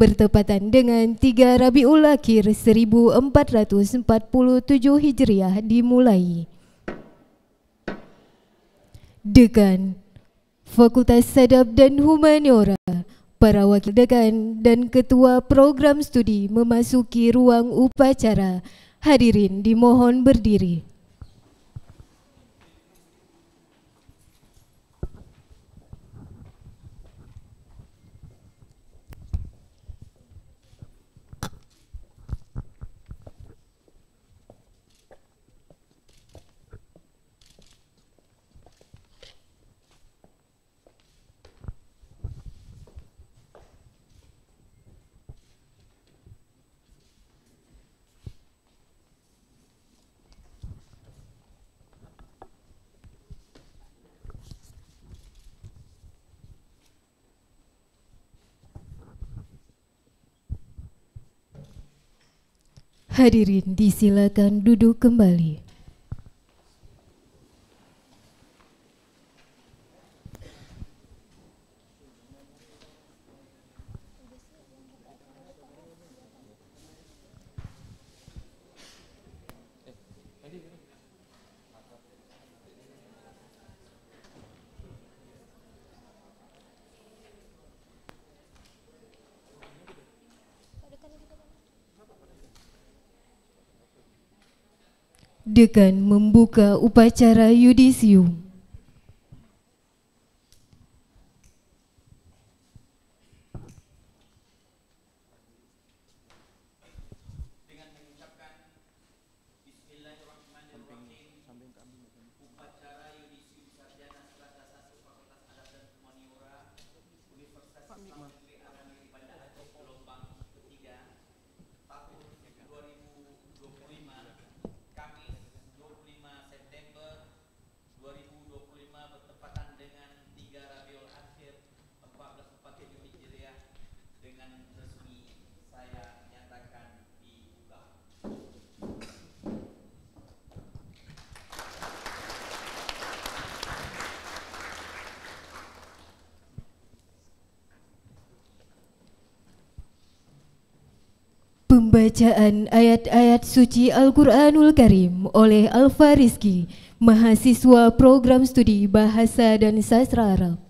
bertepatan dengan 3 Rabiul Akhir 1447 Hijriah dimulai. Dekan Fakultas Adab dan Humaniora, para wakil dekan dan ketua program studi memasuki ruang upacara. Hadirin dimohon berdiri. Hadirin disilakan duduk kembali. Dekan membuka upacara yudisium. Pembacaan ayat-ayat suci Al-Quranul Karim oleh Alfa Rizki, mahasiswa program studi Bahasa dan Sastra Arab.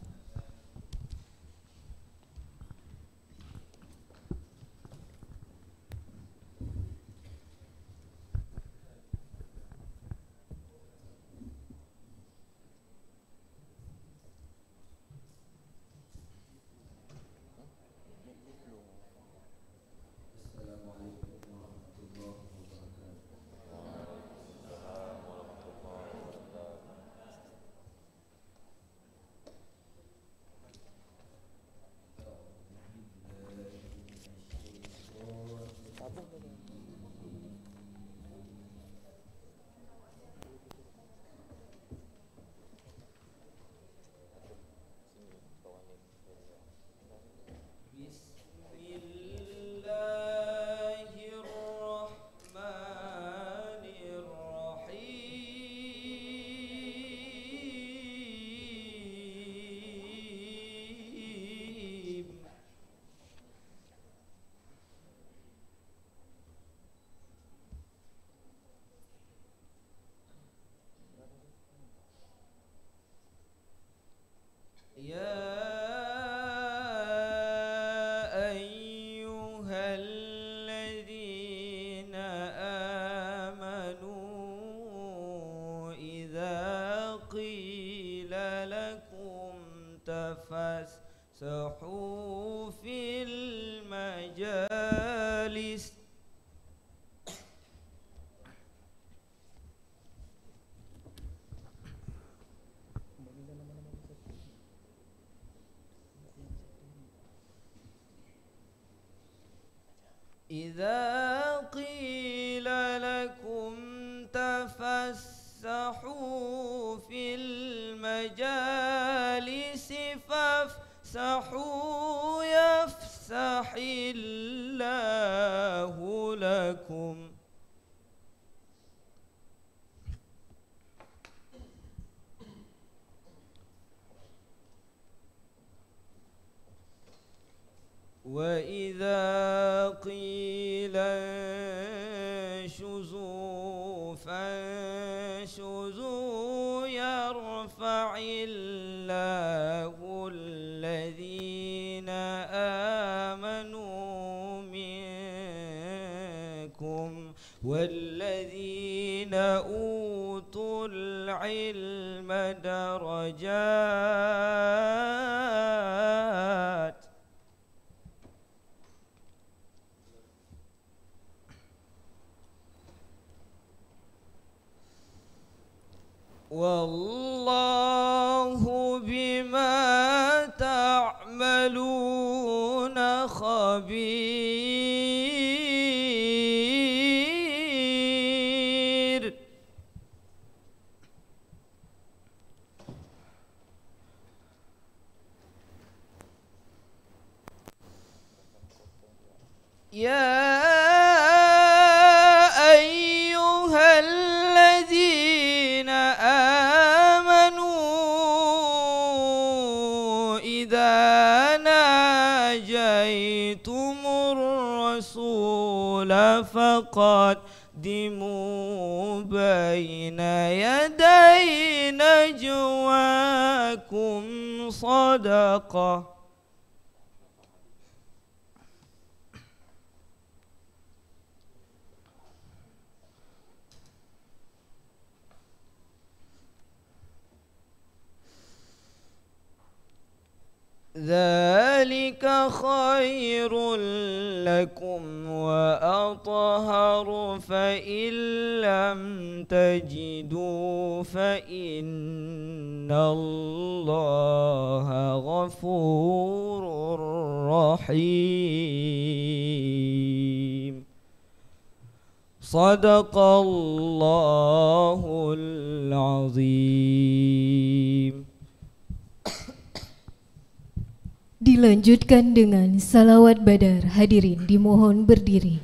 تفسحوا في المجالس إذا قيل لكم تفسحوا في المجالس فافسحوا يفسح الله لكم وإذا قيل انشزوا فانشزوا يرفع الله الذين آمنوا منكم والذين أوتوا العلم درجات والله بما تعملون خبير. يا أيها الذين آمنوا إذا ناجيتم الرسول فقدموا بين يدي نجواكم صدقة ذلك خير لكم وأطهر فإن لم تجدوا فإن الله غفور رحيم. صدق الله العظيم. Dilanjutkan dengan salawat badar. Hadirin dimohon berdiri.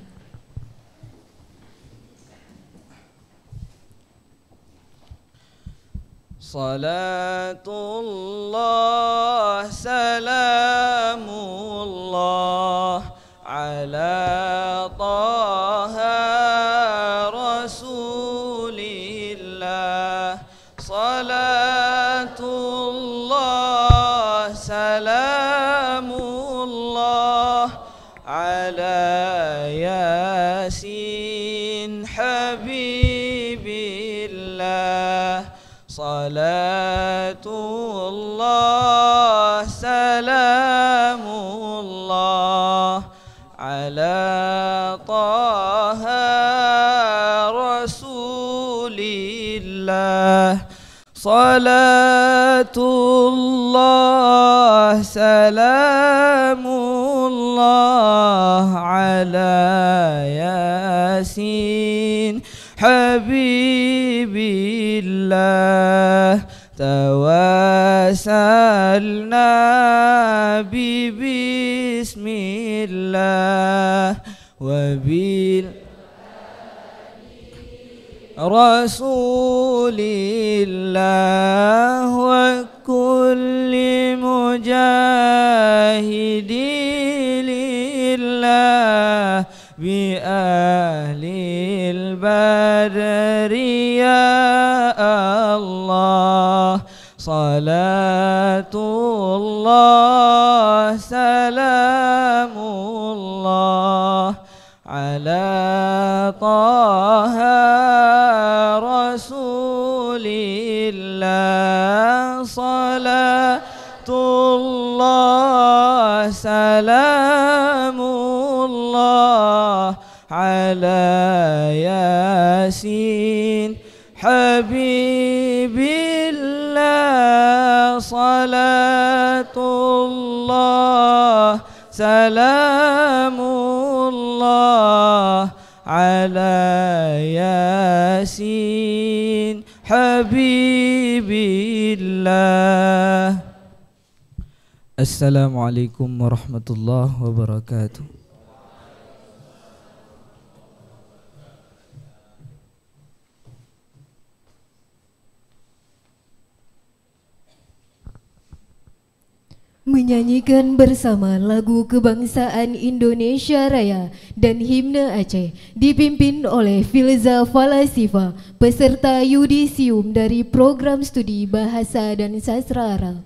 Salatullah salamullah ala taha rasulillah. Salatullah salamullah ala yasin habibillah. Salatullah salamullah ala taha rasulillah. Salatullah salamullah ala yasin habibillah. Tawassalna bismillah wabil rasulillah wa kulli mujahidi lillah bi ahlil badri ya Allah. Salatullah salamullah ala taha rasulillah. Salatullah salamullah ala yasin habibillah. Salatullah salamullah ala yasin habibillah. Assalamualaikum warahmatullahi wabarakatuh. menyanyikan bersama lagu kebangsaan Indonesia Raya dan himne Aceh dipimpin oleh Filza Falasifa peserta yudisium dari program studi Bahasa dan Sastra Arab.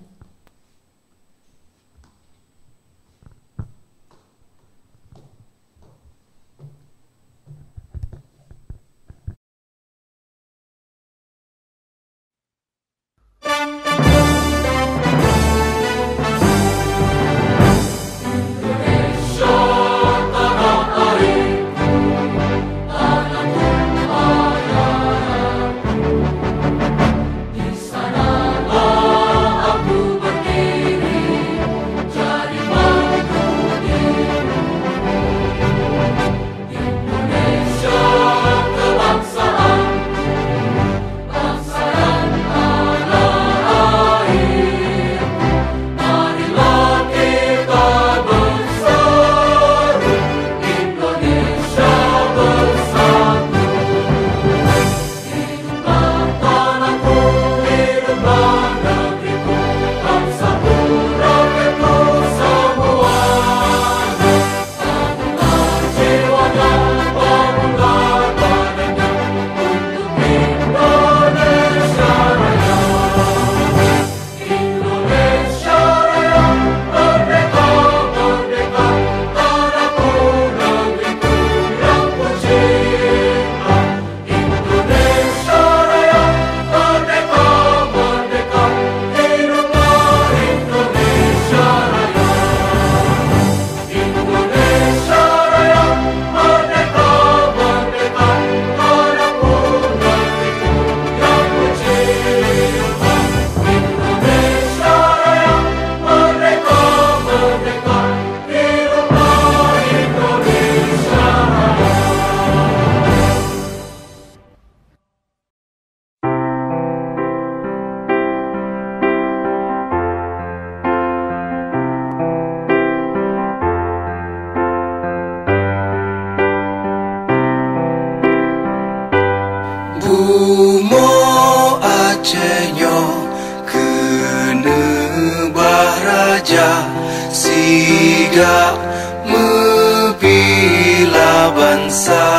Siga membela bangsa,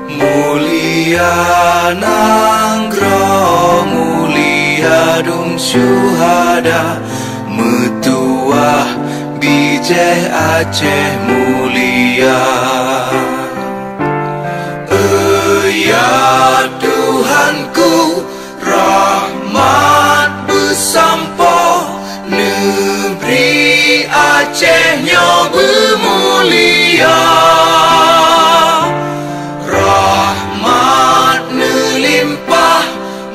mulia nanggro mulia dum syuhada, metuah bijih Aceh mulia. Ya Tuhanku, rahmat bersampo, negeri Acehnya bermulia. Rahmat nelimpah,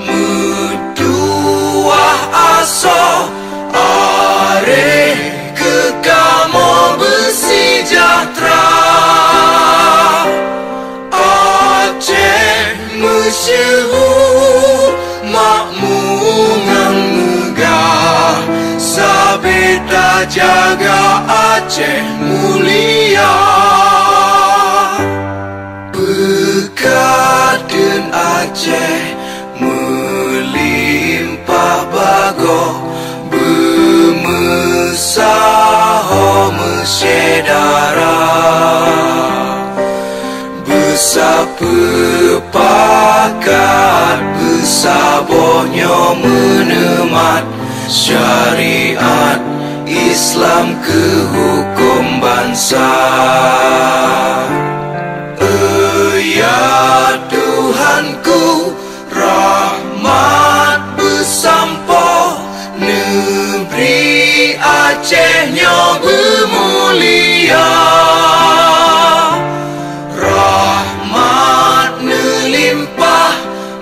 metuah aso, areh kekamo bersejahtera. Aceh masyhur, makmungan megah, sabeta jaga Aceh mulia. Bekaden Aceh melimpah bago, bermesaho mesyedara, bersepakat bersabohnya menemat syariat Islam ke hukum bangsa. Ya Tuhanku, rahmat bersampo, negeri Acehnya bermulia. Rahmat nelimpah,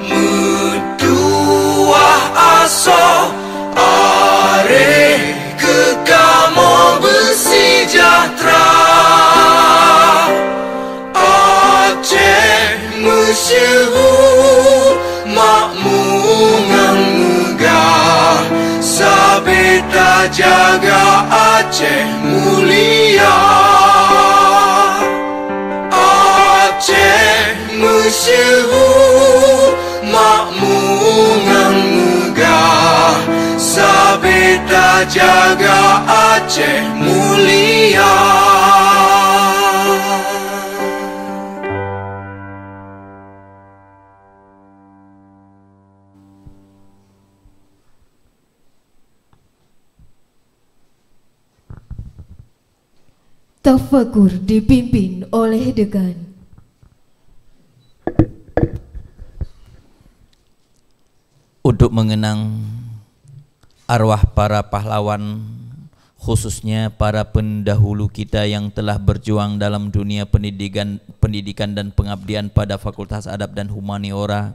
metuah aso, areh kekamo bersejahtera. Aceh masyhur, makmungan megah, sabeta jaga Aceh mulia. Aceh masyhur, makmungan megah, sabeta jaga Aceh mulia. Tafakur dipimpin oleh Dekan. Untuk mengenang arwah para pahlawan, khususnya para pendahulu kita yang telah berjuang dalam dunia pendidikan dan pengabdian pada Fakultas Adab dan Humaniora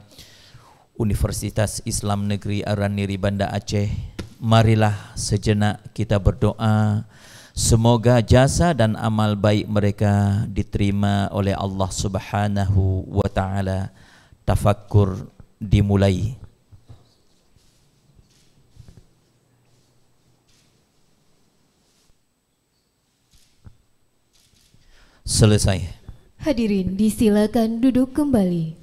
Universitas Islam Negeri Araniri Banda Aceh, marilah sejenak kita berdoa semoga jasa dan amal baik mereka diterima oleh Allah Subhanahu wa Ta'ala. Tafakkur dimulai. Selesai. Hadirin disilakan duduk kembali.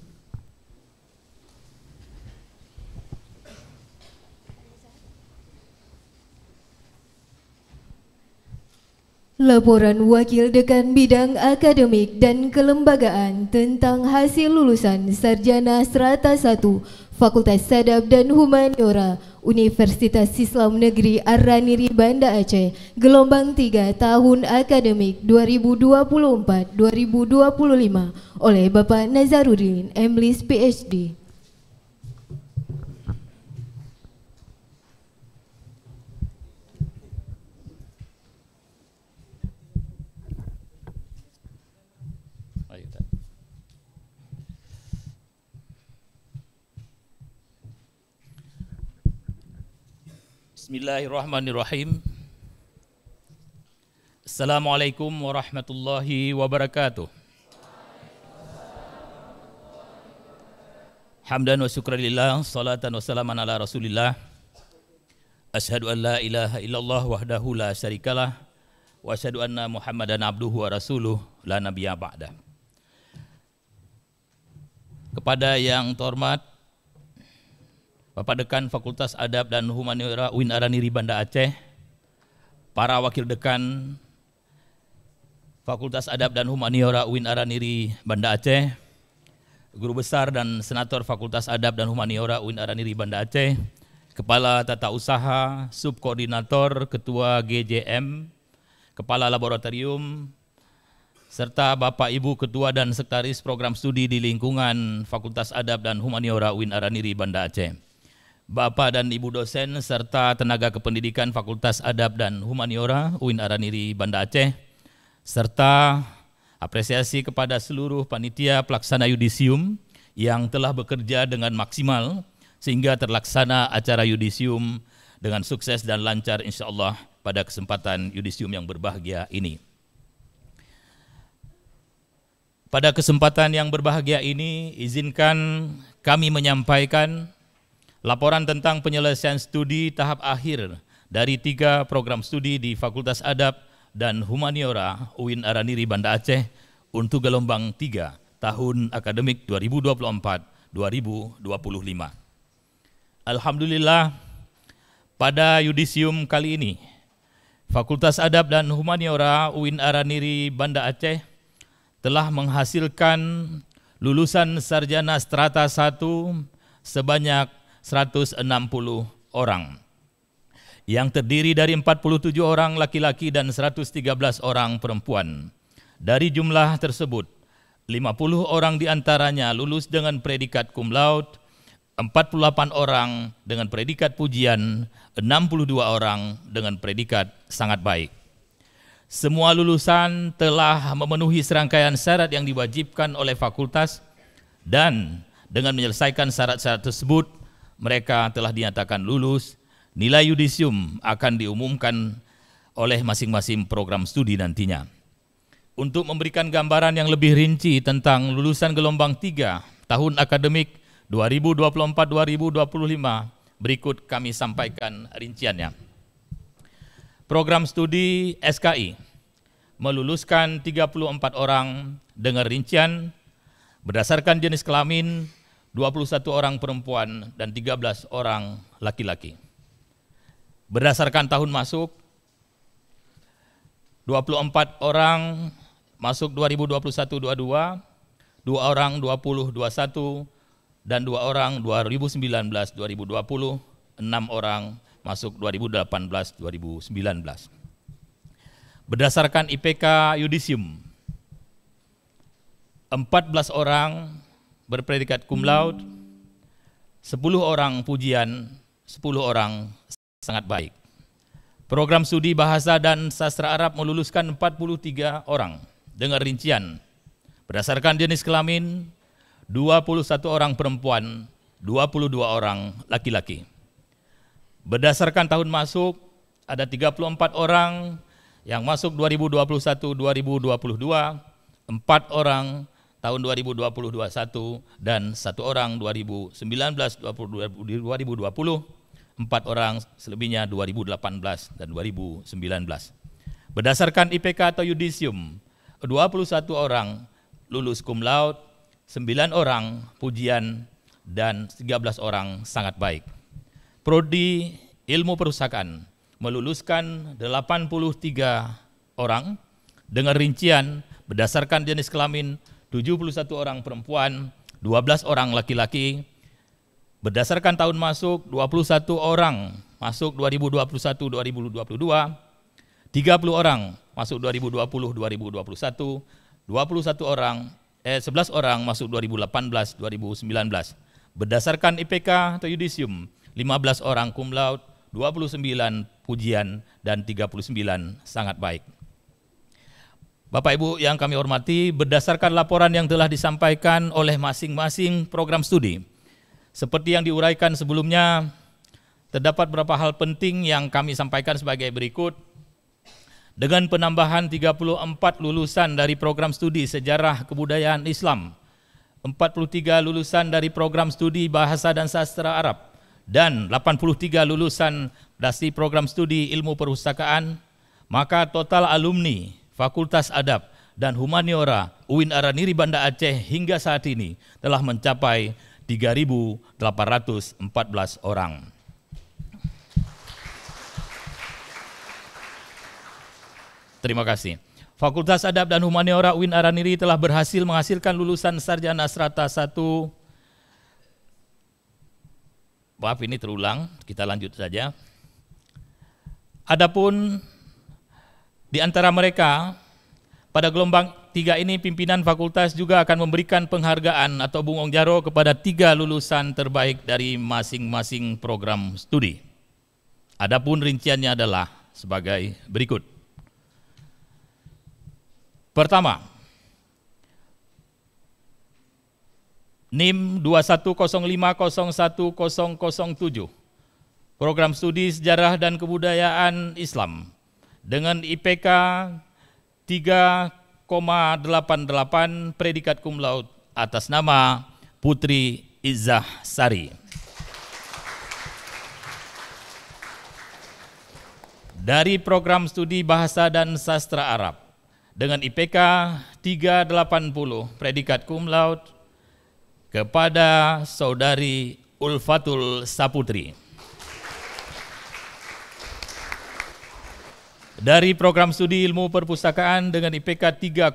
Laporan Wakil Dekan Bidang Akademik dan Kelembagaan tentang hasil lulusan Sarjana Strata 1 Fakultas Adab dan Humaniora Universitas Islam Negeri Araniri Banda Aceh gelombang 3 tahun akademik 2024-2025 oleh Bapak Nazarudin Emlis PhD. Bismillahirrahmanirrahim. Assalamualaikum warahmatullahi wabarakatuh. Hamdan wa syukranillah, salatan wa salaman ala rasulillah. Ashhadu an la ilaha illallah wahdahu la syarikalah, wa ashhadu anna Muhammadan abduhu wa rasuluh la nabiyya ba'da. Kepada yang terhormat Bapak Dekan Fakultas Adab dan Humaniora UIN Araniri Banda Aceh, para Wakil Dekan Fakultas Adab dan Humaniora UIN Araniri Banda Aceh, Guru Besar dan Senator Fakultas Adab dan Humaniora UIN Araniri Banda Aceh, Kepala Tata Usaha, Subkoordinator, Ketua GJM, Kepala Laboratorium, serta Bapak Ibu Ketua dan Sekretaris Program Studi di lingkungan Fakultas Adab dan Humaniora UIN Araniri Banda Aceh, Bapak dan Ibu dosen serta tenaga kependidikan Fakultas Adab dan Humaniora UIN Araniri Banda Aceh, serta apresiasi kepada seluruh panitia pelaksana yudisium yang telah bekerja dengan maksimal sehingga terlaksana acara yudisium dengan sukses dan lancar insyaallah pada kesempatan yudisium yang berbahagia ini. Pada kesempatan yang berbahagia ini, izinkan kami menyampaikan laporan tentang penyelesaian studi tahap akhir dari 3 program studi di Fakultas Adab dan Humaniora UIN Araniri Banda Aceh untuk gelombang 3 tahun akademik 2024-2025. Alhamdulillah, pada yudisium kali ini, Fakultas Adab dan Humaniora UIN Araniri Banda Aceh telah menghasilkan lulusan sarjana strata 1 sebanyak 160 orang, yang terdiri dari 47 orang laki-laki dan 113 orang perempuan. Dari jumlah tersebut, 50 orang diantaranya lulus dengan predikat cum laude, 48 orang dengan predikat pujian, 62 orang dengan predikat sangat baik. Semua lulusan telah memenuhi serangkaian syarat yang diwajibkan oleh fakultas dan dengan menyelesaikan syarat-syarat tersebut, mereka telah dinyatakan lulus. Nilai yudisium akan diumumkan oleh masing-masing program studi nantinya. Untuk memberikan gambaran yang lebih rinci tentang lulusan gelombang 3 tahun akademik 2024-2025, berikut kami sampaikan rinciannya. Program studi SKI meluluskan 34 orang dengan rincian berdasarkan jenis kelamin 21 orang perempuan dan 13 orang laki-laki. Berdasarkan tahun masuk, 24 orang masuk 2021-22, 2 orang 2021, dan 2 orang 2019-2020, 6 orang masuk 2018-2019. Berdasarkan IPK Yudisium, 14 orang berpredikat cum laude, 10 orang pujian, 10 orang sangat baik. Program studi bahasa dan sastra Arab meluluskan 43 orang dengan rincian berdasarkan jenis kelamin, 21 orang perempuan, 22 orang laki-laki. Berdasarkan tahun masuk, ada 34 orang yang masuk 2021-2022, 4 orang tahun 2020-2021, dan 1 orang 2019-2020, 4 orang selebihnya 2018 dan 2019. Berdasarkan IPK atau Yudisium, 21 orang lulus cum laude, 9 orang pujian, dan 13 orang sangat baik. Prodi Ilmu Perpustakaan meluluskan 83 orang dengan rincian berdasarkan jenis kelamin, 71 orang perempuan, 12 orang laki-laki. Berdasarkan tahun masuk, 21 orang masuk 2021-2022, 30 orang masuk 2020-2021, 11 orang masuk 2018-2019. Berdasarkan IPK atau Yudisium, 15 orang cum laude, 29 pujian, dan 39 sangat baik. Bapak Ibu yang kami hormati, berdasarkan laporan yang telah disampaikan oleh masing-masing program studi, seperti yang diuraikan sebelumnya, terdapat beberapa hal penting yang kami sampaikan sebagai berikut. Dengan penambahan 34 lulusan dari program studi Sejarah Kebudayaan Islam, 43 lulusan dari program studi Bahasa dan Sastra Arab, dan 83 lulusan dari program studi Ilmu Perpustakaan, maka total alumni Fakultas Adab dan Humaniora UIN Araniri Banda Aceh hingga saat ini telah mencapai 3.814 orang. Terima kasih. Fakultas Adab dan Humaniora UIN Araniri telah berhasil menghasilkan lulusan sarjana strata 1. Maaf, ini terulang, kita lanjut saja. Adapun di antara mereka, pada gelombang 3 ini pimpinan fakultas juga akan memberikan penghargaan atau bungong jaro kepada 3 lulusan terbaik dari masing-masing program studi. Adapun rinciannya adalah sebagai berikut. Pertama, NIM 2105010007, Program Studi Sejarah dan Kebudayaan Islam, dengan IPK 3,88 predikat cum laude atas nama Putri Izzah Sari. Dari Program Studi Bahasa dan Sastra Arab, dengan IPK 380 predikat cum laude kepada Saudari Ulfatul Saputri. Dari Program Studi Ilmu Perpustakaan dengan IPK 3,81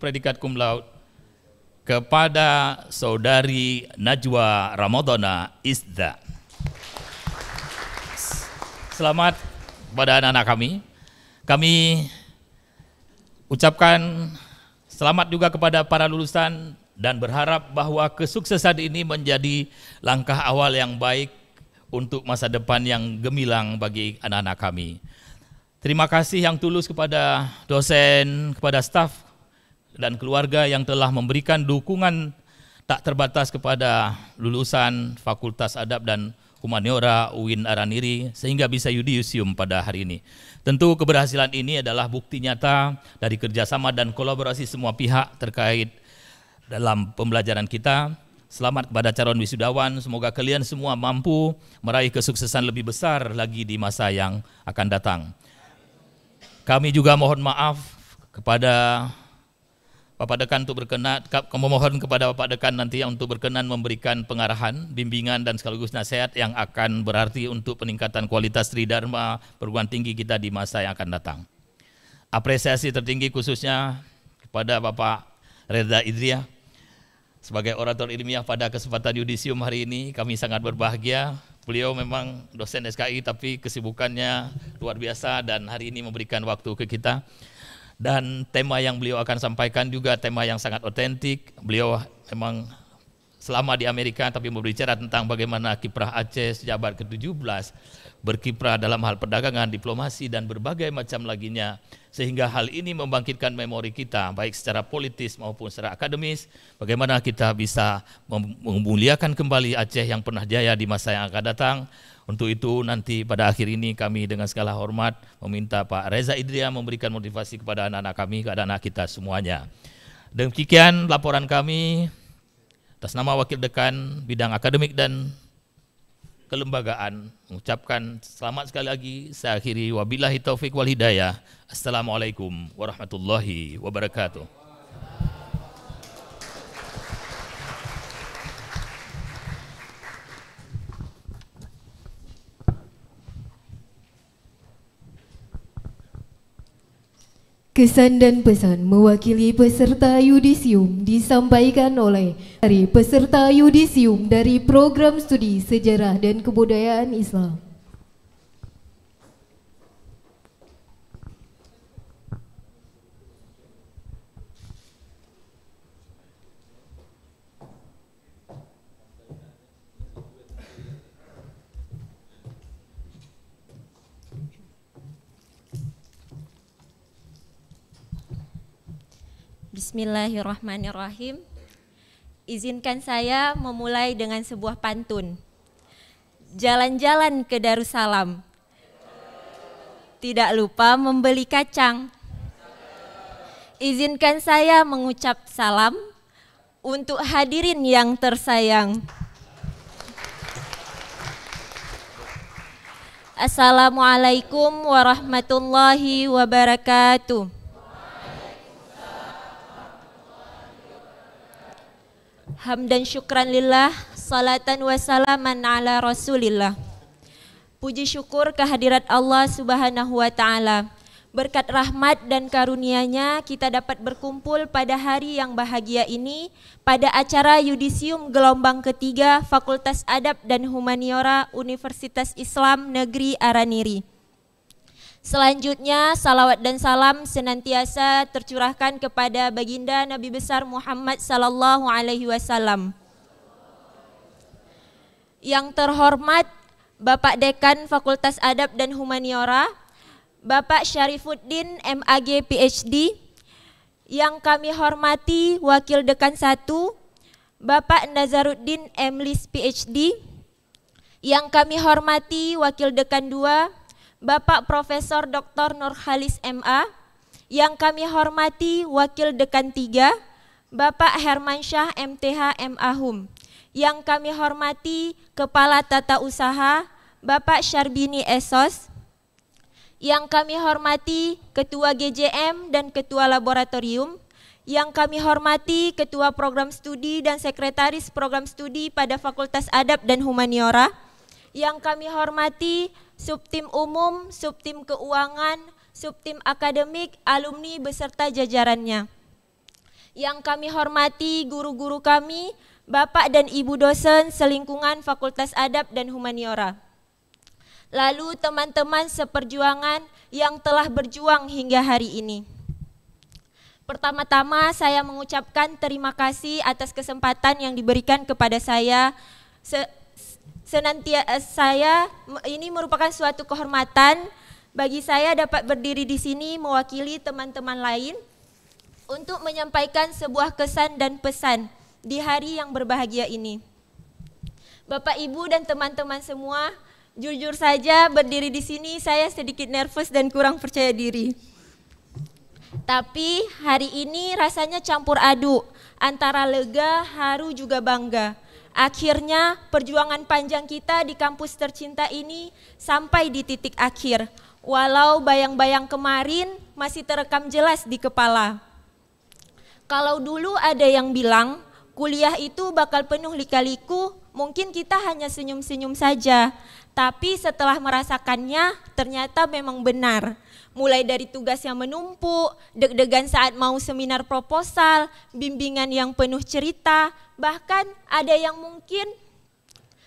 predikat cum laude kepada Saudari Najwa Ramadhana Izza. Selamat kepada anak-anak kami. Kami ucapkan selamat juga kepada para lulusan dan berharap bahwa kesuksesan ini menjadi langkah awal yang baik untuk masa depan yang gemilang bagi anak-anak kami. Terima kasih yang tulus kepada dosen, kepada staf dan keluarga yang telah memberikan dukungan tak terbatas kepada lulusan Fakultas Adab dan Humaniora UIN Araniri sehingga bisa yudisium pada hari ini. Tentu keberhasilan ini adalah bukti nyata dari kerjasama dan kolaborasi semua pihak terkait dalam pembelajaran kita. Selamat kepada calon wisudawan, semoga kalian semua mampu meraih kesuksesan lebih besar lagi di masa yang akan datang. Kami juga mohon maaf kepada Bapak Dekan untuk berkenan, memohon kepada Bapak Dekan nanti untuk berkenan memberikan pengarahan, bimbingan dan sekaligus nasihat yang akan berarti untuk peningkatan kualitas Tridharma perguruan tinggi kita di masa yang akan datang. Apresiasi tertinggi khususnya kepada Bapak Reza Idria sebagai orator ilmiah pada kesempatan yudisium hari ini. Kami sangat berbahagia. Beliau memang dosen SKI tapi kesibukannya luar biasa dan hari ini memberikan waktu ke kita. Dan tema yang beliau akan sampaikan juga tema yang sangat otentik. Beliau memang selama di Amerika tapi berbicara tentang bagaimana kiprah Aceh sejak abad ke-17 berkiprah dalam hal perdagangan, diplomasi dan berbagai macam laginya, sehingga hal ini membangkitkan memori kita baik secara politis maupun secara akademis, bagaimana kita bisa memuliakan kembali Aceh yang pernah jaya di masa yang akan datang. Untuk itu nanti pada akhir ini kami dengan segala hormat meminta Pak Reza Idria memberikan motivasi kepada anak-anak kami, kepada anak kita semuanya. Demikian laporan kami atas nama Wakil Dekan Bidang Akademik dan Kelembagaan. Mengucapkan selamat sekali lagi. Saya akhiri wabillahi taufik wal hidayah. Assalamualaikum warahmatullahi wabarakatuh. Kesan dan pesan mewakili peserta yudisium disampaikan oleh dari peserta yudisium dari Program Studi Sejarah dan Kebudayaan Islam. Bismillahirrahmanirrahim. Izinkan saya memulai dengan sebuah pantun. Jalan-jalan ke Darussalam, tidak lupa membeli kacang. Izinkan saya mengucap salam untuk hadirin yang tersayang. Assalamualaikum warahmatullahi wabarakatuh. Hamdan syukran lillah, salatan wa salaman ala rasulillah. Puji syukur kehadirat Allah subhanahu wa ta'ala. Berkat rahmat dan karunia-Nya kita dapat berkumpul pada hari yang bahagia ini pada acara yudisium gelombang ketiga Fakultas Adab dan Humaniora Universitas Islam Negeri Araniri. Selanjutnya, salawat dan salam senantiasa tercurahkan kepada baginda Nabi besar Muhammad sallallahu alaihi wasallam. Yang terhormat Bapak Dekan Fakultas Adab dan Humaniora, Bapak Syarifuddin MAG PhD. Yang kami hormati Wakil Dekan 1, Bapak Nazaruddin M.Lis PhD. Yang kami hormati Wakil Dekan 2, Bapak Profesor Dr. Nurhalis MA. Yang kami hormati Wakil Dekan 3, Bapak Hermansyah MTH MA-Hum. Yang kami hormati Kepala Tata Usaha, Bapak Syarbini Esos. Yang kami hormati Ketua GJM dan Ketua Laboratorium. Yang kami hormati Ketua Program Studi dan Sekretaris Program Studi pada Fakultas Adab dan Humaniora. Yang kami hormati Subtim Umum, Subtim Keuangan, Subtim Akademik, alumni beserta jajarannya. Yang kami hormati guru-guru kami, Bapak dan Ibu dosen selingkungan Fakultas Adab dan Humaniora. Lalu teman-teman seperjuangan yang telah berjuang hingga hari ini. Pertama-tama saya mengucapkan terima kasih atas kesempatan yang diberikan kepada saya. Ini merupakan suatu kehormatan bagi saya dapat berdiri di sini mewakili teman-teman lain untuk menyampaikan sebuah kesan dan pesan di hari yang berbahagia ini. Bapak, Ibu dan teman-teman semua, jujur saja berdiri di sini saya sedikit nervous dan kurang percaya diri. Tapi hari ini rasanya campur aduk antara lega, haru juga bangga. Akhirnya perjuangan panjang kita di kampus tercinta ini sampai di titik akhir. Walau bayang-bayang kemarin masih terekam jelas di kepala. Kalau dulu ada yang bilang kuliah itu bakal penuh lika-liku, mungkin kita hanya senyum-senyum saja. Tapi setelah merasakannya ternyata memang benar. Mulai dari tugas yang menumpuk, deg-degan saat mau seminar proposal, bimbingan yang penuh cerita, bahkan ada yang mungkin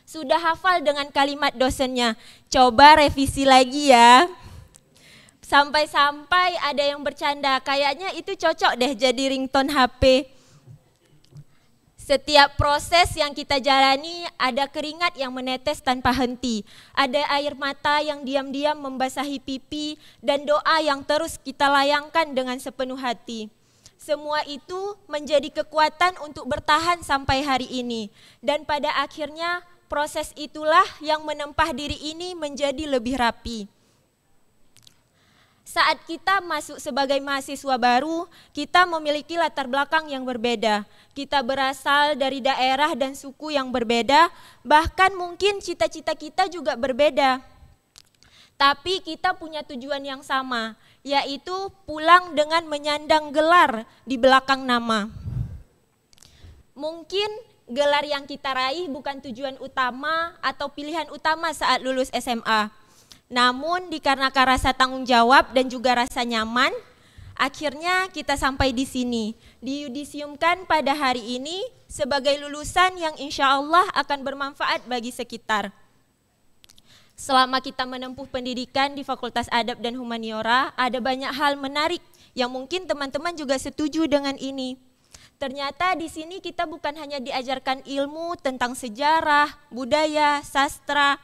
sudah hafal dengan kalimat dosennya. Coba revisi lagi ya. Sampai-sampai ada yang bercanda, kayaknya itu cocok deh jadi ringtone HP. Setiap proses yang kita jalani ada keringat yang menetes tanpa henti. Ada air mata yang diam-diam membasahi pipi dan doa yang terus kita layangkan dengan sepenuh hati. Semua itu menjadi kekuatan untuk bertahan sampai hari ini. Dan pada akhirnya proses itulah yang menempah diri ini menjadi lebih rapi. Saat kita masuk sebagai mahasiswa baru, kita memiliki latar belakang yang berbeda. Kita berasal dari daerah dan suku yang berbeda, bahkan mungkin cita-cita kita juga berbeda. Tapi kita punya tujuan yang sama, yaitu pulang dengan menyandang gelar di belakang nama. Mungkin gelar yang kita raih bukan tujuan utama atau pilihan utama saat lulus SMA. Namun dikarenakan rasa tanggung jawab dan juga rasa nyaman, akhirnya kita sampai di sini, diyudisiumkan pada hari ini sebagai lulusan yang insya Allah akan bermanfaat bagi sekitar. Selama kita menempuh pendidikan di Fakultas Adab dan Humaniora, ada banyak hal menarik yang mungkin teman-teman juga setuju dengan ini. Ternyata di sini kita bukan hanya diajarkan ilmu tentang sejarah, budaya, sastra,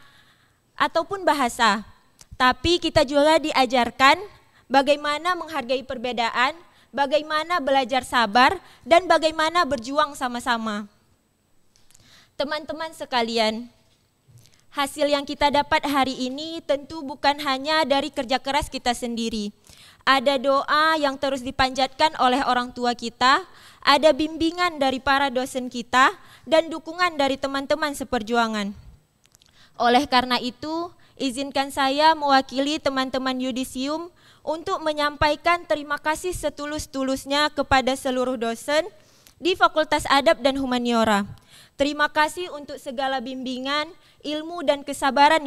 ataupun bahasa. Tapi kita juga diajarkan bagaimana menghargai perbedaan, bagaimana belajar sabar, dan bagaimana berjuang sama-sama. Teman-teman sekalian, hasil yang kita dapat hari ini tentu bukan hanya dari kerja keras kita sendiri. Ada doa yang terus dipanjatkan oleh orang tua kita, ada bimbingan dari para dosen kita, dan dukungan dari teman-teman seperjuangan. Oleh karena itu, izinkan saya mewakili teman-teman yudisium untuk menyampaikan terima kasih setulus-tulusnya kepada seluruh dosen di Fakultas Adab dan Humaniora. Terima kasih untuk segala bimbingan, ilmu dan kesabaran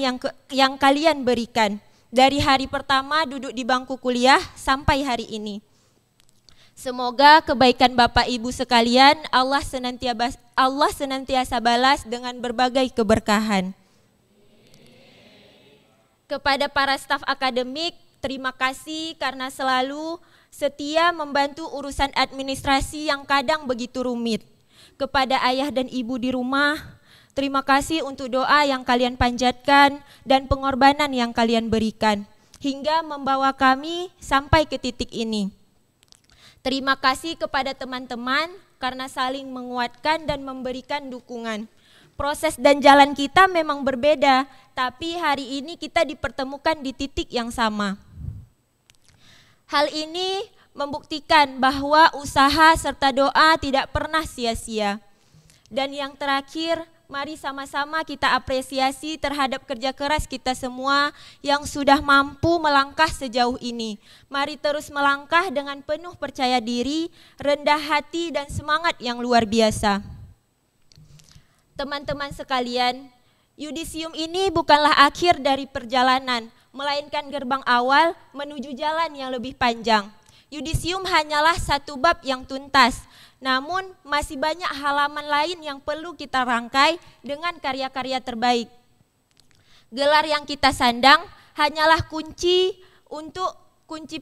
yang kalian berikan dari hari pertama duduk di bangku kuliah sampai hari ini. Semoga kebaikan Bapak Ibu sekalian Allah senantiasa balas dengan berbagai keberkahan. Kepada para staf akademik, terima kasih karena selalu setia membantu urusan administrasi yang kadang begitu rumit. Kepada ayah dan ibu di rumah, terima kasih untuk doa yang kalian panjatkan dan pengorbanan yang kalian berikan, hingga membawa kami sampai ke titik ini. Terima kasih kepada teman-teman karena saling menguatkan dan memberikan dukungan. Proses dan jalan kita memang berbeda, tapi hari ini kita dipertemukan di titik yang sama. Hal ini membuktikan bahwa usaha serta doa tidak pernah sia-sia. Dan yang terakhir, mari sama-sama kita apresiasi terhadap kerja keras kita semua yang sudah mampu melangkah sejauh ini. Mari terus melangkah dengan penuh percaya diri, rendah hati dan semangat yang luar biasa. Teman-teman sekalian, yudisium ini bukanlah akhir dari perjalanan, melainkan gerbang awal menuju jalan yang lebih panjang. Yudisium hanyalah satu bab yang tuntas, namun masih banyak halaman lain yang perlu kita rangkai dengan karya-karya terbaik. Gelar yang kita sandang hanyalah kunci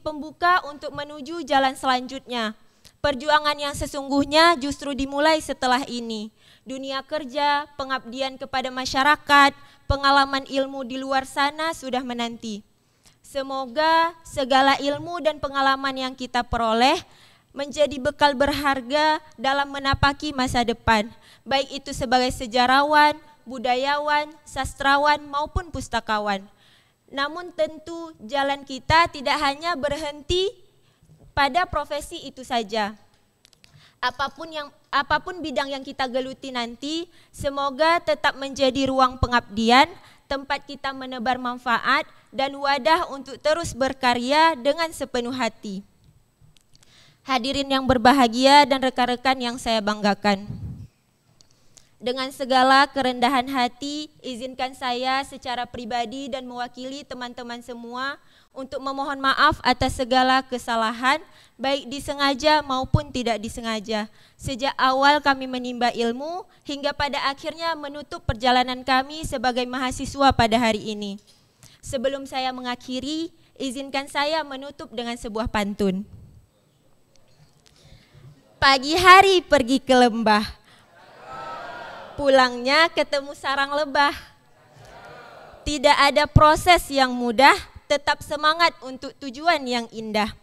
pembuka untuk menuju jalan selanjutnya. Perjuangan yang sesungguhnya justru dimulai setelah ini. Dunia kerja, pengabdian kepada masyarakat, pengalaman ilmu di luar sana sudah menanti. Semoga segala ilmu dan pengalaman yang kita peroleh menjadi bekal berharga dalam menapaki masa depan, baik itu sebagai sejarawan, budayawan, sastrawan maupun pustakawan. Namun tentu jalan kita tidak hanya berhenti pada profesi itu saja. Apapun bidang yang kita geluti nanti, semoga tetap menjadi ruang pengabdian, tempat kita menebar manfaat, dan wadah untuk terus berkarya dengan sepenuh hati. hadirin yang berbahagia dan rekan-rekan yang saya banggakan. Dengan segala kerendahan hati, izinkan saya secara pribadi dan mewakili teman-teman semua untuk memohon maaf atas segala kesalahan, baik disengaja maupun tidak disengaja. Sejak awal kami menimba ilmu, hingga pada akhirnya menutup perjalanan kami sebagai mahasiswa pada hari ini. Sebelum saya mengakhiri, izinkan saya menutup dengan sebuah pantun. Pagi hari pergi ke lembah, pulangnya ketemu sarang lebah. Tidak ada proses yang mudah, tetap semangat untuk tujuan yang indah.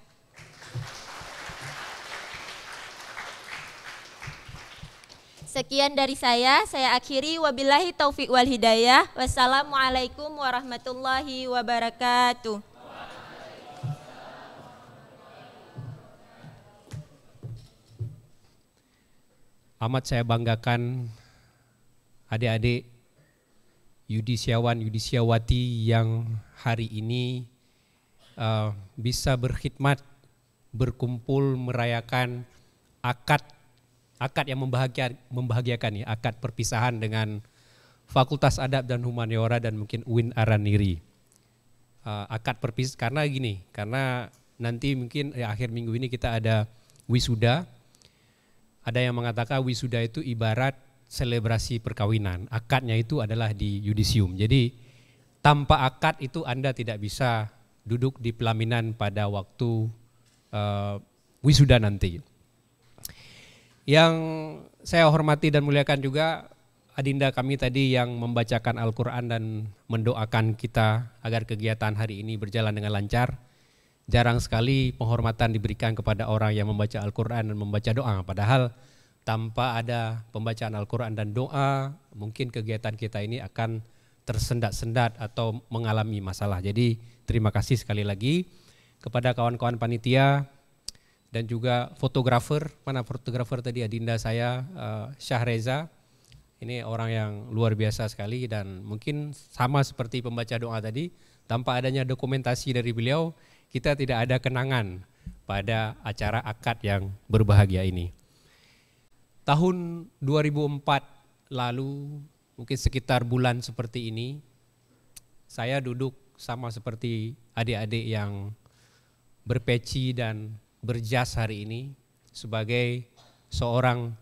Sekian dari saya akhiri, wabillahi taufiq wal hidayah. Wassalamualaikum warahmatullahi wabarakatuh. Amat saya banggakan adik-adik yudisiawan, yudisiawati yang hari ini bisa berkhidmat, berkumpul, merayakan akad yang membahagiakan ya, akad perpisahan dengan Fakultas Adab dan Humaniora dan mungkin UIN Araniri. Akad perpisahan karena nanti mungkin akhir minggu ini kita ada wisuda. Ada yang mengatakan wisuda itu ibarat selebrasi perkawinan, akadnya itu adalah di yudisium. Jadi tanpa akad itu Anda tidak bisa duduk di pelaminan pada waktu wisuda nanti. Yang saya hormati dan muliakan juga adinda kami tadi yang membacakan Al-Quran dan mendoakan kita agar kegiatan hari ini berjalan dengan lancar. Jarang sekali penghormatan diberikan kepada orang yang membaca Al-Quran dan membaca doa. Padahal tanpa ada pembacaan Al-Quran dan doa, mungkin kegiatan kita ini akan tersendat-sendat atau mengalami masalah. Jadi terima kasih sekali lagi kepada kawan-kawan panitia dan juga fotografer. Mana fotografer tadi adinda saya, Syahreza. Ini orang yang luar biasa sekali dan mungkin sama seperti pembaca doa tadi, tanpa adanya dokumentasi dari beliau, kita tidak ada kenangan pada acara akad yang berbahagia ini. Tahun 2004 lalu, mungkin sekitar bulan seperti ini, saya duduk sama seperti adik-adik yang berpeci dan berjas hari ini sebagai seorang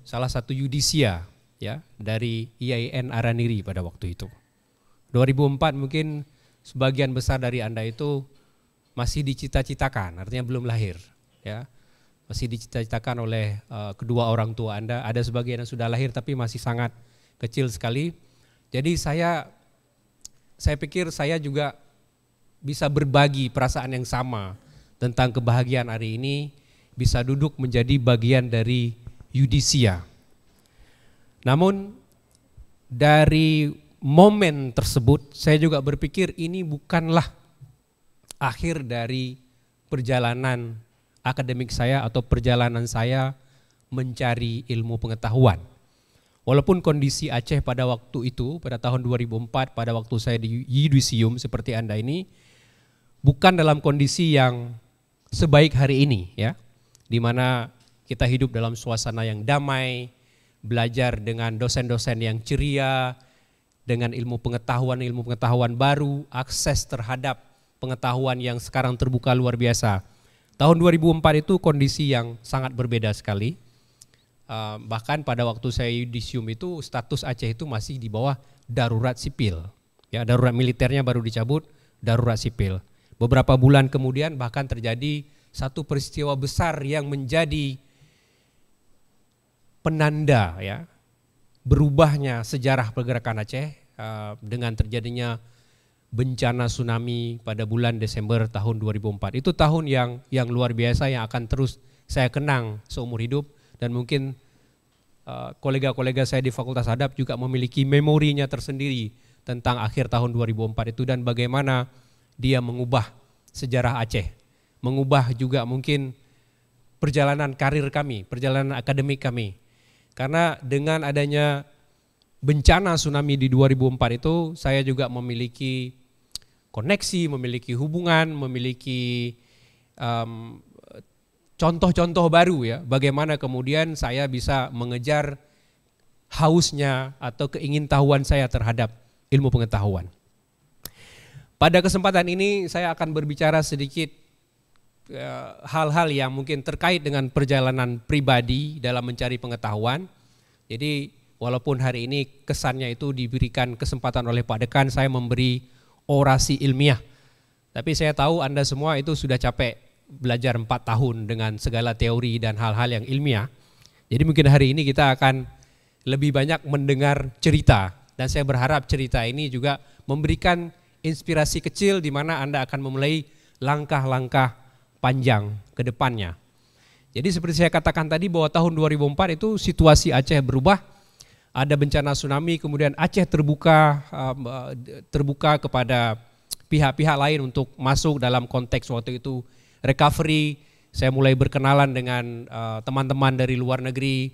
salah satu yudisia ya dari IAIN Araniri pada waktu itu. 2004 mungkin sebagian besar dari Anda itu masih dicita-citakan, artinya belum lahir ya. Masih dicita-citakan oleh kedua orang tua Anda. Ada sebagian yang sudah lahir tapi masih sangat kecil sekali. Jadi saya pikir saya juga bisa berbagi perasaan yang sama tentang kebahagiaan hari ini, bisa duduk menjadi bagian dari yudisia. Namun dari momen tersebut saya juga berpikir ini bukanlah akhir dari perjalanan akademik saya atau perjalanan saya mencari ilmu pengetahuan. Walaupun kondisi Aceh pada waktu itu, pada tahun 2004, pada waktu saya di yudisium seperti Anda ini, bukan dalam kondisi yang sebaik hari ini ya, di mana kita hidup dalam suasana yang damai, belajar dengan dosen-dosen yang ceria, dengan ilmu pengetahuan baru, akses terhadap pengetahuan yang sekarang terbuka luar biasa. Tahun 2004 itu kondisi yang sangat berbeda sekali. Bahkan pada waktu saya yudisium itu status Aceh itu masih di bawah darurat sipil. Ya, darurat militernya baru dicabut, darurat sipil. Beberapa bulan kemudian bahkan terjadi satu peristiwa besar yang menjadi penanda ya berubahnya sejarah pergerakan Aceh dengan terjadinya bencana tsunami pada bulan Desember tahun 2004. Itu tahun yang luar biasa yang akan terus saya kenang seumur hidup dan mungkin kolega-kolega saya di Fakultas Adab juga memiliki memorinya tersendiri tentang akhir tahun 2004 itu dan bagaimana dia mengubah sejarah Aceh, mengubah juga mungkin perjalanan karir kami, perjalanan akademik kami. Karena dengan adanya bencana tsunami di 2004 itu saya juga memiliki koneksi, memiliki hubungan, memiliki contoh-contoh baru ya, bagaimana kemudian saya bisa mengejar hausnya atau keingintahuan saya terhadap ilmu pengetahuan. Pada kesempatan ini saya akan berbicara sedikit hal-hal yang mungkin terkait dengan perjalanan pribadi dalam mencari pengetahuan. Jadi walaupun hari ini kesannya itu diberikan kesempatan oleh Pak Dekan saya memberi orasi ilmiah. Tapi saya tahu Anda semua itu sudah capek belajar 4 tahun dengan segala teori dan hal-hal yang ilmiah. Jadi mungkin hari ini kita akan lebih banyak mendengar cerita. Dan saya berharap cerita ini juga memberikan inspirasi kecil di mana Anda akan memulai langkah-langkah panjang ke depannya. Jadi seperti saya katakan tadi bahwa tahun 2004 itu situasi Aceh berubah. Ada bencana tsunami, kemudian Aceh terbuka kepada pihak-pihak lain untuk masuk dalam konteks waktu itu recovery. Saya mulai berkenalan dengan teman-teman dari luar negeri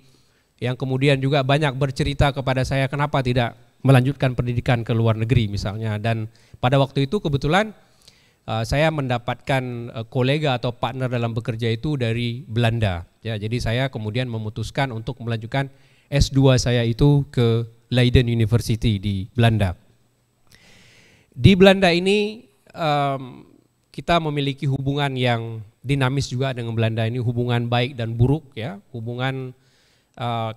yang kemudian juga banyak bercerita kepada saya kenapa tidak melanjutkan pendidikan ke luar negeri misalnya. Dan pada waktu itu kebetulan saya mendapatkan kolega atau partner dalam bekerja itu dari Belanda. Ya, jadi saya kemudian memutuskan untuk melanjutkan S2 saya itu ke Leiden University di Belanda. Di Belanda ini kita memiliki hubungan yang dinamis juga dengan Belanda ini, hubungan baik dan buruk ya, hubungan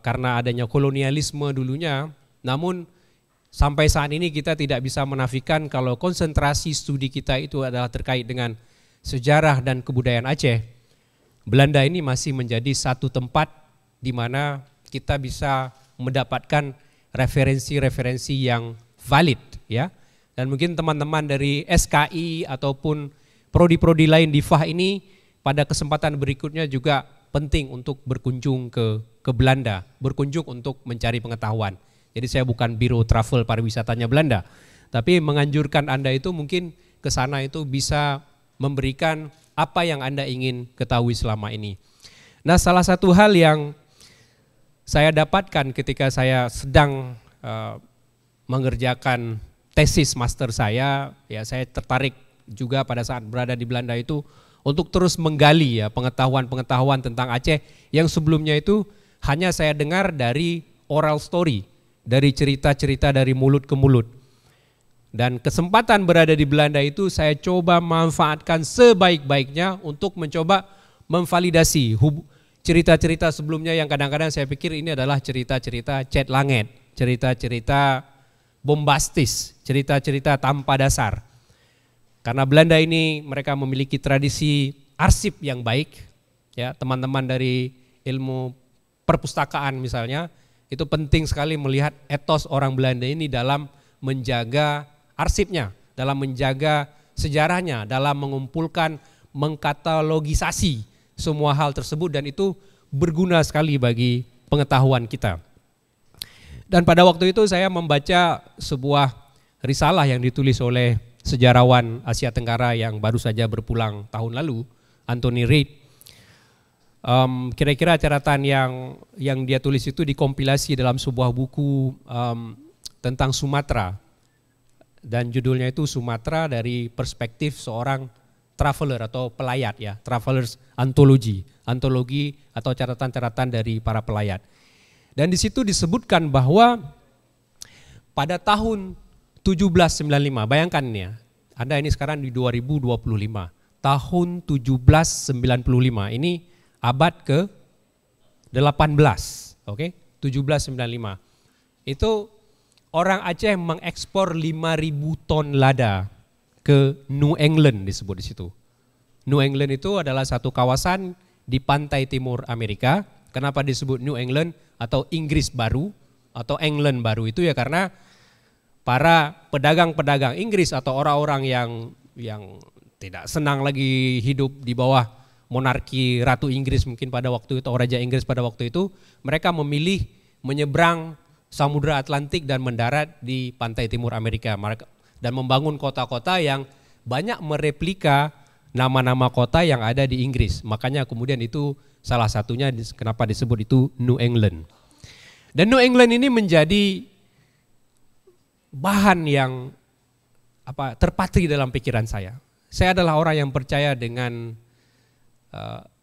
karena adanya kolonialisme dulunya. Namun sampai saat ini kita tidak bisa menafikan kalau konsentrasi studi kita itu adalah terkait dengan sejarah dan kebudayaan Aceh. Belanda ini masih menjadi satu tempat di mana kita bisa mendapatkan referensi-referensi yang valid ya. Dan mungkin teman-teman dari SKI ataupun prodi-prodi lain di FAH ini pada kesempatan berikutnya juga penting untuk berkunjung ke Belanda, berkunjung untuk mencari pengetahuan. Jadi saya bukan biro travel pariwisatanya Belanda, tapi menganjurkan Anda itu mungkin ke sana itu bisa memberikan apa yang Anda ingin ketahui selama ini. Nah, salah satu hal yang saya dapatkan ketika saya sedang mengerjakan tesis master saya, ya saya tertarik juga pada saat berada di Belanda itu untuk terus menggali ya pengetahuan-pengetahuan tentang Aceh yang sebelumnya itu hanya saya dengar dari oral story, dari cerita-cerita dari mulut ke mulut. Dan kesempatan berada di Belanda itu saya coba manfaatkan sebaik-baiknya untuk mencoba memvalidasi cerita-cerita sebelumnya yang kadang-kadang saya pikir ini adalah cerita-cerita cet langit, cerita-cerita bombastis, cerita-cerita tanpa dasar. Karena Belanda ini mereka memiliki tradisi arsip yang baik, ya teman-teman dari ilmu perpustakaan misalnya, itu penting sekali melihat etos orang Belanda ini dalam menjaga arsipnya, dalam menjaga sejarahnya, dalam mengumpulkan, mengkatalogisasi semua hal tersebut dan itu berguna sekali bagi pengetahuan kita. Dan pada waktu itu saya membaca sebuah risalah yang ditulis oleh sejarawan Asia Tenggara yang baru saja berpulang tahun lalu, Anthony Reid. Kira-kira catatan yang dia tulis itu dikompilasi dalam sebuah buku tentang Sumatera dan judulnya itu Sumatera dari perspektif seorang traveler atau pelayat ya, travelers anthology, antologi atau catatan-catatan dari para pelayat. Dan di situ disebutkan bahwa pada tahun 1795, bayangkan ya, Anda ini sekarang di 2025, tahun 1795 ini abad ke-18, oke? 1795. Itu orang Aceh mengekspor 5.000 ton lada ke New England disebut di situ. New England itu adalah satu kawasan di pantai timur Amerika. Kenapa disebut New England atau Inggris baru atau England baru itu ya karena para pedagang-pedagang Inggris atau orang-orang yang tidak senang lagi hidup di bawah monarki Ratu Inggris mungkin pada waktu itu, atau Raja Inggris pada waktu itu, mereka memilih menyeberang Samudra Atlantik dan mendarat di pantai timur Amerika dan membangun kota-kota yang banyak mereplika nama-nama kota yang ada di Inggris. Makanya kemudian itu salah satunya kenapa disebut itu New England. Dan New England ini menjadi bahan yang terpatri dalam pikiran saya. Saya adalah orang yang percaya dengan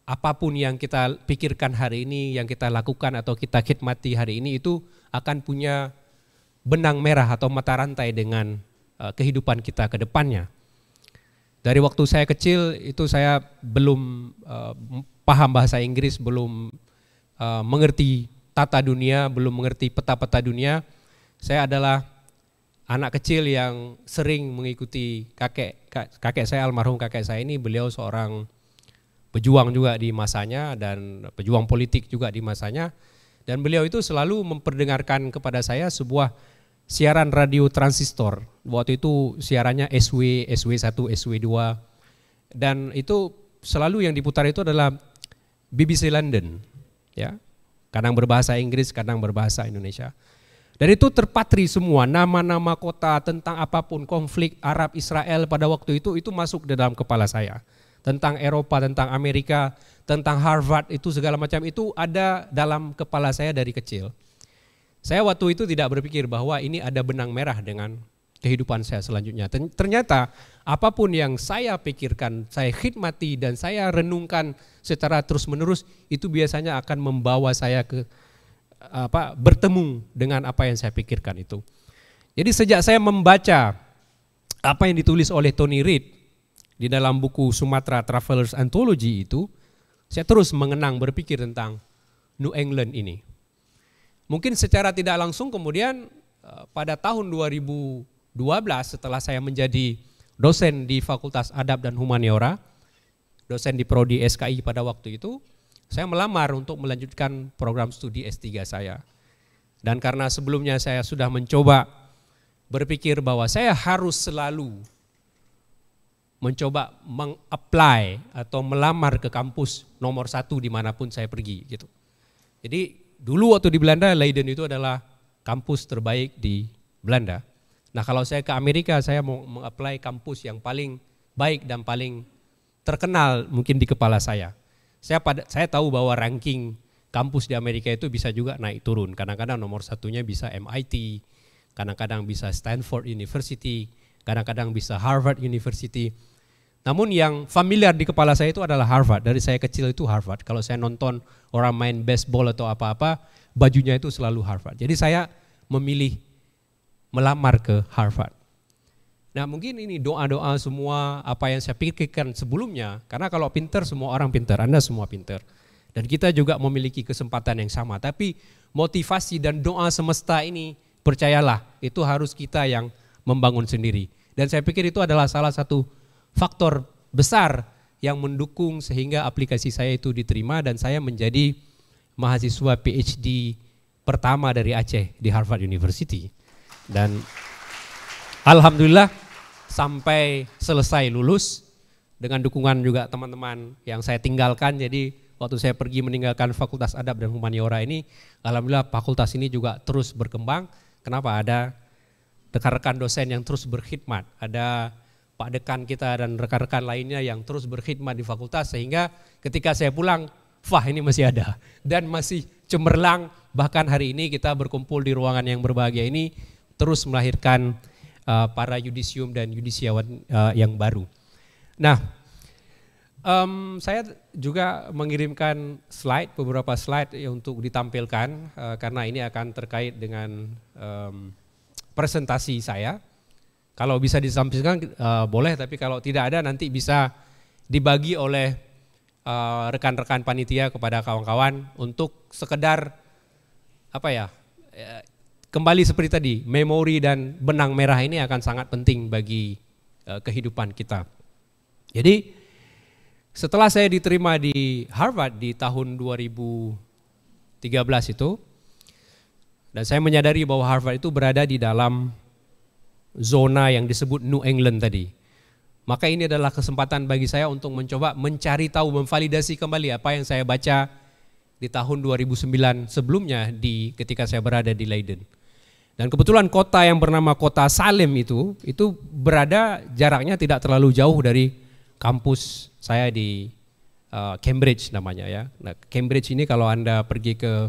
apapun yang kita pikirkan hari ini, yang kita lakukan atau kita khidmati hari ini itu akan punya benang merah atau mata rantai dengan kehidupan kita ke depannya. Dari waktu saya kecil itu saya belum paham bahasa Inggris, belum mengerti tata dunia, belum mengerti peta-peta dunia. Saya adalah anak kecil yang sering mengikuti kakek saya, almarhum kakek saya ini, beliau seorang pejuang juga di masanya dan pejuang politik juga di masanya. Dan beliau itu selalu memperdengarkan kepada saya sebuah siaran radio transistor. Waktu itu siarannya SW, SW1, SW2. Dan itu selalu yang diputar itu adalah BBC London. Ya. Kadang berbahasa Inggris, kadang berbahasa Indonesia. Dan itu terpatri semua nama-nama kota tentang apapun konflik Arab Israel pada waktu itu masuk di dalam kepala saya. Tentang Eropa, tentang Amerika, tentang Harvard, itu segala macam itu ada dalam kepala saya dari kecil. Saya waktu itu tidak berpikir bahwa ini ada benang merah dengan kehidupan saya selanjutnya. Ternyata apapun yang saya pikirkan, saya khidmati dan saya renungkan secara terus-menerus itu biasanya akan membawa saya ke bertemu dengan apa yang saya pikirkan itu. Jadi sejak saya membaca apa yang ditulis oleh Tony Reid di dalam buku Sumatra Travelers Anthology itu, saya terus mengenang berpikir tentang New England ini. Mungkin secara tidak langsung kemudian pada tahun 2012 setelah saya menjadi dosen di Fakultas Adab dan Humaniora, dosen di Prodi SKI pada waktu itu, saya melamar untuk melanjutkan program studi S3 saya. Dan karena sebelumnya saya sudah mencoba berpikir bahwa saya harus selalu mencoba meng-apply atau melamar ke kampus nomor 1 dimanapun saya pergi gitu. Jadi dulu waktu di Belanda, Leiden itu adalah kampus terbaik di Belanda. Nah kalau saya ke Amerika, saya mau meng-apply kampus yang paling baik dan paling terkenal mungkin di kepala saya. Saya tahu bahwa ranking kampus di Amerika itu bisa juga naik turun. Kadang-kadang nomor 1-nya bisa MIT, kadang-kadang bisa Stanford University, kadang-kadang bisa Harvard University. Namun yang familiar di kepala saya itu adalah Harvard. Dari saya kecil itu Harvard. Kalau saya nonton orang main baseball atau apa-apa, bajunya itu selalu Harvard. Jadi saya memilih melamar ke Harvard. Nah mungkin ini doa-doa semua apa yang saya pikirkan sebelumnya. Karena kalau pintar semua orang pintar, Anda semua pintar. Dan kita juga memiliki kesempatan yang sama. Tapi motivasi dan doa semesta ini percayalah itu harus kita yang membangun sendiri. Dan saya pikir itu adalah salah satu faktor besar yang mendukung sehingga aplikasi saya itu diterima dan saya menjadi mahasiswa PhD pertama dari Aceh di Harvard University. Dan alhamdulillah sampai selesai lulus dengan dukungan juga teman-teman yang saya tinggalkan. Jadi waktu saya pergi meninggalkan Fakultas Adab dan Humaniora ini, alhamdulillah fakultas ini juga terus berkembang. Kenapa? Ada rekan-rekan dosen yang terus berkhidmat, ada Pak Dekan kita dan rekan-rekan lainnya yang terus berkhidmat di fakultas sehingga ketika saya pulang, wah ini masih ada dan masih cemerlang. Bahkan hari ini kita berkumpul di ruangan yang berbahagia ini terus melahirkan para yudisium dan yudisiawan yang baru. Nah, saya juga mengirimkan beberapa slide untuk ditampilkan karena ini akan terkait dengan presentasi saya. Kalau bisa disampaikan boleh, tapi kalau tidak ada nanti bisa dibagi oleh rekan-rekan panitia kepada kawan-kawan untuk sekedar kembali seperti tadi, memori dan benang merah ini akan sangat penting bagi kehidupan kita. Jadi setelah saya diterima di Harvard di tahun 2013 itu, dan saya menyadari bahwa Harvard itu berada di dalam zona yang disebut New England tadi. Maka ini adalah kesempatan bagi saya untuk mencoba mencari tahu, memvalidasi kembali apa yang saya baca di tahun 2009 sebelumnya ketika saya berada di Leiden. Dan kebetulan kota yang bernama kota Salem itu berada jaraknya tidak terlalu jauh dari kampus saya di Cambridge namanya ya. Nah, Cambridge ini kalau Anda pergi ke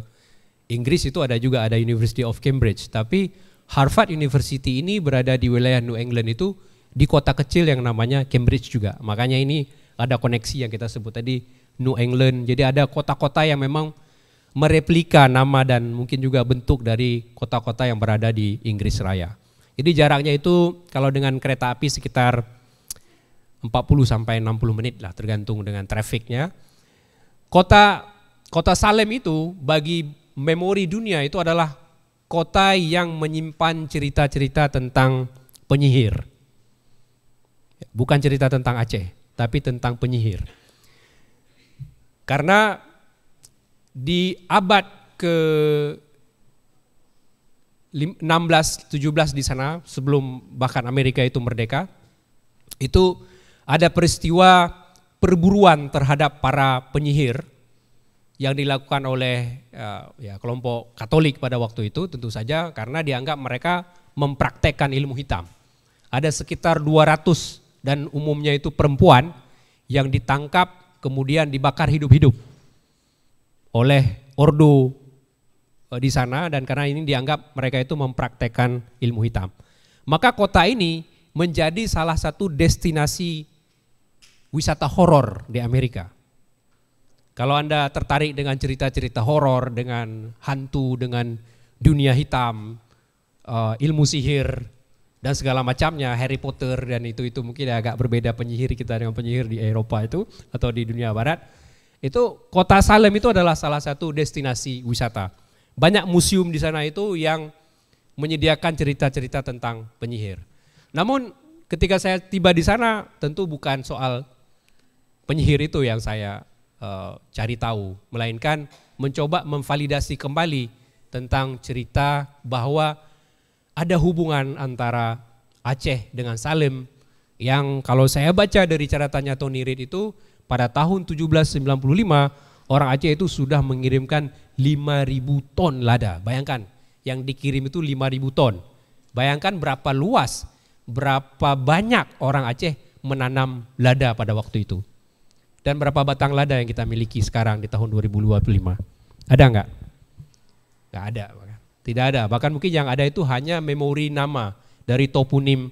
Inggris itu ada University of Cambridge, tapi Harvard University ini berada di wilayah New England itu di kota kecil yang namanya Cambridge juga. Makanya ini ada koneksi yang kita sebut tadi New England. Jadi ada kota-kota yang memang mereplika nama dan mungkin juga bentuk dari kota-kota yang berada di Inggris Raya. Jadi jaraknya itu kalau dengan kereta api sekitar 40 sampai 60 menit lah tergantung dengan trafiknya. Kota Salem itu bagi memori dunia itu adalah kota yang menyimpan cerita-cerita tentang penyihir. Bukan cerita tentang Aceh, tapi tentang penyihir. Karena di abad ke 16-17 di sana, sebelum bahkan Amerika itu merdeka, itu ada peristiwa perburuan terhadap para penyihir yang dilakukan oleh kelompok Katolik pada waktu itu, tentu saja karena dianggap mereka mempraktekkan ilmu hitam. Ada sekitar 200 dan umumnya itu perempuan yang ditangkap kemudian dibakar hidup-hidup oleh ordo di sana, dan karena ini dianggap mereka itu mempraktekkan ilmu hitam. Maka kota ini menjadi salah satu destinasi wisata horor di Amerika. Kalau Anda tertarik dengan cerita-cerita horor, dengan hantu, dengan dunia hitam, ilmu sihir dan segala macamnya, Harry Potter dan itu mungkin agak berbeda penyihir kita dengan penyihir di Eropa itu atau di dunia barat. Itu kota Salem itu adalah salah satu destinasi wisata. Banyak museum di sana itu yang menyediakan cerita-cerita tentang penyihir. Namun ketika saya tiba di sana tentu bukan soal penyihir itu yang saya cari tahu, melainkan mencoba memvalidasi kembali tentang cerita bahwa ada hubungan antara Aceh dengan Salem yang kalau saya baca dari catatannya Tony Reid itu pada tahun 1795 orang Aceh itu sudah mengirimkan 5.000 ton lada. Bayangkan yang dikirim itu 5.000 ton. Bayangkan berapa luas, berapa banyak orang Aceh menanam lada pada waktu itu. Dan berapa batang lada yang kita miliki sekarang di tahun 2025. Ada enggak? Enggak ada. Tidak ada. Bahkan mungkin yang ada itu hanya memori nama dari toponim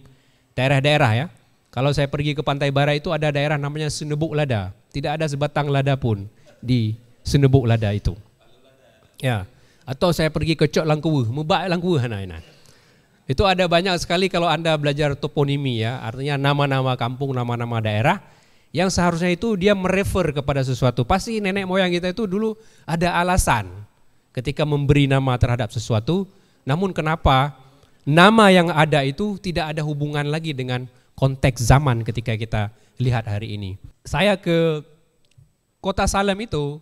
daerah-daerah ya. Kalau saya pergi ke Pantai Barat itu ada daerah namanya Senebuk Lada. Tidak ada sebatang lada pun di Senebuk Lada itu. Ya. Atau saya pergi ke Cok Langkuwe, Mubak Langkuwe hana. Itu ada banyak sekali kalau Anda belajar toponimi ya, artinya nama-nama kampung, nama-nama daerah yang seharusnya itu dia merefer kepada sesuatu. Pasti nenek moyang kita itu dulu ada alasan ketika memberi nama terhadap sesuatu. Namun kenapa nama yang ada itu tidak ada hubungan lagi dengan konteks zaman ketika kita lihat hari ini. Saya ke kota Salem itu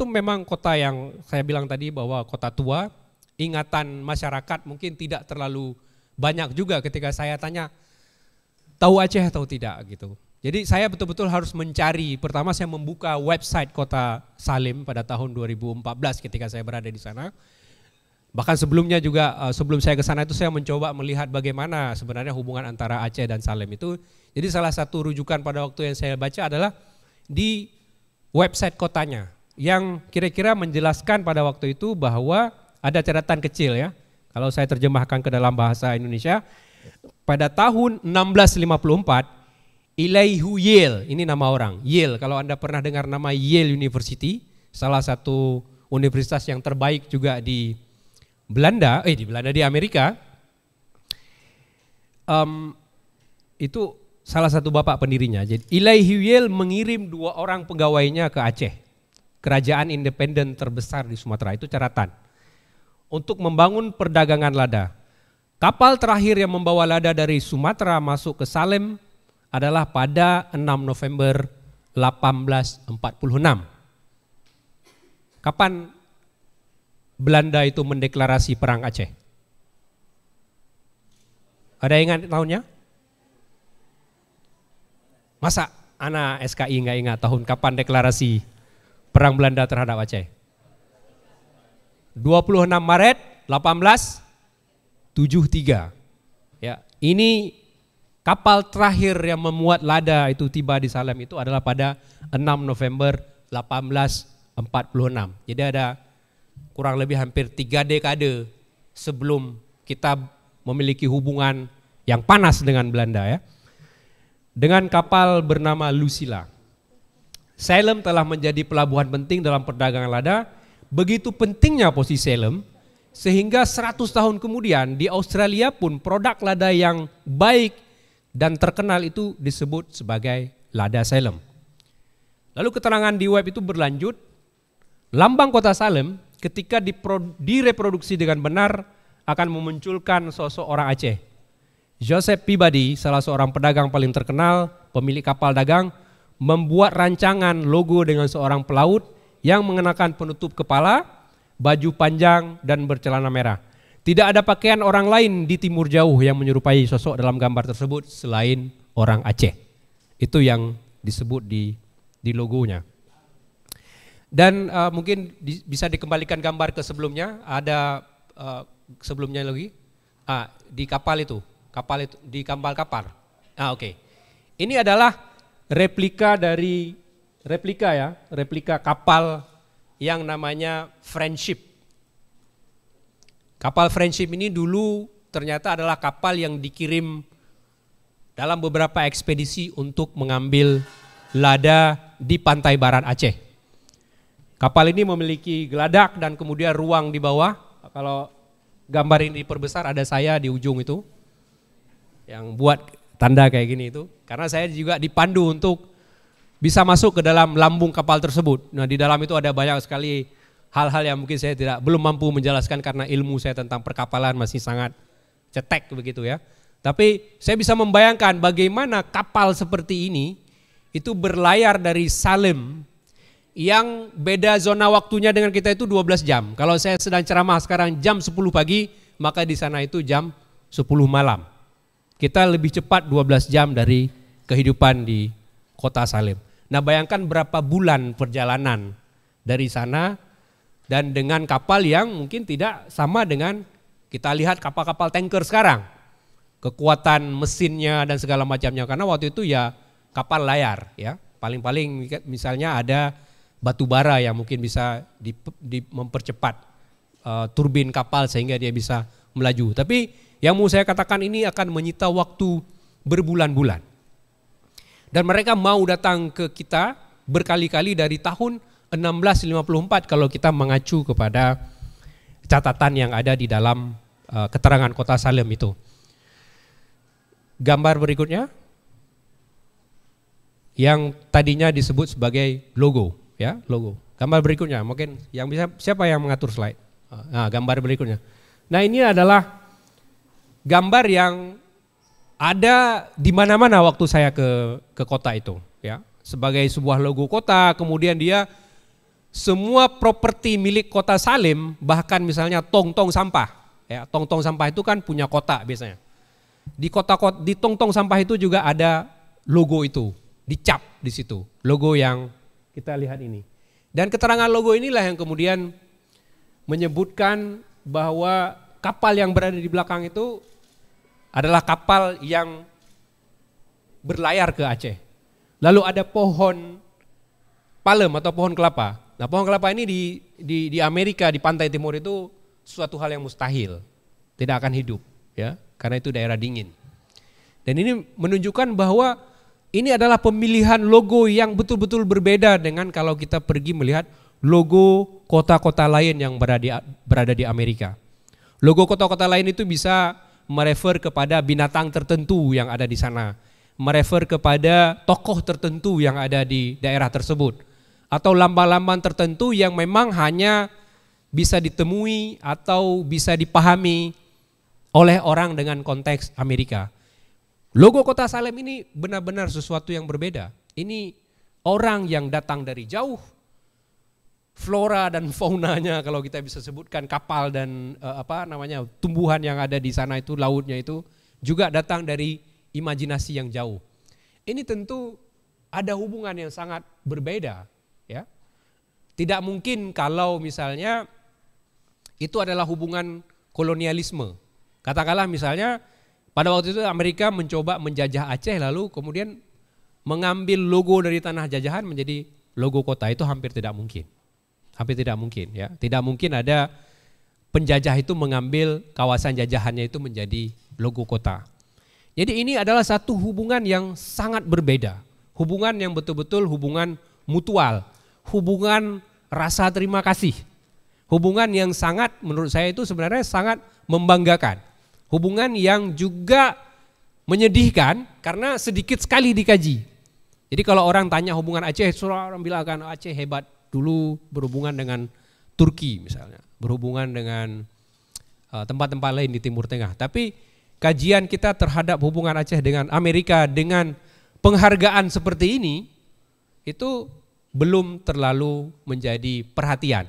memang kota yang saya bilang tadi bahwa kota tua. Ingatan masyarakat mungkin tidak terlalu banyak juga ketika saya tanya tahu Aceh atau tidak gitu. Jadi saya betul-betul harus mencari. Pertama saya membuka website kota Salem pada tahun 2014 ketika saya berada di sana. Bahkan sebelumnya juga sebelum saya ke sana itu saya mencoba melihat bagaimana sebenarnya hubungan antara Aceh dan Salem itu. Jadi salah satu rujukan pada waktu yang saya baca adalah di website kotanya yang kira-kira menjelaskan pada waktu itu bahwa ada catatan kecil ya, kalau saya terjemahkan ke dalam bahasa Indonesia, pada tahun 1654, Elihu Yale, ini nama orang, Yale, kalau Anda pernah dengar nama Yale University, salah satu universitas yang terbaik juga di Belanda, di Amerika, itu salah satu bapak pendirinya. Jadi Elihu Yale mengirim 2 orang pegawainya ke Aceh, kerajaan independen terbesar di Sumatera, itu catatan. Untuk membangun perdagangan lada. Kapal terakhir yang membawa lada dari Sumatera masuk ke Salem adalah pada 6 November 1846. Kapan Belanda itu mendeklarasi perang Aceh? Ada ingat tahunnya? Masa anak SKI nggak ingat tahun kapan deklarasi perang Belanda terhadap Aceh? 26 Maret 1873. Ya, ini kapal terakhir yang memuat lada itu tiba di Salem itu adalah pada 6 November 1846. Jadi ada kurang lebih hampir 3 dekade sebelum kita memiliki hubungan yang panas dengan Belanda ya. Dengan kapal bernama Lucilla. Salem telah menjadi pelabuhan penting dalam perdagangan lada. Begitu pentingnya posisi Salem, sehingga 100 tahun kemudian di Australia pun produk lada yang baik dan terkenal itu disebut sebagai lada Salem. Lalu keterangan di web itu berlanjut, lambang kota Salem ketika direproduksi dengan benar akan memunculkan sosok orang Aceh. Joseph Peabody, salah seorang pedagang paling terkenal, pemilik kapal dagang, membuat rancangan logo dengan seorang pelaut yang mengenakan penutup kepala, baju panjang dan bercelana merah. Tidak ada pakaian orang lain di timur jauh yang menyerupai sosok dalam gambar tersebut selain orang Aceh. Itu yang disebut di logonya. Dan mungkin bisa dikembalikan gambar ke sebelumnya, ada sebelumnya lagi, di kapal itu di kapal. Oke. Ini adalah replika kapal yang namanya Friendship. Kapal Friendship ini dulu ternyata adalah kapal yang dikirim dalam beberapa ekspedisi untuk mengambil lada di pantai barat Aceh. Kapal ini memiliki geladak dan kemudian ruang di bawah. Kalau gambar ini diperbesar, ada saya di ujung itu yang buat tanda kayak gini itu. Karena saya juga dipandu untuk bisa masuk ke dalam lambung kapal tersebut. Nah, di dalam itu ada banyak sekali hal-hal yang mungkin saya belum mampu menjelaskan karena ilmu saya tentang perkapalan masih sangat cetek begitu ya. Tapi saya bisa membayangkan bagaimana kapal seperti ini itu berlayar dari Salem yang beda zona waktunya dengan kita itu 12 jam. Kalau saya sedang ceramah sekarang jam 10 pagi, maka di sana itu jam 10 malam. Kita lebih cepat 12 jam dari kehidupan di kota Salem. Nah, bayangkan berapa bulan perjalanan dari sana dan dengan kapal yang mungkin tidak sama dengan kita lihat kapal-kapal tanker sekarang. Kekuatan mesinnya dan segala macamnya, karena waktu itu ya kapal layar ya. Paling-paling misalnya ada batu bara yang mungkin bisa mempercepat turbin kapal sehingga dia bisa melaju. Tapi yang mau saya katakan ini akan menyita waktu berbulan-bulan. Dan mereka mau datang ke kita berkali-kali dari tahun 1654 kalau kita mengacu kepada catatan yang ada di dalam keterangan kota Salem itu. Gambar berikutnya yang tadinya disebut sebagai logo, ya, logo. Gambar berikutnya, mungkin yang bisa siapa yang mengatur slide? Nah, gambar berikutnya. Nah, ini adalah gambar yang ada di mana-mana waktu saya ke kota itu, ya. Sebagai sebuah logo kota, kemudian dia semua properti milik kota Salem, bahkan misalnya tong-tong sampah, ya. Tong-tong sampah itu kan punya kota biasanya. Di tong-tong sampah itu juga ada logo itu, dicap di situ, logo yang kita lihat ini. Dan keterangan logo inilah yang kemudian menyebutkan bahwa kapal yang berada di belakang itu adalah kapal yang berlayar ke Aceh. Lalu ada pohon palem atau pohon kelapa. Nah, pohon kelapa ini di Amerika, di pantai timur itu suatu hal yang mustahil, tidak akan hidup, ya, karena itu daerah dingin. Dan ini menunjukkan bahwa ini adalah pemilihan logo yang betul-betul berbeda dengan kalau kita pergi melihat logo kota-kota lain yang berada di Amerika. Logo kota-kota lain itu bisa merefer kepada binatang tertentu yang ada di sana, merefer kepada tokoh tertentu yang ada di daerah tersebut, atau lambang-lambang tertentu yang memang hanya bisa ditemui atau bisa dipahami oleh orang dengan konteks Amerika. Logo kota Salem ini benar-benar sesuatu yang berbeda. Ini orang yang datang dari jauh, flora dan faunanya kalau kita bisa sebutkan, kapal dan tumbuhan yang ada di sana itu, lautnya itu juga datang dari imajinasi yang jauh. Ini tentu ada hubungan yang sangat berbeda, ya. Tidak mungkin kalau misalnya itu adalah hubungan kolonialisme. Katakanlah misalnya pada waktu itu Amerika mencoba menjajah Aceh lalu kemudian mengambil logo dari tanah jajahan menjadi logo kota, itu hampir tidak mungkin. Hampir tidak mungkin, ya. Tidak mungkin ada penjajah itu mengambil kawasan jajahannya itu menjadi logo kota. Jadi ini adalah satu hubungan yang sangat berbeda. Hubungan yang betul-betul hubungan mutual, hubungan rasa terima kasih. Hubungan yang sangat menurut saya itu sebenarnya sangat membanggakan. Hubungan yang juga menyedihkan karena sedikit sekali dikaji. Jadi kalau orang tanya hubungan Aceh, orang bilang kan Aceh hebat dulu berhubungan dengan Turki misalnya, berhubungan dengan tempat-tempat lain di Timur Tengah. Tapi kajian kita terhadap hubungan Aceh dengan Amerika dengan penghargaan seperti ini itu belum terlalu menjadi perhatian.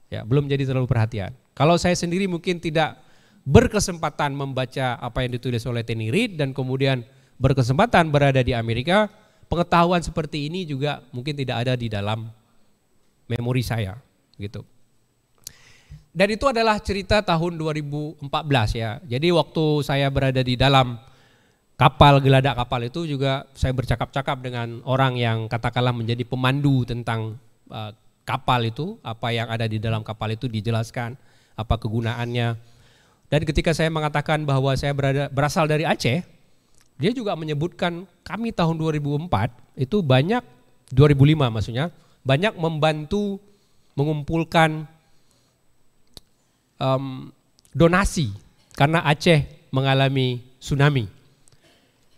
Ya, belum jadi terlalu perhatian. Kalau saya sendiri mungkin tidak berkesempatan membaca apa yang ditulis oleh Tenny Reid dan kemudian berkesempatan berada di Amerika, pengetahuan seperti ini juga mungkin tidak ada di dalam memori saya, gitu. Dan itu adalah cerita tahun 2014 ya. Jadi waktu saya berada di dalam kapal, geladak kapal itu juga saya bercakap-cakap dengan orang yang katakanlah menjadi pemandu tentang kapal itu, apa yang ada di dalam kapal itu dijelaskan, apa kegunaannya. Dan ketika saya mengatakan bahwa saya berasal dari Aceh, dia juga menyebutkan kami tahun 2004 itu banyak, 2005 maksudnya, banyak membantu mengumpulkan donasi karena Aceh mengalami tsunami.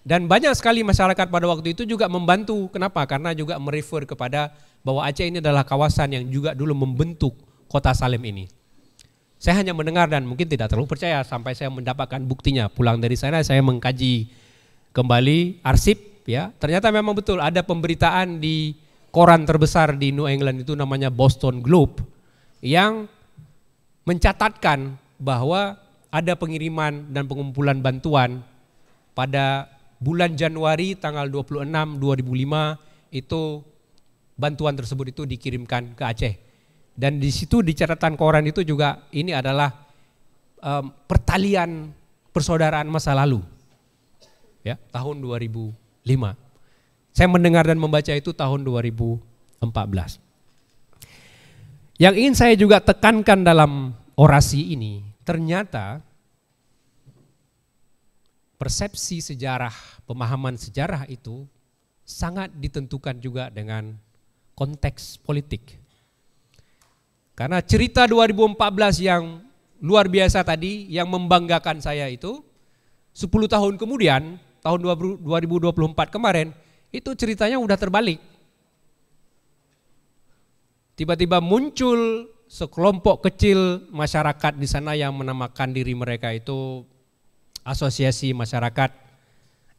Dan banyak sekali masyarakat pada waktu itu juga membantu. Kenapa? Karena juga merefer kepada bahwa Aceh ini adalah kawasan yang juga dulu membentuk kota Salem ini. Saya hanya mendengar dan mungkin tidak terlalu percaya sampai saya mendapatkan buktinya. Pulang dari sana saya mengkaji kembali arsip ya. Ternyata memang betul ada pemberitaan di koran terbesar di New England itu namanya Boston Globe yang mencatatkan bahwa ada pengiriman dan pengumpulan bantuan pada bulan Januari tanggal 26 2005 itu bantuan tersebut itu dikirimkan ke Aceh. Dan di situ di catatan koran itu juga ini adalah pertalian persaudaraan masa lalu. Ya, tahun 2005. Saya mendengar dan membaca itu tahun 2014. Yang ingin saya juga tekankan dalam orasi ini, ternyata persepsi sejarah, pemahaman sejarah itu sangat ditentukan juga dengan konteks politik. Karena cerita 2014 yang luar biasa tadi, yang membanggakan saya itu, 10 tahun kemudian, tahun 2024 kemarin, itu ceritanya udah terbalik. Tiba-tiba muncul sekelompok kecil masyarakat di sana yang menamakan diri mereka itu Asosiasi Masyarakat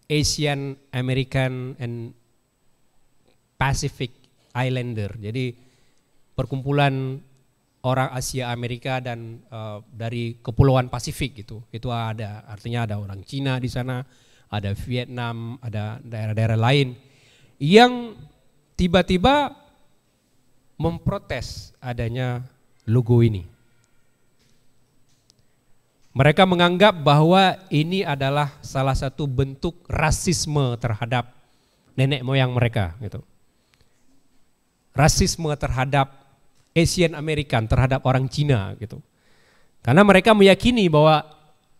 Asian American and Pacific Islander. Jadi perkumpulan orang Asia Amerika dan dari Kepulauan Pasifik gitu. Itu ada, artinya ada orang Cina di sana, ada Vietnam, ada daerah-daerah lain yang tiba-tiba memprotes adanya logo ini. Mereka menganggap bahwa ini adalah salah satu bentuk rasisme terhadap nenek moyang mereka gitu. Rasisme terhadap Asian American, terhadap orang Cina gitu. Karena mereka meyakini bahwa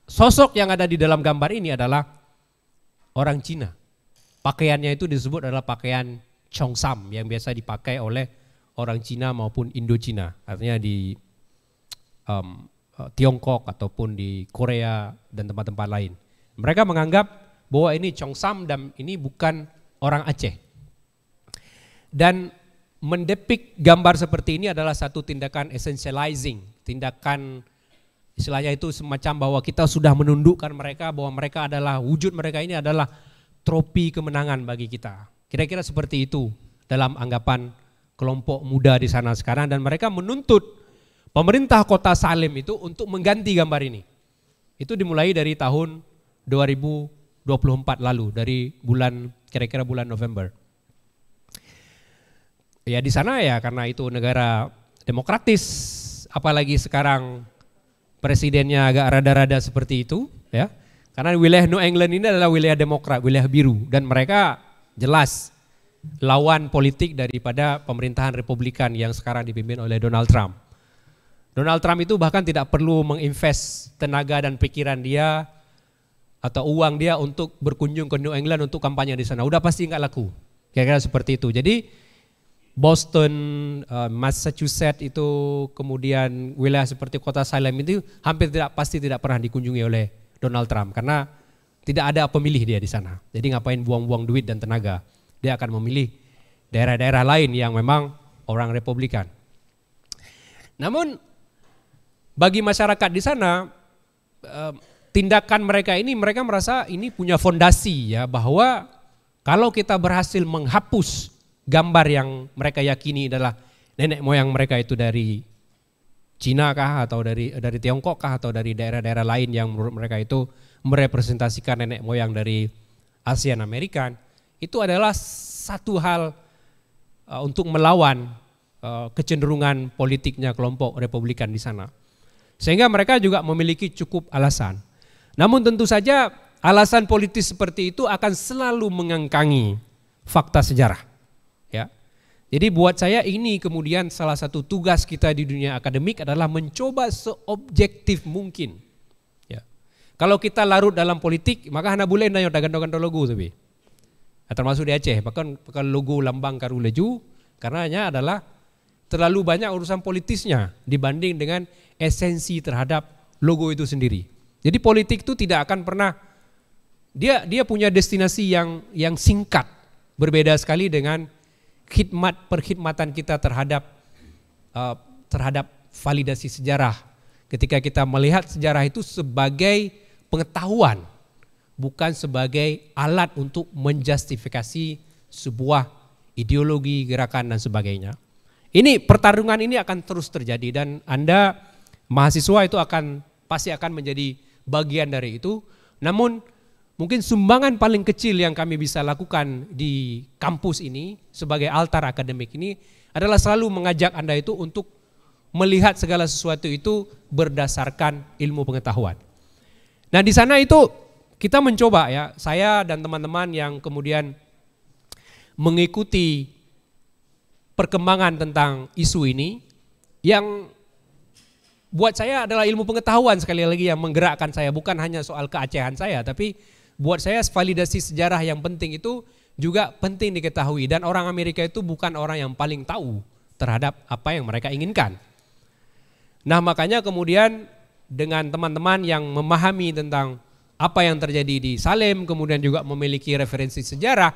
sosok yang ada di dalam gambar ini adalah orang Cina. Pakaiannya itu disebut adalah pakaian Cheongsam yang biasa dipakai oleh orang Cina maupun Indo-Cina. Artinya di Tiongkok ataupun di Korea dan tempat-tempat lain. Mereka menganggap bahwa ini Cheongsam dan ini bukan orang Aceh. Dan mendepik gambar seperti ini adalah satu tindakan essentializing, tindakan istilahnya itu semacam bahwa kita sudah menundukkan mereka, bahwa mereka adalah, wujud mereka ini adalah trofi kemenangan bagi kita. Kira-kira seperti itu dalam anggapan kelompok muda di sana sekarang, dan mereka menuntut pemerintah kota Salem itu untuk mengganti gambar ini. Itu dimulai dari tahun 2024 lalu, dari bulan kira-kira bulan November. Ya di sana ya karena itu negara demokratis, apalagi sekarang presidennya agak rada-rada seperti itu ya. Karena wilayah New England ini adalah wilayah demokrat, wilayah biru, dan mereka jelas lawan politik daripada pemerintahan Republikan yang sekarang dipimpin oleh Donald Trump. Donald Trump itu bahkan tidak perlu menginvest tenaga dan pikiran dia atau uang dia untuk berkunjung ke New England untuk kampanye di sana. Udah pasti nggak laku. Kira-kira seperti itu. Jadi Boston, Massachusetts itu, kemudian wilayah seperti kota Salem itu hampir pasti tidak pernah dikunjungi oleh Donald Trump karena tidak ada pemilih dia di sana. Jadi ngapain buang-buang duit dan tenaga? Dia akan memilih daerah-daerah lain yang memang orang Republikan. Namun bagi masyarakat di sana, tindakan mereka ini, mereka merasa ini punya fondasi ya, bahwa kalau kita berhasil menghapus gambar yang mereka yakini adalah nenek moyang mereka itu dari Cina kah, atau dari Tiongkok kah, atau dari daerah-daerah lain yang menurut mereka itu merepresentasikan nenek moyang dari ASEAN Amerikan, itu adalah satu hal untuk melawan kecenderungan politiknya kelompok Republikan di sana. Sehingga mereka juga memiliki cukup alasan. Namun tentu saja alasan politis seperti itu akan selalu mengangkangi fakta sejarah. Ya. Jadi buat saya ini kemudian salah satu tugas kita di dunia akademik adalah mencoba seobjektif mungkin. Ya. Kalau kita larut dalam politik, maka hana boleh na yung dagan-dagan logo sabi. Termasuk di Aceh, bahkan logo lambang Karuleju, karenanya adalah terlalu banyak urusan politisnya dibanding dengan esensi terhadap logo itu sendiri. Jadi politik itu tidak akan pernah, dia punya destinasi yang singkat, berbeda sekali dengan perkhidmatan kita terhadap validasi sejarah. Ketika kita melihat sejarah itu sebagai pengetahuan, bukan sebagai alat untuk menjustifikasi sebuah ideologi, gerakan dan sebagainya. Ini pertarungan ini akan terus terjadi dan Anda mahasiswa itu pasti akan menjadi bagian dari itu. Namun mungkin sumbangan paling kecil yang kami bisa lakukan di kampus ini sebagai altar akademik ini adalah selalu mengajak Anda itu untuk melihat segala sesuatu itu berdasarkan ilmu pengetahuan. Nah di sana itu kita mencoba ya, saya dan teman-teman yang kemudian mengikuti perkembangan tentang isu ini, yang buat saya adalah ilmu pengetahuan sekali lagi yang menggerakkan saya, bukan hanya soal keacehan saya, tapi buat saya validasi sejarah yang penting itu juga penting diketahui, dan orang Amerika itu bukan orang yang paling tahu terhadap apa yang mereka inginkan. Nah makanya kemudian dengan teman-teman yang memahami tentang apa yang terjadi di Salem, kemudian juga memiliki referensi sejarah,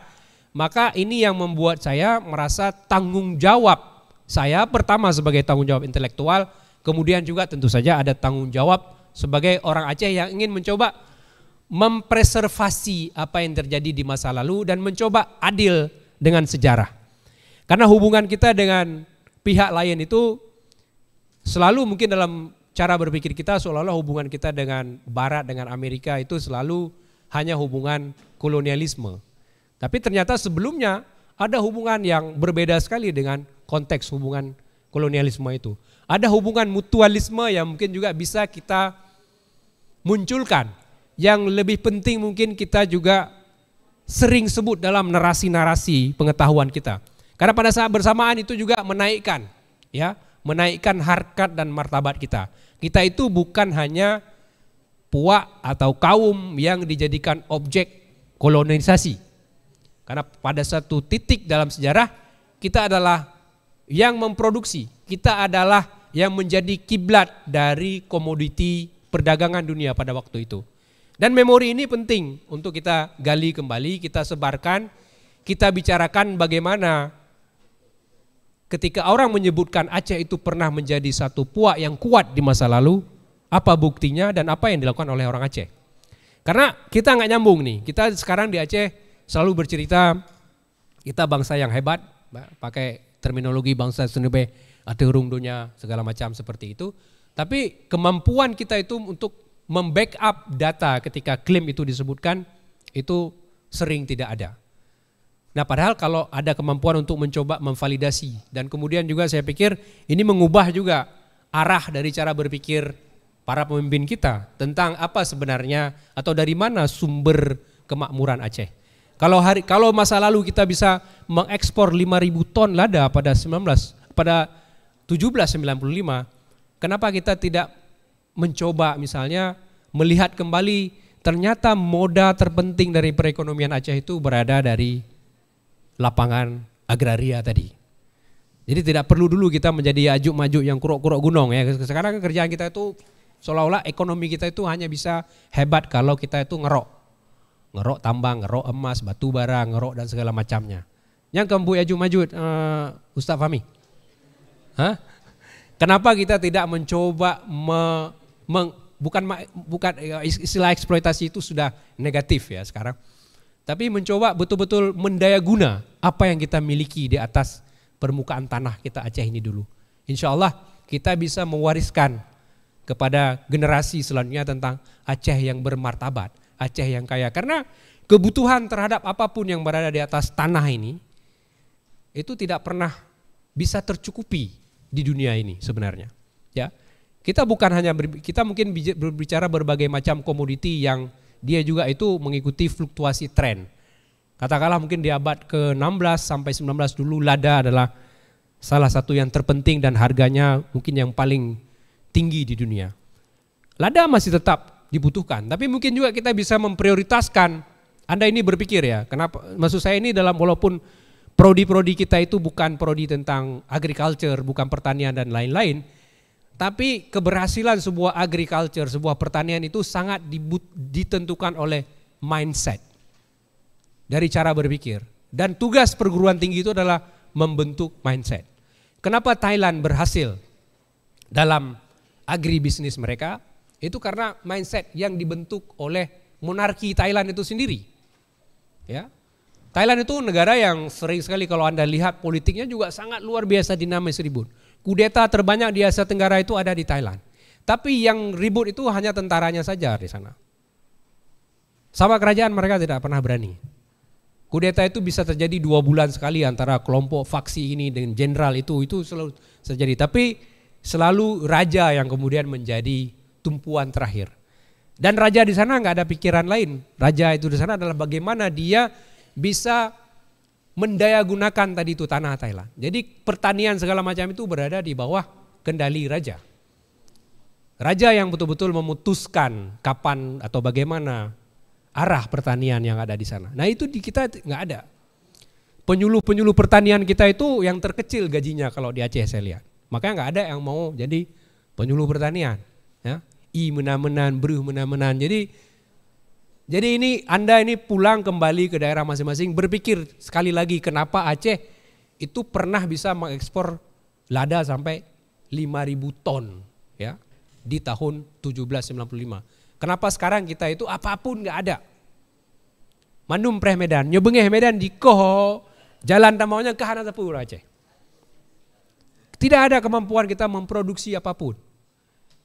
maka ini yang membuat saya merasa tanggung jawab saya pertama sebagai tanggung jawab intelektual, kemudian juga tentu saja ada tanggung jawab sebagai orang Aceh yang ingin mencoba mempreservasi apa yang terjadi di masa lalu dan mencoba adil dengan sejarah. Karena hubungan kita dengan pihak lain itu selalu mungkin dalam cara berpikir kita seolah-olah hubungan kita dengan Barat, dengan Amerika itu selalu hanya hubungan kolonialisme. Tapi ternyata sebelumnya ada hubungan yang berbeda sekali dengan konteks hubungan kolonialisme itu. Ada hubungan mutualisme yang mungkin juga bisa kita munculkan. Yang lebih penting mungkin kita juga sering sebut dalam narasi-narasi pengetahuan kita. Karena pada saat bersamaan itu juga menaikkan harkat dan martabat kita. Kita itu bukan hanya puak atau kaum yang dijadikan objek kolonisasi. Karena pada satu titik dalam sejarah kita adalah yang memproduksi, kita adalah yang menjadi kiblat dari komoditi perdagangan dunia pada waktu itu. Dan memori ini penting untuk kita gali kembali, kita sebarkan, kita bicarakan bagaimana ketika orang menyebutkan Aceh itu pernah menjadi satu puak yang kuat di masa lalu, apa buktinya dan apa yang dilakukan oleh orang Aceh. Karena kita nggak nyambung nih, kita sekarang di Aceh selalu bercerita kita bangsa yang hebat, pakai terminologi bangsa senebe, aturung dunia, segala macam seperti itu. Tapi kemampuan kita itu untuk membackup data ketika klaim itu disebutkan, itu sering tidak ada. Nah padahal kalau ada kemampuan untuk mencoba memvalidasi, dan kemudian juga saya pikir ini mengubah juga arah dari cara berpikir para pemimpin kita tentang apa sebenarnya atau dari mana sumber kemakmuran Aceh. Kalau masa lalu kita bisa mengekspor 5.000 ton lada pada 1795, kenapa kita tidak mencoba misalnya melihat kembali ternyata moda terpenting dari perekonomian Aceh itu berada dari lapangan agraria tadi. Jadi tidak perlu dulu kita menjadi Ya'juj Ma'juj yang kurok-kurok gunung ya. Sekarang kerjaan kita itu seolah-olah ekonomi kita itu hanya bisa hebat kalau kita itu ngerok. Ngerok tambang, ngerok emas, batu bara, ngerok dan segala macamnya. Yang keempat Ya'juj Ma'juj, Ustaz Fahmi. Hah? Kenapa kita tidak mencoba bukan istilah eksploitasi itu sudah negatif ya sekarang. Tapi mencoba betul-betul mendaya guna apa yang kita miliki di atas permukaan tanah kita Aceh ini dulu. Insya Allah kita bisa mewariskan kepada generasi selanjutnya tentang Aceh yang bermartabat, Aceh yang kaya. Karena kebutuhan terhadap apapun yang berada di atas tanah ini itu tidak pernah bisa tercukupi di dunia ini sebenarnya. Ya, kita bukan hanya kita mungkin berbicara berbagai macam komoditi yang dia juga itu mengikuti fluktuasi tren. Katakanlah mungkin di abad ke-16 sampai 19 dulu lada adalah salah satu yang terpenting dan harganya mungkin yang paling tinggi di dunia. Lada masih tetap dibutuhkan, tapi mungkin juga kita bisa memprioritaskan. Anda ini berpikir ya, kenapa? Maksud saya ini dalam walaupun prodi-prodi kita itu bukan prodi tentang agriculture, bukan pertanian dan lain-lain, tapi keberhasilan sebuah agriculture, sebuah pertanian itu sangat ditentukan oleh mindset. Dari cara berpikir. Dan tugas perguruan tinggi itu adalah membentuk mindset. Kenapa Thailand berhasil dalam agribisnis mereka? Itu karena mindset yang dibentuk oleh monarki Thailand itu sendiri. Ya. Thailand itu negara yang sering sekali kalau Anda lihat politiknya juga sangat luar biasa dinamis ribut. Kudeta terbanyak di Asia Tenggara itu ada di Thailand. Tapi yang ribut itu hanya tentaranya saja di sana. Sama kerajaan mereka tidak pernah berani. Kudeta itu bisa terjadi 2 bulan sekali antara kelompok faksi ini dengan jenderal itu selalu terjadi. Tapi selalu raja yang kemudian menjadi tumpuan terakhir. Dan raja di sana nggak ada pikiran lain. Raja itu di sana adalah bagaimana dia bisa mendaya gunakan tadi itu tanah Thailand. Jadi pertanian segala macam itu berada di bawah kendali raja. Raja yang betul-betul memutuskan kapan atau bagaimana arah pertanian yang ada di sana. Nah itu di kita nggak ada. Penyuluh-penyuluh pertanian kita itu yang terkecil gajinya kalau di Aceh saya lihat. Makanya nggak ada yang mau jadi penyuluh pertanian. Ya. I menan-menan, beruh menan-menan. Jadi ini Anda ini pulang kembali ke daerah masing-masing berpikir sekali lagi kenapa Aceh itu pernah bisa mengekspor lada sampai 5.000 ton ya di tahun 1795. Kenapa sekarang kita itu apapun nggak ada. Mandum preh Medan, nyobengeh Medan di koh jalan tamaunya ke hana sepur Aceh. Tidak ada kemampuan kita memproduksi apapun.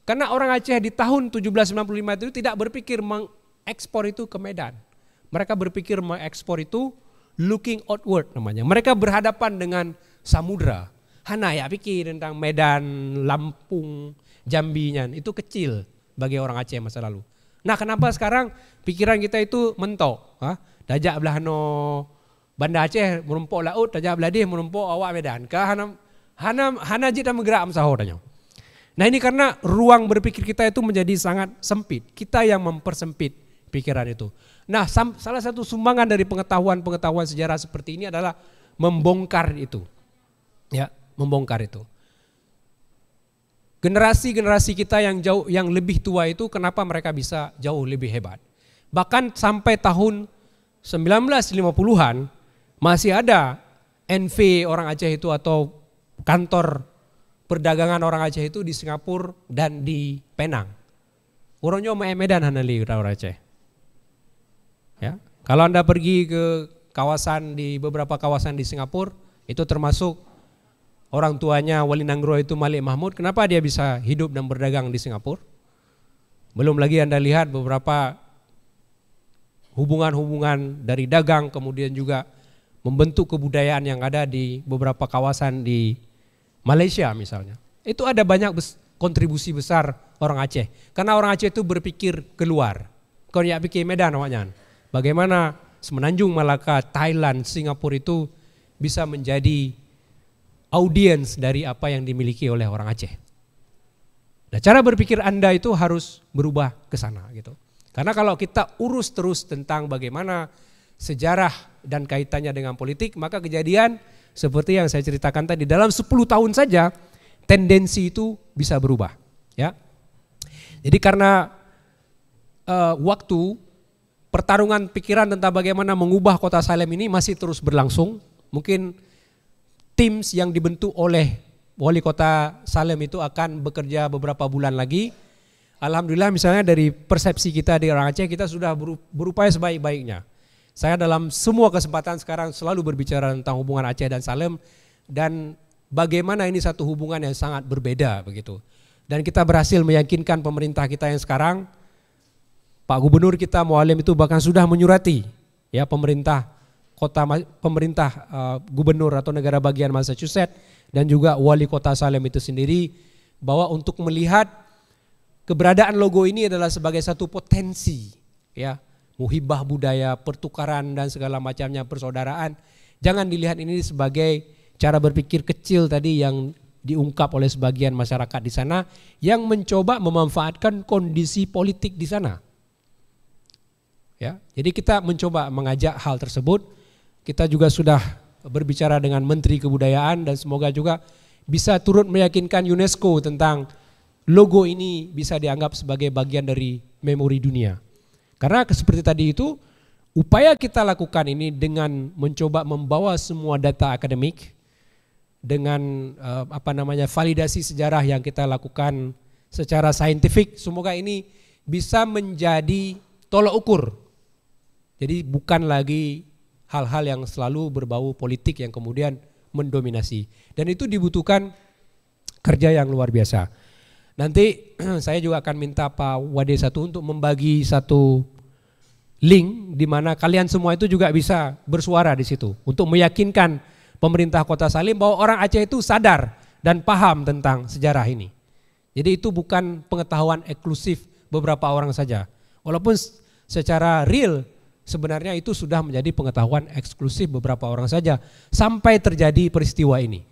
Karena orang Aceh di tahun 1795 itu tidak berpikir ekspor itu ke Medan. Mereka berpikir mengekspor itu looking outward namanya. Mereka berhadapan dengan samudra. Hana ya pikir tentang Medan, Lampung, Jambi-nya itu kecil bagi orang Aceh masa lalu. Nah kenapa sekarang pikiran kita itu mentok? Dajak belah no Banda Aceh menumpuk laut, dajak belah dia menumpuk awak Medan. Hana jita menggerak amsahodanya. Nah ini karena ruang berpikir kita itu menjadi sangat sempit. Kita yang mempersempit pikiran itu. Nah salah satu sumbangan dari pengetahuan sejarah seperti ini adalah membongkar itu. Ya, membongkar itu. Generasi-generasi kita yang lebih tua itu kenapa mereka bisa jauh lebih hebat. Bahkan sampai tahun 1950-an masih ada NV orang Aceh itu atau kantor perdagangan orang Aceh itu di Singapura dan di Penang. Orangnya Medan hanali orang Aceh. Ya, kalau Anda pergi ke beberapa kawasan di Singapura, itu termasuk orang tuanya Wali Nanggro itu Malik Mahmud. Kenapa dia bisa hidup dan berdagang di Singapura? Belum lagi Anda lihat beberapa hubungan-hubungan dari dagang, kemudian juga membentuk kebudayaan yang ada di beberapa kawasan di Malaysia misalnya. Itu ada banyak kontribusi besar orang Aceh. Karena orang Aceh itu berpikir keluar. Kalau ya pikir Medan awaknya. Bagaimana Semenanjung Malaka, Thailand, Singapura itu bisa menjadi audiens dari apa yang dimiliki oleh orang Aceh. Nah, cara berpikir Anda itu harus berubah ke sana gitu. Karena kalau kita urus terus tentang bagaimana sejarah dan kaitannya dengan politik, maka kejadian seperti yang saya ceritakan tadi, dalam 10 tahun saja tendensi itu bisa berubah. Ya. Jadi karena waktu pertarungan pikiran tentang bagaimana mengubah kota Salem ini masih terus berlangsung. Mungkin tim yang dibentuk oleh wali kota Salem itu akan bekerja beberapa bulan lagi. Alhamdulillah misalnya dari persepsi kita di orang Aceh, kita sudah berupaya sebaik-baiknya. Saya dalam semua kesempatan sekarang selalu berbicara tentang hubungan Aceh dan Salem dan bagaimana ini satu hubungan yang sangat berbeda begitu. Dan kita berhasil meyakinkan pemerintah kita yang sekarang, Pak Gubernur kita Mualim itu bahkan sudah menyurati ya pemerintah gubernur atau negara bagian Massachusetts dan juga wali kota Salem itu sendiri bahwa untuk melihat keberadaan logo ini adalah sebagai satu potensi ya, muhibah budaya, pertukaran dan segala macamnya, persaudaraan. Jangan dilihat ini sebagai cara berpikir kecil tadi yang diungkap oleh sebagian masyarakat di sana yang mencoba memanfaatkan kondisi politik di sana. Ya, jadi kita mencoba mengajak hal tersebut. Kita juga sudah berbicara dengan Menteri Kebudayaan dan semoga juga bisa turut meyakinkan UNESCO tentang logo ini bisa dianggap sebagai bagian dari memori dunia. Karena seperti tadi itu, upaya kita lakukan ini dengan mencoba membawa semua data akademik dengan validasi sejarah yang kita lakukan secara saintifik, semoga ini bisa menjadi tolok ukur. Jadi bukan lagi hal-hal yang selalu berbau politik yang kemudian mendominasi. Dan itu dibutuhkan kerja yang luar biasa. Nanti saya juga akan minta Pak Wade satu untuk membagi satu link di mana kalian semua itu juga bisa bersuara di situ untuk meyakinkan pemerintah Kota Salem bahwa orang Aceh itu sadar dan paham tentang sejarah ini. Jadi itu bukan pengetahuan eksklusif beberapa orang saja. Walaupun secara real sebenarnya itu sudah menjadi pengetahuan eksklusif beberapa orang saja sampai terjadi peristiwa ini.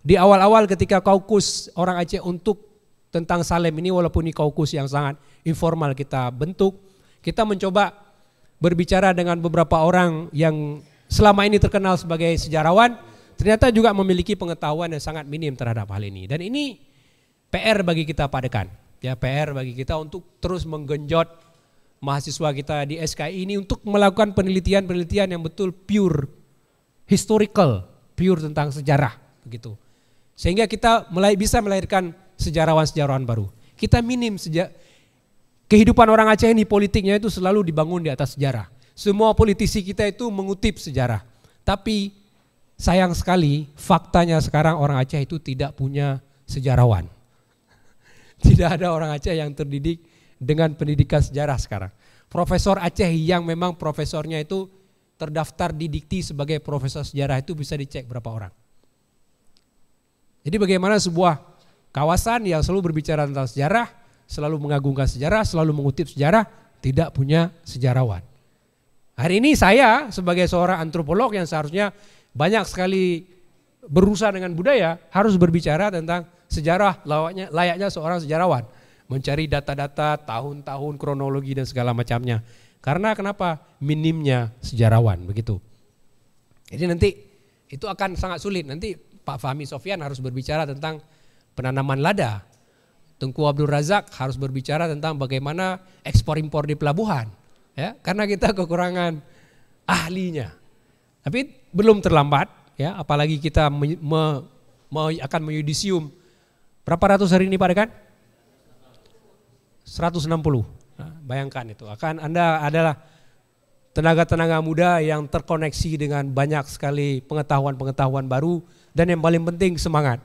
Di awal-awal ketika kaukus orang Aceh untuk tentang Salem ini, walaupun ini kaukus yang sangat informal kita bentuk, kita mencoba berbicara dengan beberapa orang yang selama ini terkenal sebagai sejarawan, ternyata juga memiliki pengetahuan yang sangat minim terhadap hal ini. Dan ini PR bagi kita Pak Dekan, ya PR bagi kita untuk terus menggenjot mahasiswa kita di SKI ini untuk melakukan penelitian-penelitian yang betul pure historical, pure tentang sejarah begitu. Sehingga kita bisa melahirkan sejarawan-sejarawan baru. Kita minim kehidupan orang Aceh ini politiknya itu selalu dibangun di atas sejarah. Semua politisi kita itu mengutip sejarah. Tapi sayang sekali faktanya sekarang orang Aceh itu tidak punya sejarawan. Tidak ada orang Aceh yang terdidik dengan pendidikan sejarah sekarang. Profesor Aceh yang memang profesornya itu terdaftar di Dikti sebagai profesor sejarah itu bisa dicek berapa orang. Jadi bagaimana sebuah kawasan yang selalu berbicara tentang sejarah, selalu mengagungkan sejarah, selalu mengutip sejarah, tidak punya sejarawan. Hari ini saya sebagai seorang antropolog yang seharusnya banyak sekali berurusan dengan budaya, harus berbicara tentang sejarah layaknya seorang sejarawan. Mencari data-data, tahun-tahun, kronologi dan segala macamnya. Karena kenapa? Minimnya sejarawan begitu. Jadi nanti itu akan sangat sulit. Nanti Pak Fahmi Sofyan harus berbicara tentang penanaman lada. Tengku Abdul Razak harus berbicara tentang bagaimana ekspor impor di pelabuhan. Ya, karena kita kekurangan ahlinya. Tapi belum terlambat, ya, apalagi kita akan menyudisium berapa ratus hari ini Pak Dekan? 160. Nah, bayangkan itu. Anda adalah tenaga-tenaga muda yang terkoneksi dengan banyak sekali pengetahuan-pengetahuan baru dan yang paling penting semangat.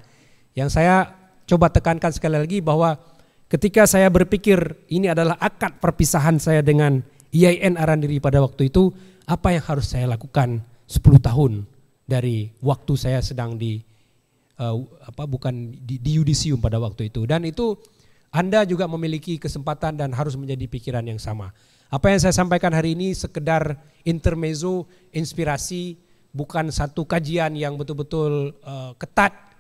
Yang saya coba tekankan sekali lagi bahwa ketika saya berpikir ini adalah akad perpisahan saya dengan IAIN Araniri pada waktu itu, apa yang harus saya lakukan 10 tahun dari waktu saya sedang di yudisium pada waktu itu. Dan itu Anda juga memiliki kesempatan dan harus menjadi pikiran yang sama. Apa yang saya sampaikan hari ini sekedar intermezzo, inspirasi, bukan satu kajian yang betul-betul ketat.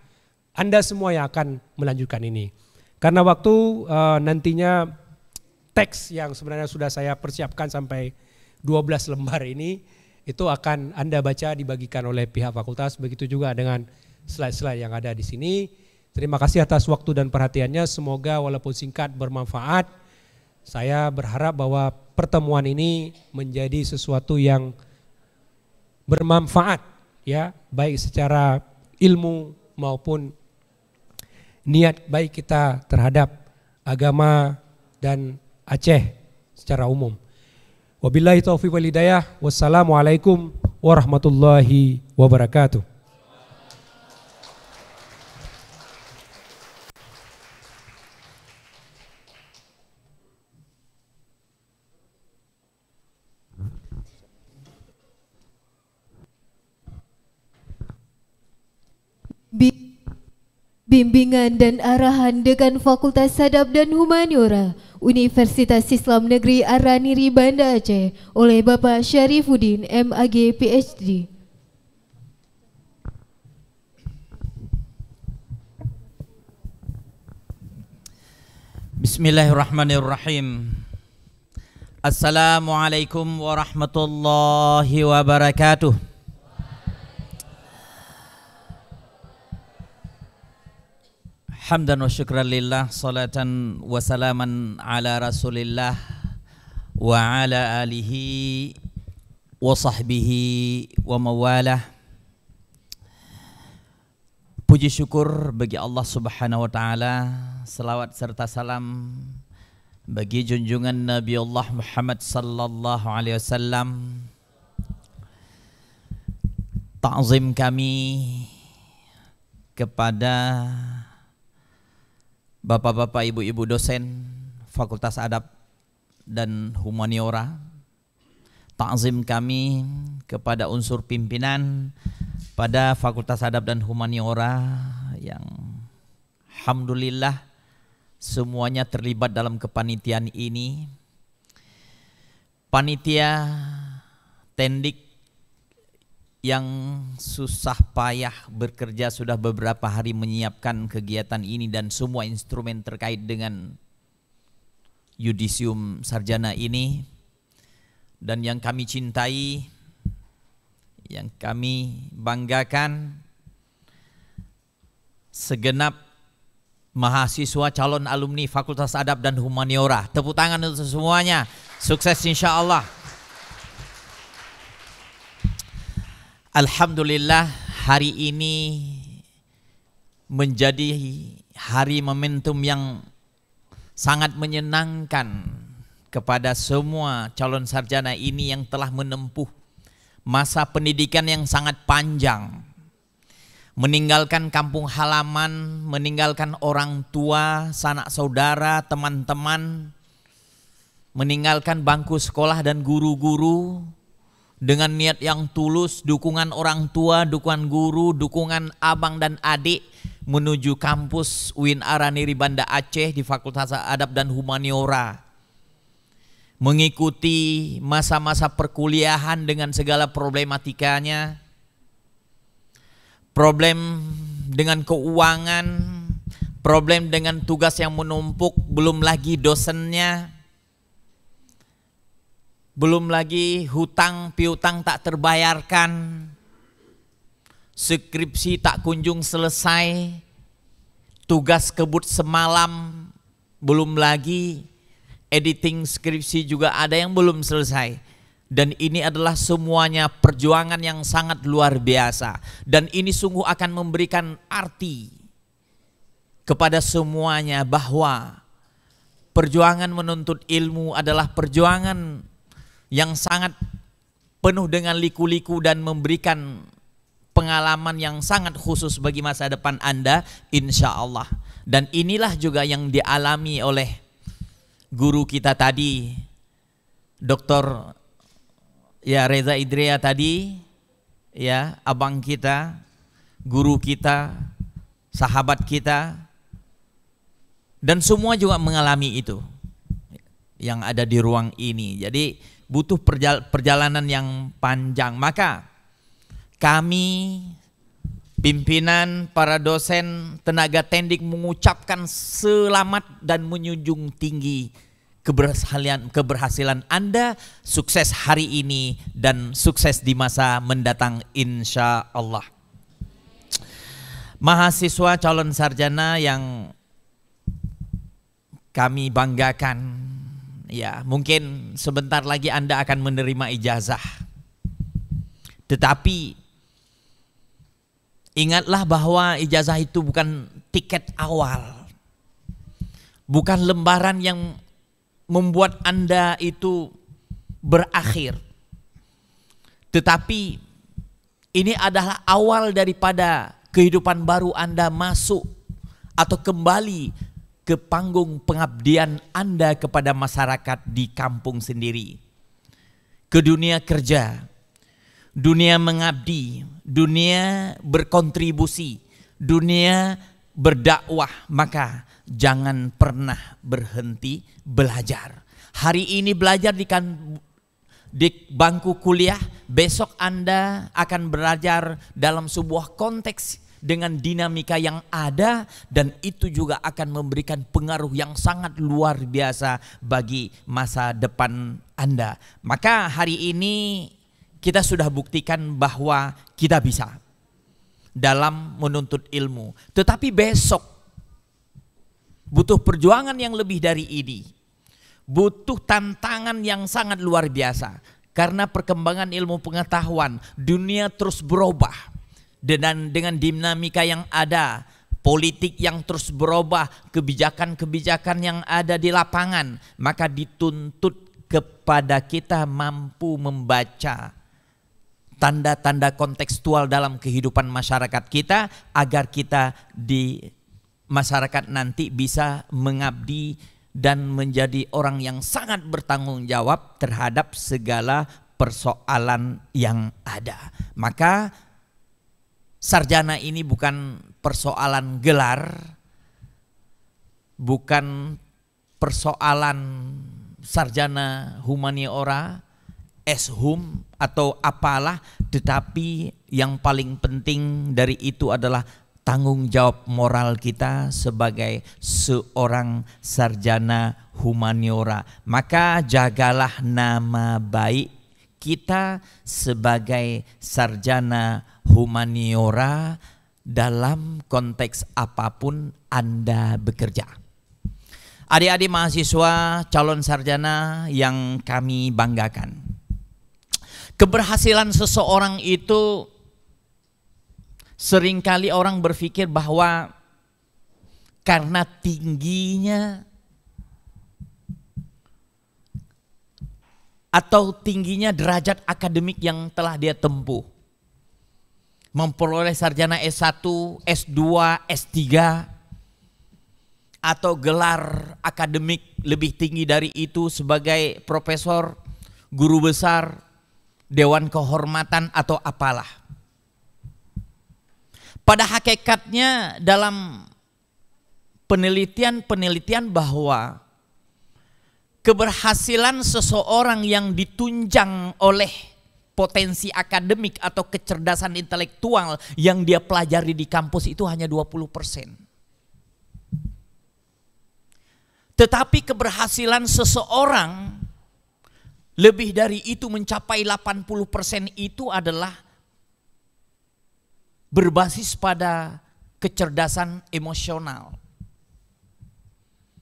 Anda semua yang akan melanjutkan ini. Karena waktu nantinya teks yang sebenarnya sudah saya persiapkan sampai 12 lembar ini itu akan Anda baca dibagikan oleh pihak fakultas, begitu juga dengan slide-slide yang ada di sini. Terima kasih atas waktu dan perhatiannya, semoga walaupun singkat bermanfaat. Saya berharap bahwa pertemuan ini menjadi sesuatu yang bermanfaat, ya, baik secara ilmu maupun niat baik kita terhadap agama dan Aceh secara umum. Wabillahi taufiq wal hidayah. Wassalamualaikum warahmatullahi wabarakatuh. Bimbingan dan arahan Dekan Fakultas Adab dan Humaniora Universitas Islam Negeri Araniri Banda Aceh oleh Bapak Syarifuddin MAG PhD. Bismillahirrahmanirrahim. Assalamualaikum warahmatullahi wabarakatuh. Hamdan wa syukran lillah, salatan wa salaman ala rasulillah wa ala alihi wa sahbihi wa mawalah. Puji syukur bagi Allah subhanahu wa ta'ala, salawat serta salam bagi junjungan Nabi Allah Muhammad sallallahu alaihi wasallam. Ta'zim kami kepada Bapak-bapak, ibu-ibu dosen Fakultas Adab dan Humaniora. Ta'zim kami kepada unsur pimpinan pada Fakultas Adab dan Humaniora yang alhamdulillah semuanya terlibat dalam kepanitiaan ini. Panitia tendik yang susah payah bekerja sudah beberapa hari menyiapkan kegiatan ini dan semua instrumen terkait dengan yudisium sarjana ini, dan yang kami cintai, yang kami banggakan, segenap mahasiswa calon alumni Fakultas Adab dan Humaniora. Tepuk tangan untuk semuanya, sukses insya Allah. Alhamdulillah, hari ini menjadi hari momentum yang sangat menyenangkan kepada semua calon sarjana ini yang telah menempuh masa pendidikan yang sangat panjang, meninggalkan kampung halaman, meninggalkan orang tua, sanak saudara, teman-teman, meninggalkan bangku sekolah dan guru-guru, dengan niat yang tulus, dukungan orang tua, dukungan guru, dukungan abang dan adik, menuju kampus UIN Araniri Banda Aceh di Fakultas Adab dan Humaniora, mengikuti masa-masa perkuliahan dengan segala problematikanya, problem dengan keuangan, problem dengan tugas yang menumpuk, belum lagi dosennya, belum lagi hutang piutang tak terbayarkan, skripsi tak kunjung selesai, tugas kebut semalam, belum lagi editing skripsi juga ada yang belum selesai. Dan ini adalah semuanya perjuangan yang sangat luar biasa, dan ini sungguh akan memberikan arti kepada semuanya bahwa perjuangan menuntut ilmu adalah perjuangan yang sangat penuh dengan liku-liku dan memberikan pengalaman yang sangat khusus bagi masa depan Anda insya Allah. Dan inilah juga yang dialami oleh guru kita tadi, Dr. Reza Idria tadi, ya, abang kita, guru kita, sahabat kita, dan semua juga mengalami itu yang ada di ruang ini. Jadi butuh perjalanan yang panjang. Maka kami, pimpinan, para dosen, tenaga tendik mengucapkan selamat dan menjunjung tinggi keberhasilan Anda, sukses hari ini dan sukses di masa mendatang insya Allah. Mahasiswa calon sarjana yang kami banggakan, ya mungkin sebentar lagi Anda akan menerima ijazah. Tetapi ingatlah bahwa ijazah itu bukan tiket awal, bukan lembaran yang membuat Anda itu berakhir. Tetapi ini adalah awal daripada kehidupan baru Anda masuk atau kembali ke panggung pengabdian Anda kepada masyarakat di kampung sendiri. Ke dunia kerja, dunia mengabdi, dunia berkontribusi, dunia berdakwah, maka jangan pernah berhenti belajar. Hari ini belajar di bangku kuliah, besok Anda akan belajar dalam sebuah konteks dengan dinamika yang ada, dan itu juga akan memberikan pengaruh yang sangat luar biasa bagi masa depan Anda. Maka hari ini kita sudah buktikan bahwa kita bisa dalam menuntut ilmu. Tetapi besok butuh perjuangan yang lebih dari ini. Butuh tantangan yang sangat luar biasa. Karena perkembangan ilmu pengetahuan, dunia terus berubah. Dan dengan dinamika yang ada, politik yang terus berubah, kebijakan-kebijakan yang ada di lapangan, maka dituntut kepada kita mampu membaca tanda-tanda kontekstual dalam kehidupan masyarakat kita, agar kita di masyarakat nanti bisa mengabdi dan menjadi orang yang sangat bertanggung jawab terhadap segala persoalan yang ada. Maka sarjana ini bukan persoalan gelar, bukan persoalan sarjana humaniora, eshum atau apalah, tetapi yang paling penting dari itu adalah tanggung jawab moral kita sebagai seorang sarjana humaniora. Maka jagalah nama baik kita sebagai sarjana humaniora dalam konteks apapun Anda bekerja. Adik-adik mahasiswa calon sarjana yang kami banggakan, keberhasilan seseorang itu seringkali orang berpikir bahwa karena tingginya atau tingginya derajat akademik yang telah dia tempuh, memperoleh sarjana S1, S2, S3, atau gelar akademik lebih tinggi dari itu sebagai profesor, guru besar, dewan kehormatan atau apalah. Pada hakikatnya dalam penelitian bahwa keberhasilan seseorang yang ditunjang oleh potensi akademik atau kecerdasan intelektual yang dia pelajari di kampus itu hanya 20%. Tetapi keberhasilan seseorang lebih dari itu, mencapai 80%, itu adalah berbasis pada kecerdasan emosional,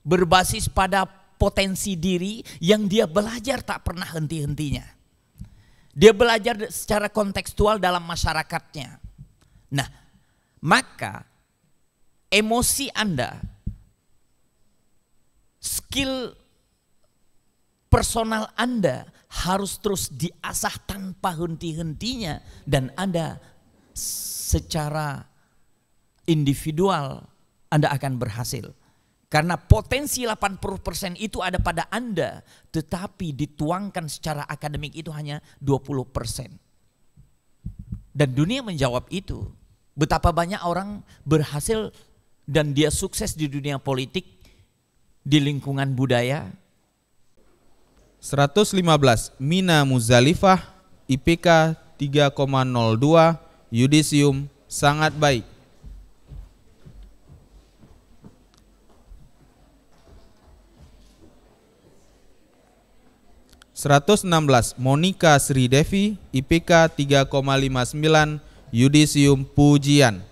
berbasis pada potensi diri yang dia belajar tak pernah henti-hentinya. Dia belajar secara kontekstual dalam masyarakatnya. Nah, maka emosi Anda, skill personal Anda harus terus diasah tanpa henti-hentinya, dan Anda secara individual Anda akan berhasil. Karena potensi 80% itu ada pada Anda, tetapi dituangkan secara akademik itu hanya 20%. Dan dunia menjawab itu. Betapa banyak orang berhasil dan dia sukses di dunia politik, di lingkungan budaya. 115 Mina Muzalifah, IPK 3,02, yudisium sangat baik. 116 Monica Sri Devi, IPK 3,59, Yudisium Pujian.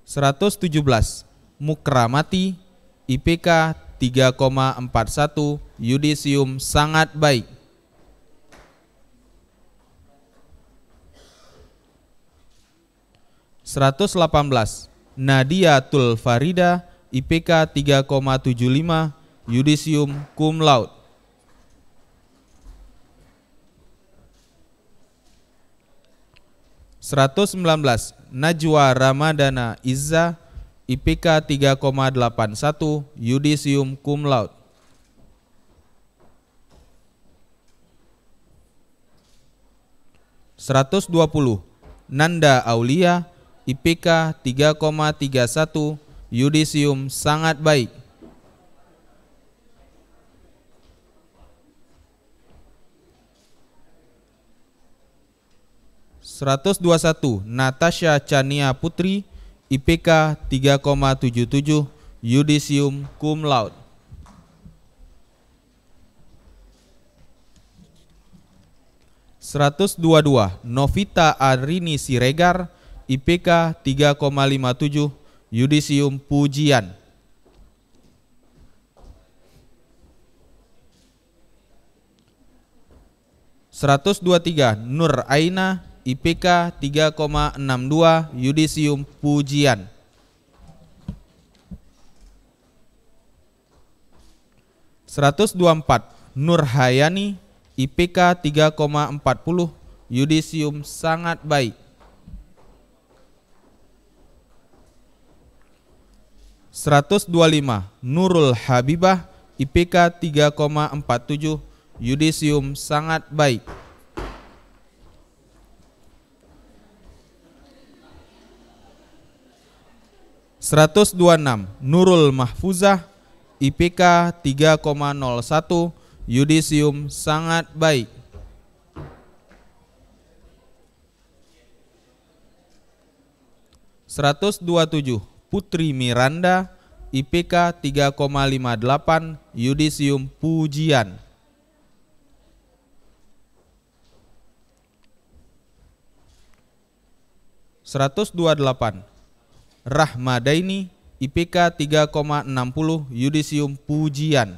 117 Mukramati, IPK 3,41, Yudisium sangat baik. 118 Nadiatul Farida, IPK 3,75, Yudisium cum laude. 119 Najwa Ramadana Izza, IPK 3,81, Yudisium cum laude. 120 Nanda Aulia, IPK 3,31, Yudisium sangat baik. 121 Natasha Chania Putri, IPK 3,77, Yudisium cum laude. 122 Novita Arini Siregar, IPK 3,57, Yudisium Pujian. 123 Nur Aina, IPK 3,62, Yudisium Pujian. 124 Nur Hayani, IPK 3,40, Yudisium sangat baik. 125 Nurul Habibah, IPK 3,47, Yudisium sangat baik. 126 Nurul Mahfuzah, IPK 3,01, Yudisium sangat baik. 127 Putri Miranda, IPK 3,58, Yudisium Pujian. 128 Rahmadaini, IPK 3,60, Yudisium Pujian.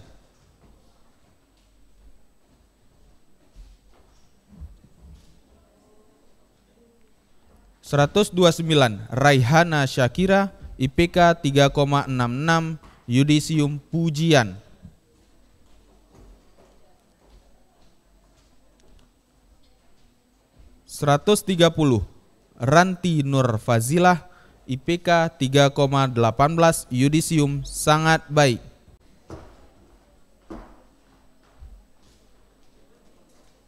129 Raihana Syakira, IPK 3,66, Yudisium Pujian. 130 Ranti Nur Fazilah, IPK 3,18, Yudisium sangat baik.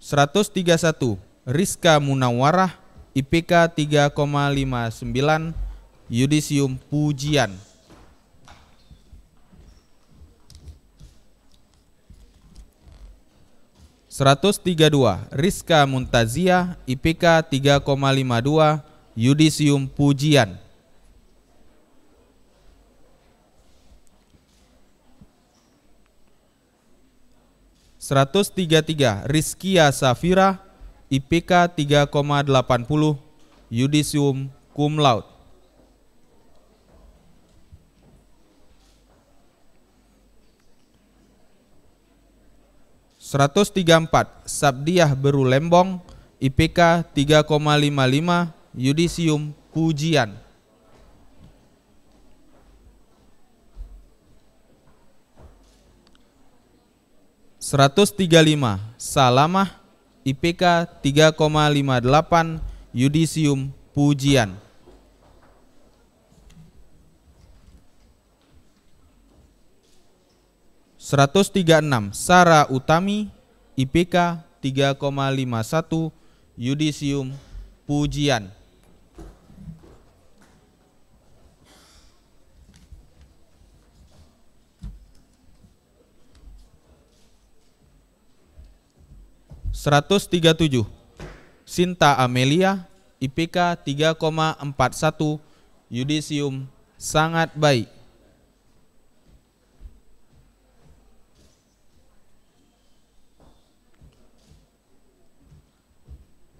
131 Rizka Munawarah, IPK 3,59, Yudisium Pujian. 132 Rizka Muntazia, IPK 3,52, Yudisium Pujian. 133 Rizkia Safira, IPK 3,80, Yudisium cum laude. 134 Sabdiah Beru Lembong, IPK 3,55, Yudisium Pujian. 135 Salamah, IPK 3,58, Yudisium Pujian. 136 Sarah Utami, IPK 3,51, Yudisium Pujian. 137 Sinta Amelia, IPK 3,41, Yudisium sangat baik.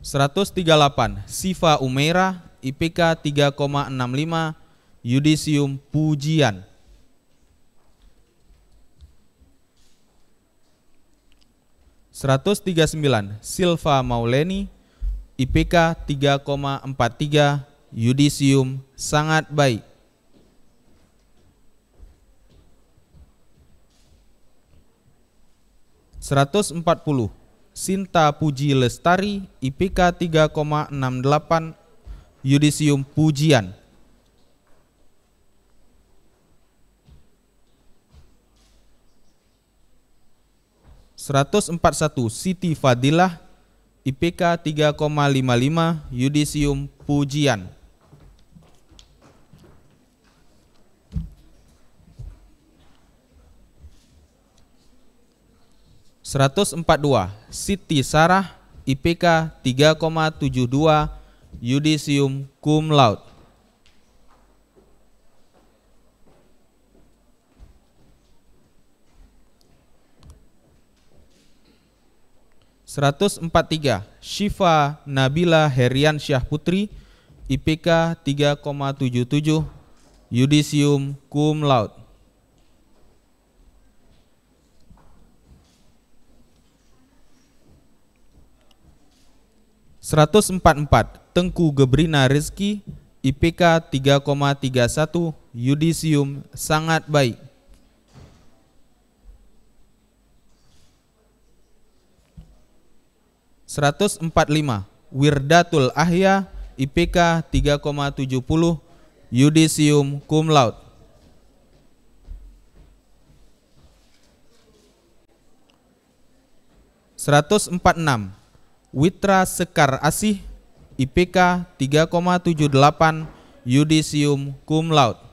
138 Sifa Umairah IPK 3,65 Yudisium Pujian. 139 Silva Mauleni IPK 3,43 Yudisium Sangat Baik. 140 Sinta Puji Lestari IPK 3,68 Yudisium Pujian. 141 Siti Fadilah IPK 3,55 Yudisium Pujian. 142 Siti Sarah IPK 3,72 Yudisium Cum Laude. 143 Syifa Nabila Heriansyah Putri IPK 3,77 Yudisium Cum Laude. 144 Tengku Gebrina Rizki IPK 3,31 Yudisium Sangat Baik. 145 Wirdatul Ahya IPK 3,70 Yudisium Cum Laude. 146 Witra Sekar Asih IPK 3,78 Yudisium Cum Laude.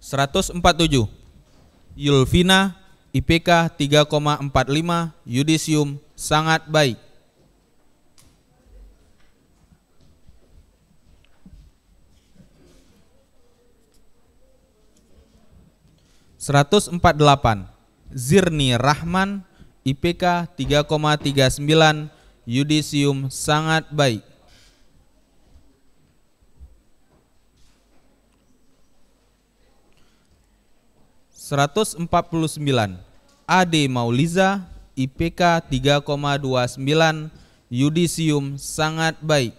147 Yulvina IPK 3,45 Yudisium Sangat Baik. 148 Zirni Rahman IPK 3,39 Yudisium Sangat Baik. 149 Ade Mauliza IPK 3,29 Yudisium Sangat Baik.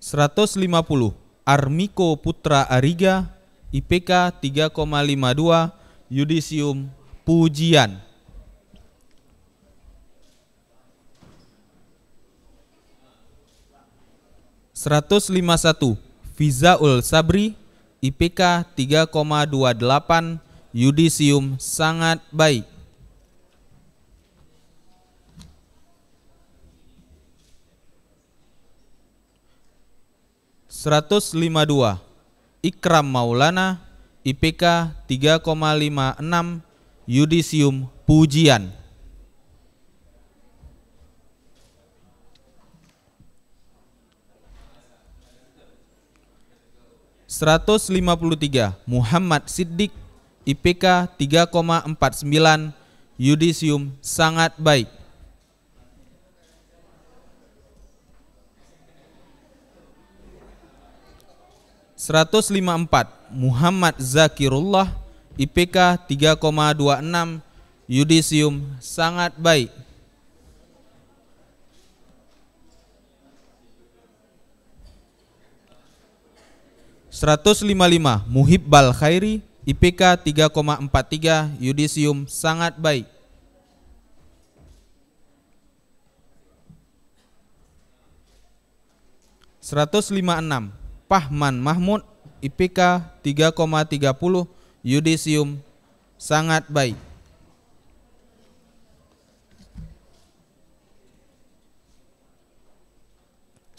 150 Armiko Putra Ariga IPK 3,52 Yudisium Pujian. 151 Fizaul Sabri IPK 3,28 Yudisium Sangat Baik. 152 Ikram Maulana IPK 3,56 Yudisium Pujian. 153 Muhammad Siddiq IPK 3,49 Yudisium Sangat Baik. 154 Muhammad Zakirullah IPK 3,26 Yudisium Sangat Baik. 155 Muhibbal Khairi IPK 3,43 Yudisium Sangat Baik. 156 Pahman Mahmud IPK 3,30 Yudisium Sangat Baik.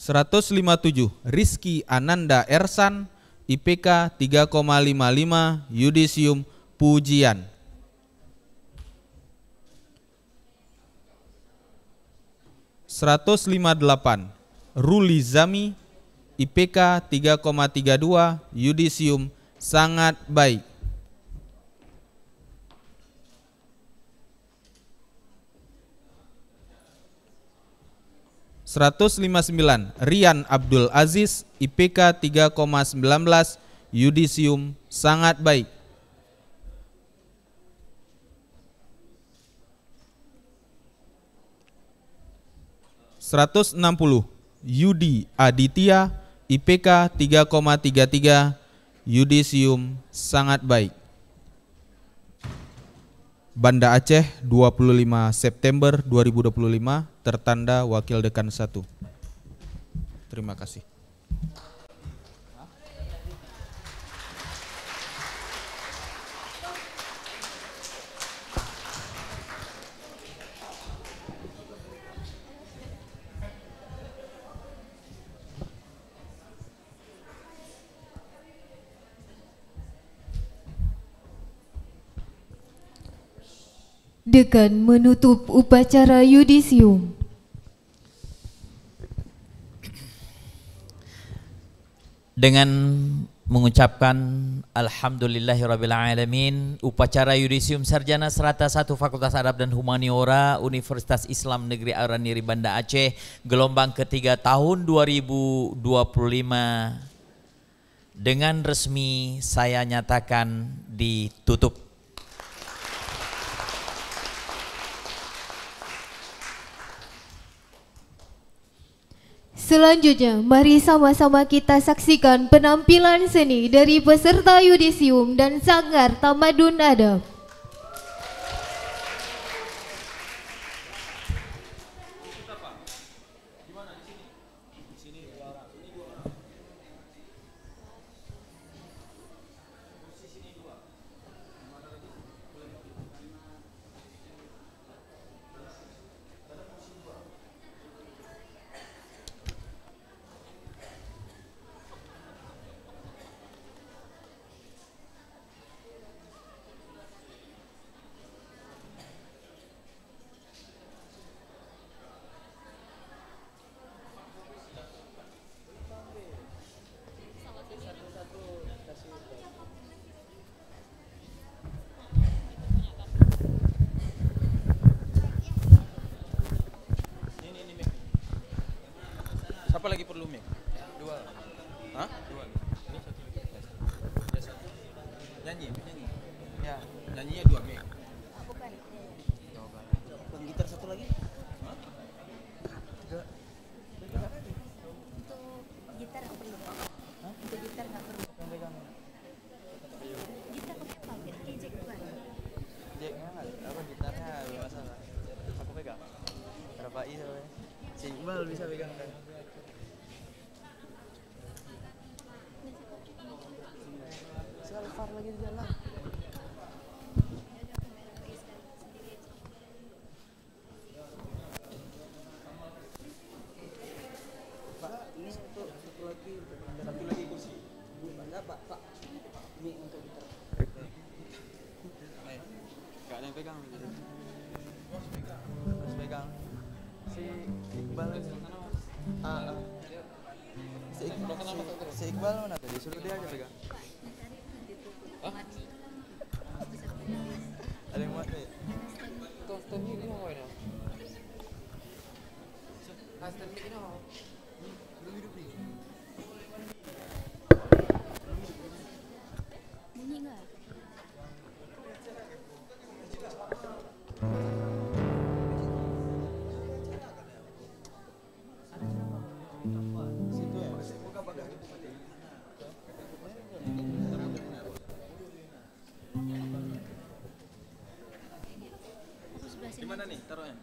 157 Rizky Ananda Ersan IPK 3,55 Yudisium Pujian. 158 158 Ruli Zami, IPK 3,32, yudisium sangat baik. 159 Rian Abdul Aziz, IPK 3,19, yudisium sangat baik. 160 Yudi Aditya, IPK 3,33, yudisium sangat baik. Banda Aceh 25 September 2025, tertanda Wakil Dekan 1. Terima kasih. Dekan menutup upacara yudisium. Dengan mengucapkan Alhamdulillahirrabbilalamin, upacara yudisium sarjana serata 1 Fakultas Adab dan Humaniora Universitas Islam Negeri Araniri Banda Aceh gelombang ketiga tahun 2025 dengan resmi saya nyatakan ditutup. Selanjutnya, mari sama-sama kita saksikan penampilan seni dari peserta yudisium dan Sanggar Tamadun Adab. Siapa lagi perlu mic? 2. Hah? 2. Ini 1. Nyanyi. Ya, nyanyinya 2 mic. Bukan. Bang gitar 1 lagi? Hah? 3. Untuk gitar enggak perlu. Hah? Untuk gitar enggak perlu. Yang pegang. Gitar pakai jack bukan? Jacknya enggak, apa gitarnya enggak masalah. Aku pegang. Berapa i soalnya? Si Iqbal bisa pegang kan? Alfar lagi di jalan. Pak, ini satu lagi kursi. Enggak, Pak. Ini untuk kita. Enggak ada yang pegang. Harus pegang. Si Iqbal di sana. Si Iqbal mana tadi? Suruh dia aja pegang. Hah? Ada yang muat nih? Stand mic ini mau ini? Stand mic ini mau? Belum hidup nih? Bunyi nggak? Situ ya? Gimana nih taruhnya?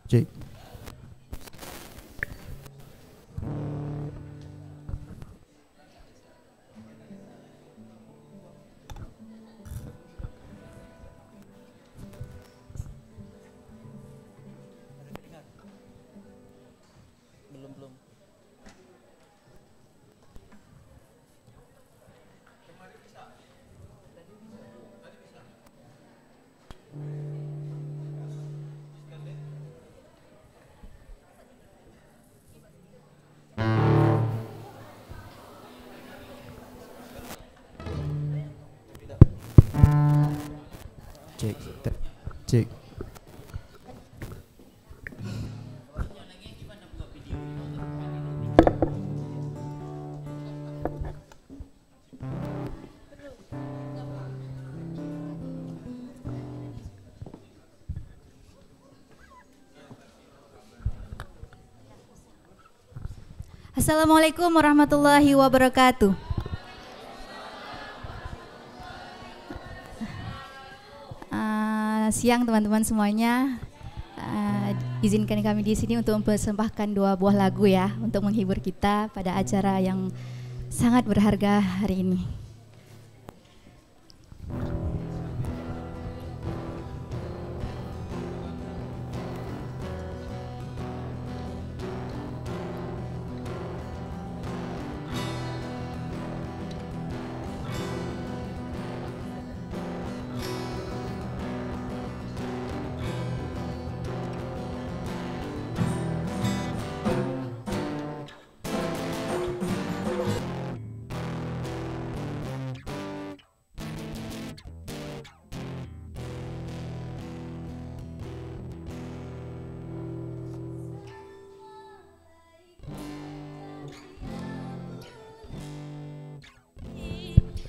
Cek. Belum. Cek. Cek. Assalamualaikum warahmatullahi wabarakatuh. Siang teman-teman semuanya. Izinkan kami di sini untuk mempersembahkan 2 buah lagu ya untuk menghibur kita pada acara yang sangat berharga hari ini.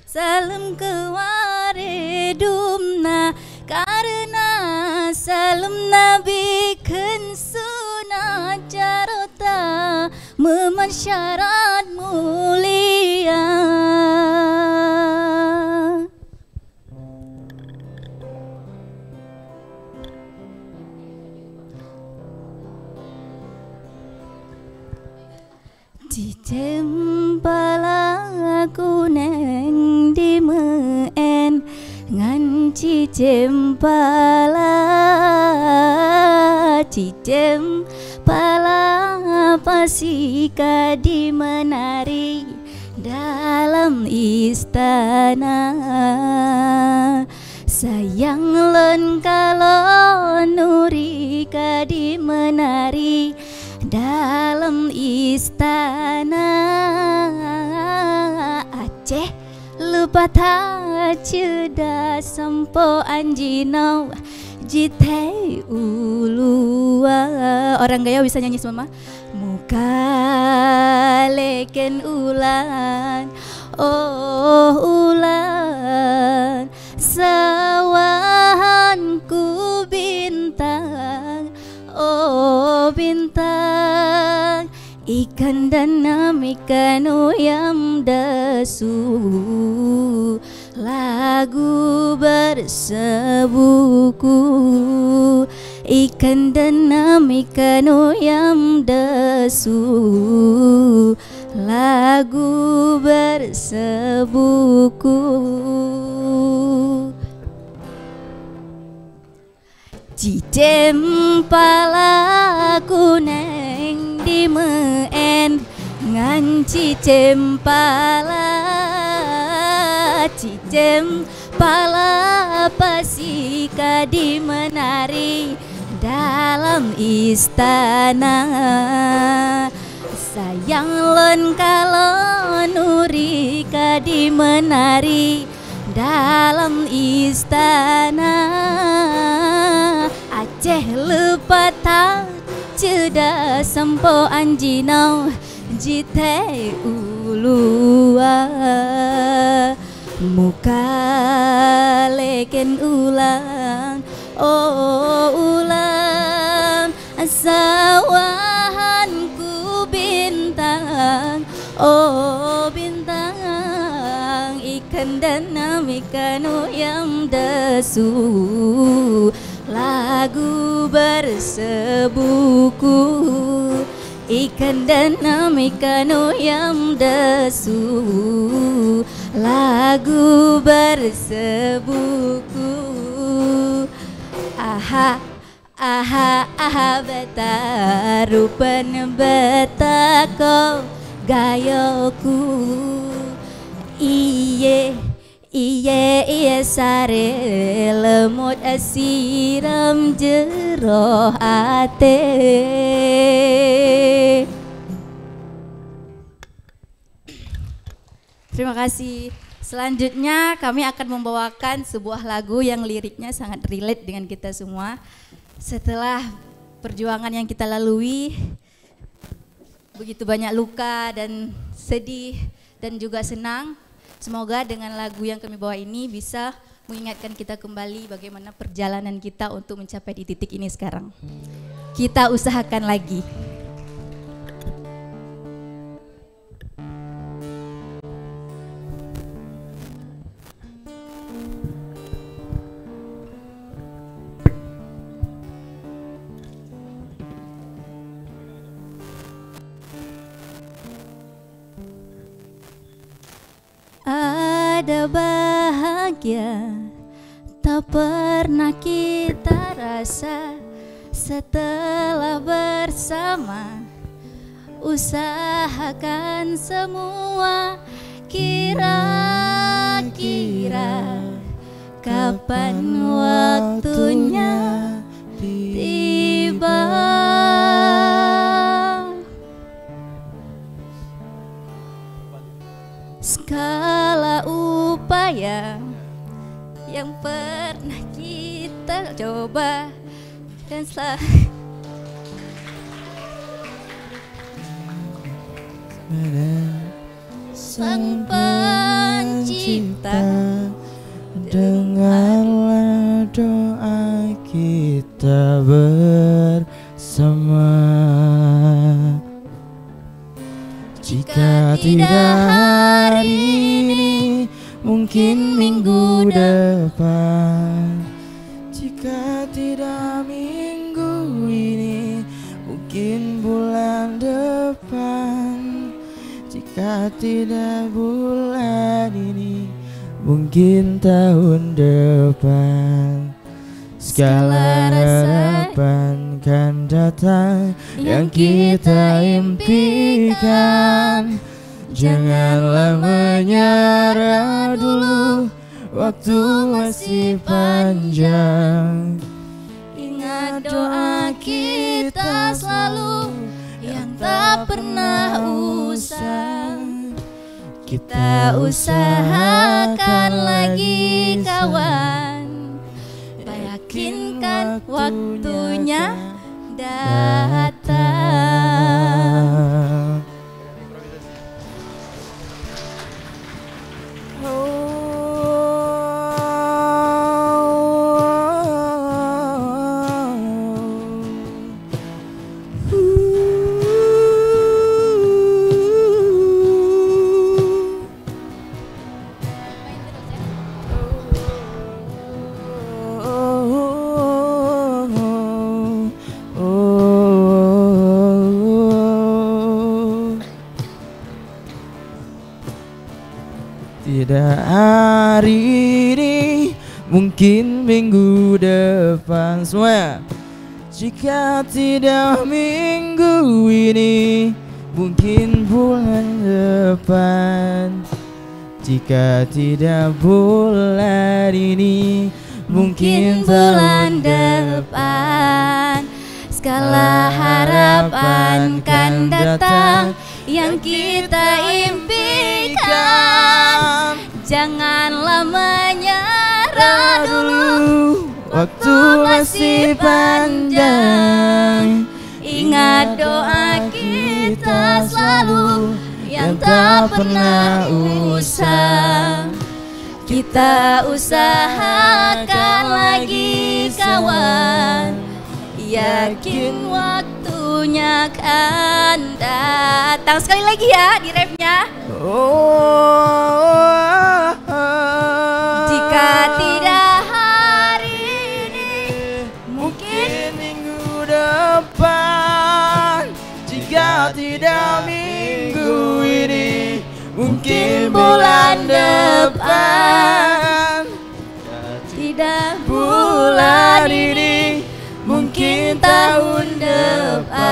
Salam kewaredumna karena salam Nabi kensuna carota memansyarat mulia. Cicempala aku neng di meen ngan cicempala pasika di menari dalam istana. Sayang len kalau nurika di menari dalam istana. Aceh lupa tak ceda sampo anjinau jite ulua. Orang Gaya bisa nyanyi semua. Muka leken ulan, oh ulan, sawahanku bintang, oh bintang, ikan dan ikan uyam dasu, lagu bersebuku, ikan dan ikan uyam dasu, lagu bersebuku. Cicempala kuneng di meen ngan cicempala, cicempala pasika di menari dalam istana. Sayang len kalau nurika di menari dalam istana. Aceh lupa tak ceda sampo anjinau jite ulua. Muka leken ulang, oh ulang, sawahanku bintang, oh bintang, ikan dan ikan uyam dasu, lagu bersebuku, ikan dan ikan yang desu, lagu bersebuku. Aha, aha, aha, beta rupan beta ko gayoku. Iye, iye, iye sare lemut siram jero ate. Terima kasih. Selanjutnya kami akan membawakan sebuah lagu yang liriknya sangat relate dengan kita semua. Setelah perjuangan yang kita lalui, begitu banyak luka dan sedih dan juga senang, semoga dengan lagu yang kami bawa ini bisa mengingatkan kita kembali bagaimana perjalanan kita untuk mencapai di titik ini sekarang. Kita usahakan lagi. Ada bahagia tak pernah kita rasa setelah bersama. Usahakan semua, kira-kira kapan waktunya tiba. Segala upaya yang pernah kita coba dan Sang Pencipta, dengarlah doa kita bersama. Jika tidak hari ini, mungkin minggu depan. Jika tidak minggu ini, mungkin bulan depan. Jika tidak bulan ini, mungkin tahun depan. Segala harapan kan datang yang kita impikan. Janganlah menyerah dulu, waktu masih panjang. ingat doa kita selalu yang tak pernah usang. Kita usahakan lagi kawan, yakinkan waktunya datang. Tidak hari ini, mungkin minggu depan. Semua. Jika tidak minggu ini, mungkin bulan depan. Jika tidak bulan ini, mungkin bulan depan. Segala harapan kan datang yang kita impikan. Janganlah menyerah dulu, waktu masih panjang. Ingat doa kita selalu yang tak pernah usang. Kita usahakan lagi kawan, yakin waktunya kan datang. Sekali lagi ya di refnya. Jika tidak hari ini, mungkin tidak minggu ini, mungkin bulan depan. Tidak Bulan ini, mungkin tahun depan.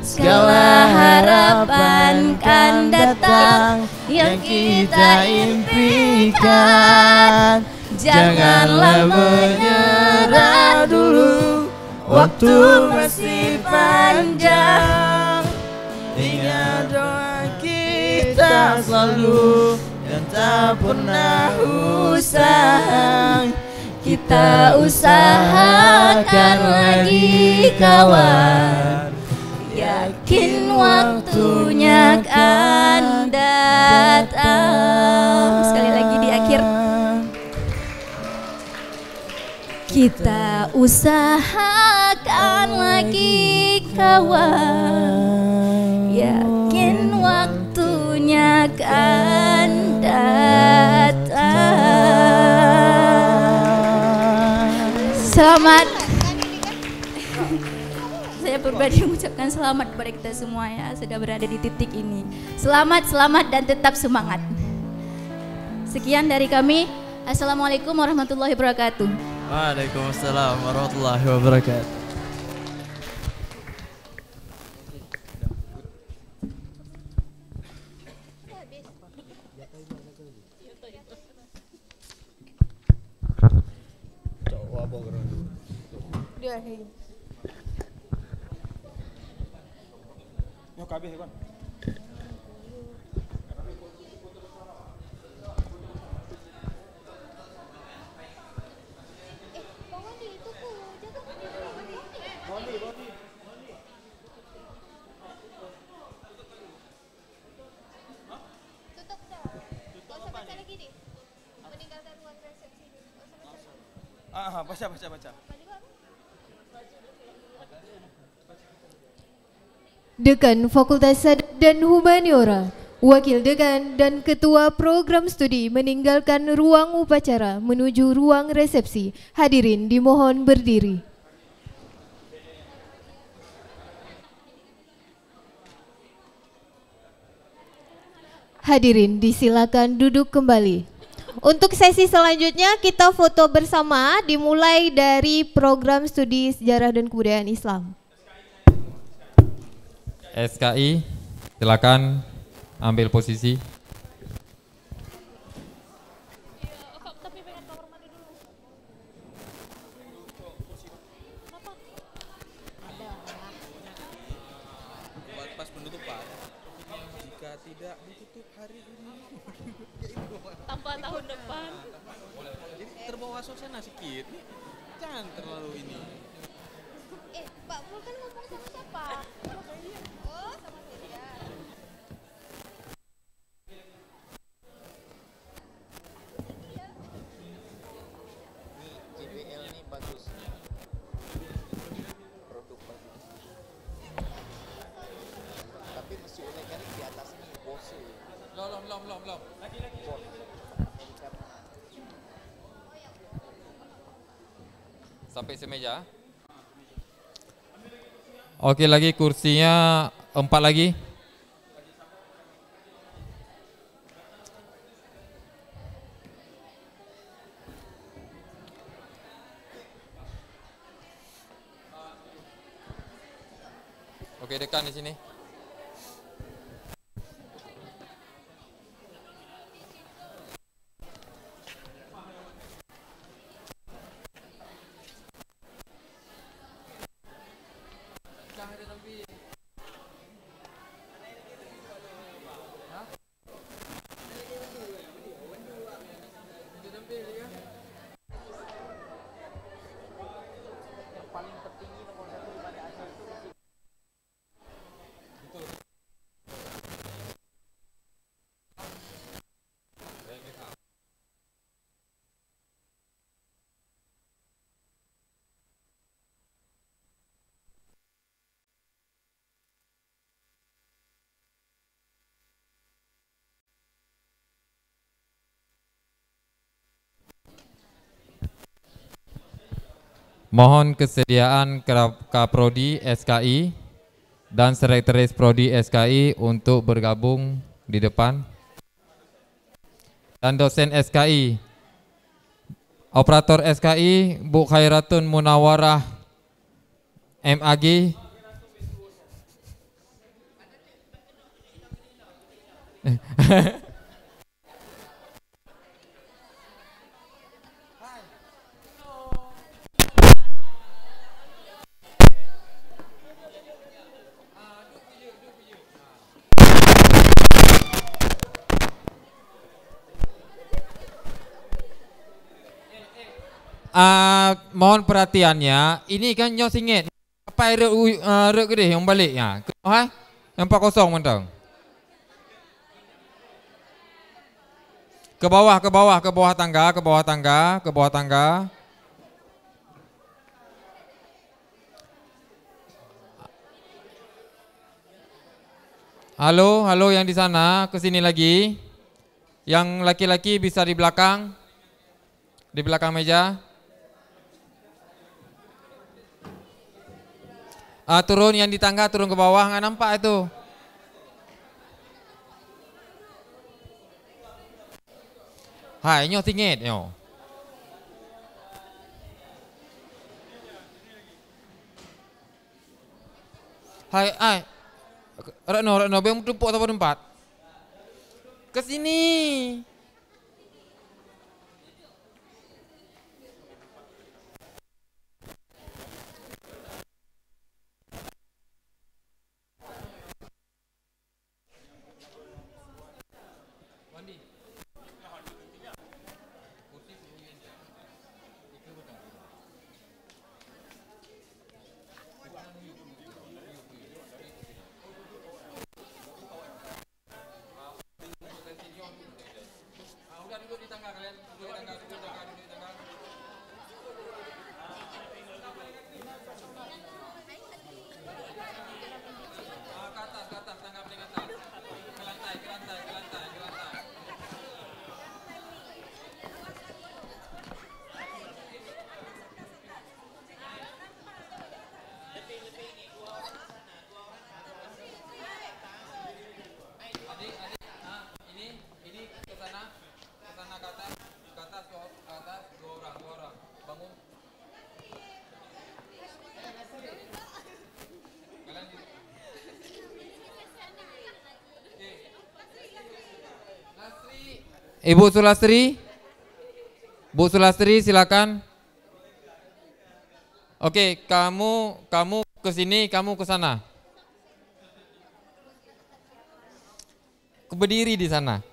Segala harapan kan datang yang kita impikan. Janganlah menyerah dulu, waktu masih panjang. Ingat doa kita selalu dan tak pernah usang. Kita usahakan lagi kawan, yakin waktunya akan datang. Sekali lagi di akhir. Kita usahakan lagi kawan, yakin waktunya akan datang. Selamat. Saya pribadi mengucapkan selamat kepada kita semua ya, sudah berada di titik ini. Selamat, selamat dan tetap semangat. Sekian dari kami. Assalamualaikum warahmatullahi wabarakatuh. Waalaikumsalam warahmatullahi wabarakatuh. Nyok habis ya, Kon. Baca. Dekan Fakultas Adab dan Humaniora, Wakil Dekan dan Ketua Program Studi meninggalkan ruang upacara menuju ruang resepsi. Hadirin dimohon berdiri. Hadirin disilakan duduk kembali. Untuk sesi selanjutnya kita foto bersama dimulai dari Program Studi Sejarah dan Kebudayaan Islam. SKI, silakan ambil posisi. Pas penutupan. Jika tidak ditutup hari ini, Tanpa tahun depan. Jadi terbawa suasana sedikit. Jangan terlalu ini. Pak Mul kan ngomong sama siapa? Oh, sama saya. JBL ini bagus. Produk bagus. Tapi mesti ulekan di atas ini bos. Belum. Lagi. Sampai semeja. Oke, lagi kursinya 4 lagi. Oke, dekan di sini. Mohon kesediaan Kaprodi SKI dan Sekretaris Prodi SKI untuk bergabung di depan. Dan dosen SKI, Operator SKI Bu Khairatun Munawarah MAG. Mohon perhatiannya, ini kan nyo singit. Apa rek gede yang balik ya? Hai, yang 40 mentang. Ke bawah tangga, ke bawah tangga. Halo yang di sana, ke sini lagi. Yang laki-laki bisa di belakang meja. Turun yang di tangga, turun ke bawah, nggak nampak itu. Hai, nyo tingit nyo. Hai. Rekno, bang tumpuk atau tempat? Ke sini. Ibu Sulastri silakan. Oke, kamu ke sini, kamu ke sana. Berdiri di sana.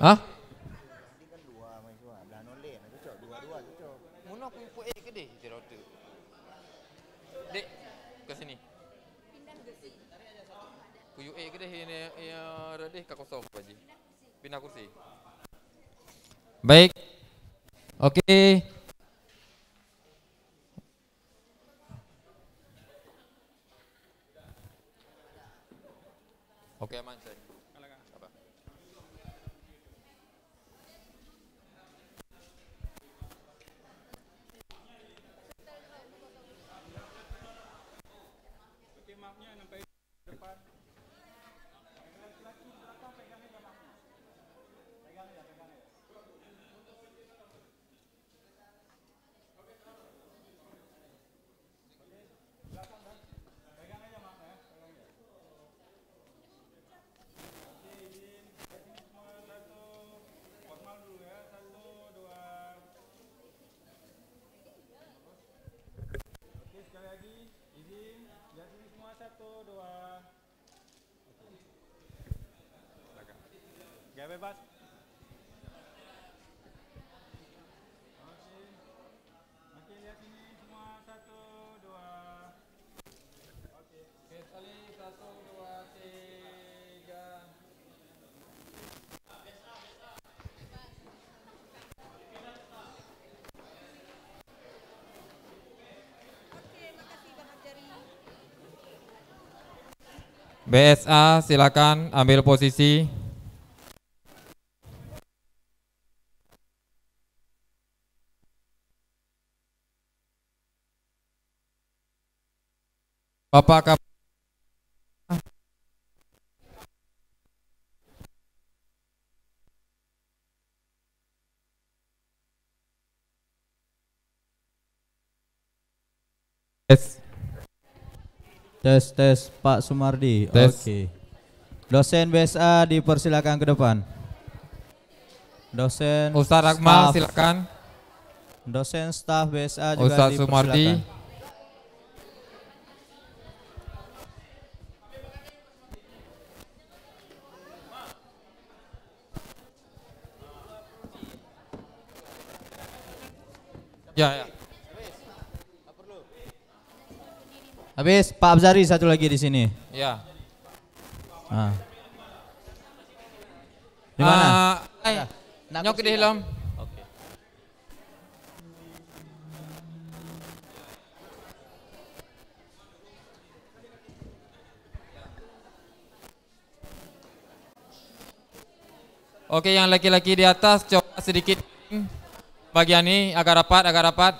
Hah? Dek, ke sini. Kuyu ke deh ini ya deh ka kosong baji. Pindah kursi. Baik. Oke. Oke, aman saya. Gaya bebas. Oke, lihat sini semua 1, 2. Oke, sekali 1, 2, 3. BSA silakan ambil posisi. Bapak Kap Tes Pak Sumardi. Tes. Oke. Dosen BSA dipersilakan ke depan. Dosen Ustaz Akmal staf- silakan. Dosen staf BSA juga Ustaz Sumardi. dipersilakan. Ya, ya. Habis Pak Abzari satu lagi di sini. Ya. Ah. Di mana? Nyok di dalam. Oke, yang laki-laki di atas coba sedikit bagian ini agak rapat, agak rapat.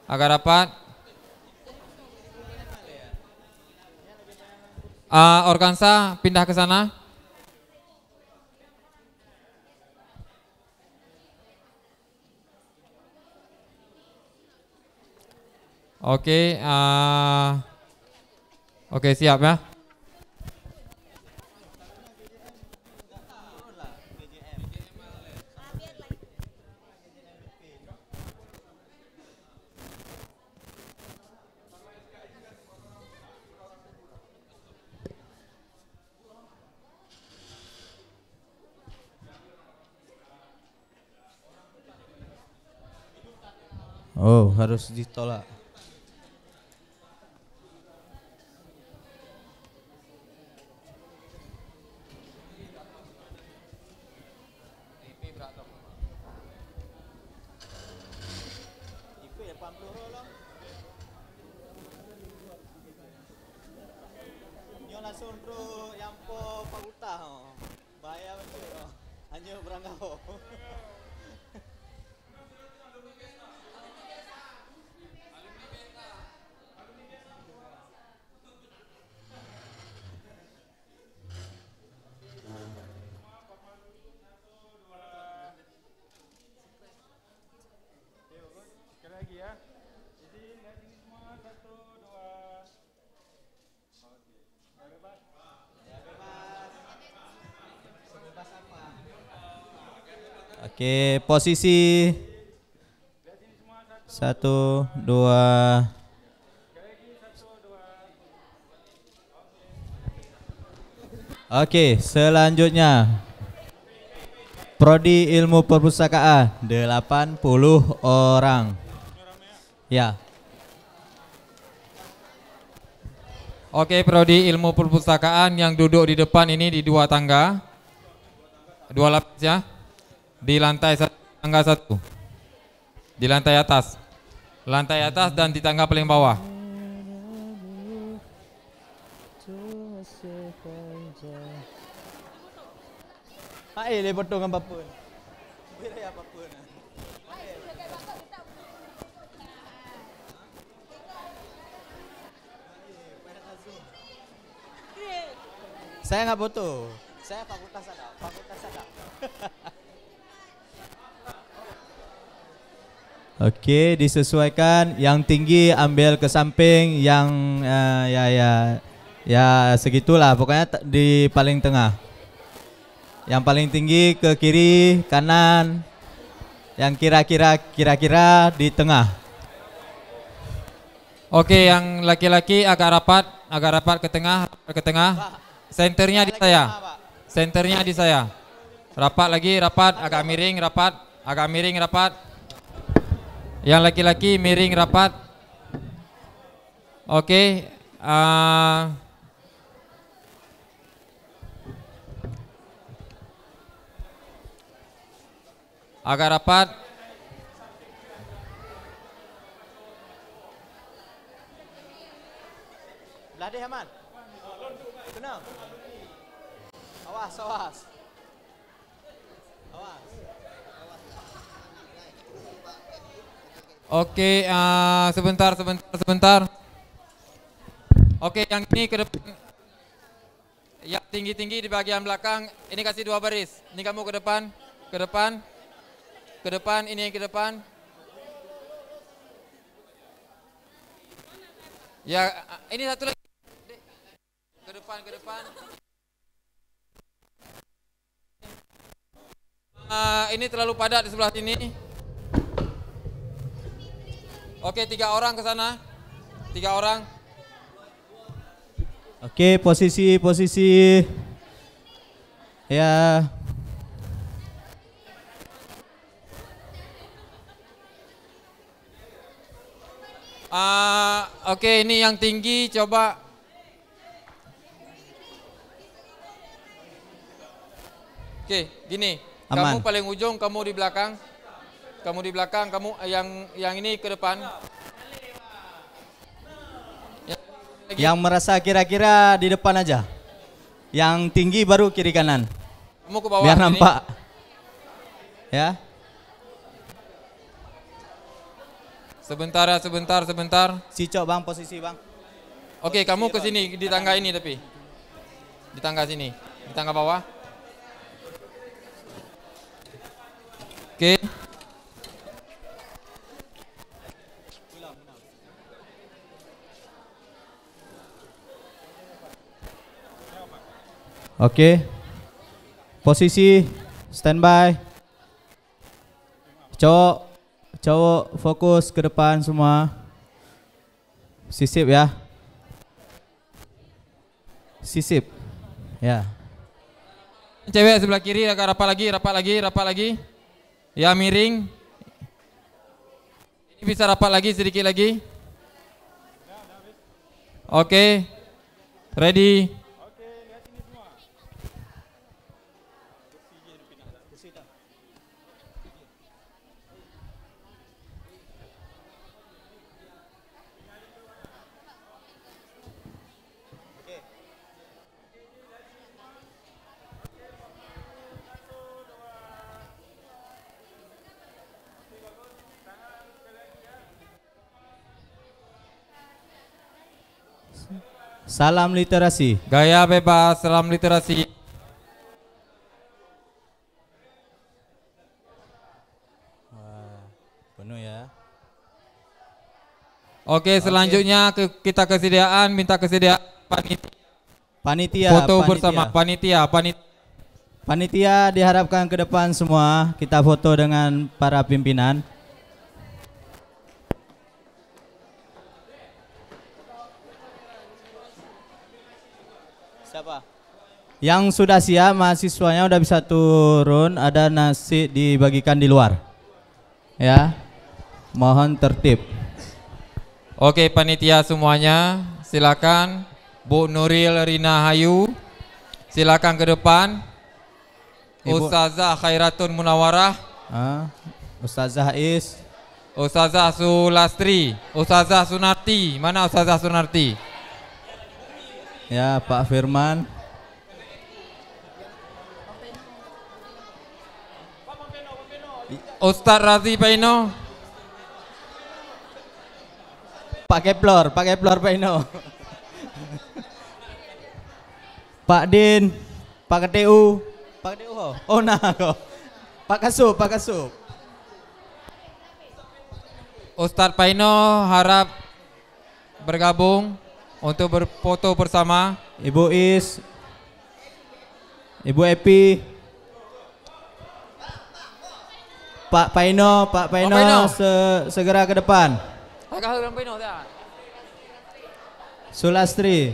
Agak rapat. Organza pindah ke sana. Oke, oke siap ya. Oh, harus ditolak. Sekali lagi ya. Jadi lihat ini semua 1, 2. Oke. Bebas. Oke, posisi 1, 2. Oke, selanjutnya Prodi Ilmu Perpustakaan 80 orang. Ya. Oke, Prodi Ilmu Perpustakaan yang duduk di depan ini di 2 tangga. 2 lapis ya. Di lantai tangga 1. Di lantai atas. Lantai atas dan di tangga paling bawah. Hai, dia potong apa pun. Boleh apa pun. Saya nggak foto. Saya fakultas ada. Oke, disesuaikan. Yang tinggi ambil ke samping, yang ya segitulah. Pokoknya di paling tengah. Yang paling tinggi ke kiri, kanan. Yang kira-kira di tengah. Oke, yang laki-laki agak rapat ke tengah, Senternya di saya. Senternya di saya. Rapat lagi, agak miring, rapat. Yang laki-laki miring, rapat. Oke, agak rapat. Belah deh, Haman. Awas, awas. Oke, sebentar. Oke, yang ini ke depan. Yang tinggi-tinggi di bagian belakang, ini kasih 2 baris. Ini kamu ke depan, ini yang ke depan. Ya, ini satu lagi. Ke depan. Ini terlalu padat di sebelah sini. Oke, 3 orang ke sana. 3 orang. Oke, posisi. Ya. Oke, ini yang tinggi coba. Oke, gini. Aman. Kamu paling ujung, kamu di belakang. Kamu yang ini ke depan. Yang merasa kira-kira di depan aja. Yang tinggi baru kiri kanan. Kamu ke bawah. Biar sini. nampak. Ya. Sebentar. Cicok bang, posisi bang. Oke, kamu ke sini di tangga ini tapi. Di tangga sini, di tangga bawah. Oke. Oke. Posisi standby. Cowok fokus ke depan semua. Sisip ya. Sisip. Ya. Cewek sebelah kiri agak rapat lagi. Ya, miring. Ini bisa rapat lagi sedikit lagi. Oke. Ready. Salam literasi. Gaya bebas, salam literasi. Penuh ya. Oke, selanjutnya kita minta kesediaan Panitia. Foto bersama panitia. Panitia diharapkan ke depan semua. Kita foto dengan para pimpinan. Siapa? Yang sudah siap, mahasiswanya udah bisa turun. Ada nasi dibagikan di luar. Ya, mohon tertib. Oke, panitia semuanya, silakan. Bu Nuril Rina Hayu, silakan ke depan. Ustazah Khairatun Munawarah. Ustazah Is. Ustazah Sulastri. Ustazah Sunarti. Mana Ustazah Sunarti? Ya, Pak Firman. Ustaz Razi Paino. Pak Keplor Pak Ino. Pak Din, Pak KTU. Oh nah kok. Pak Kasup. Ustadz Paino harap bergabung untuk berfoto bersama. Ibu Is, Ibu Epi, Pak Paino, segera ke depan. Sulastri,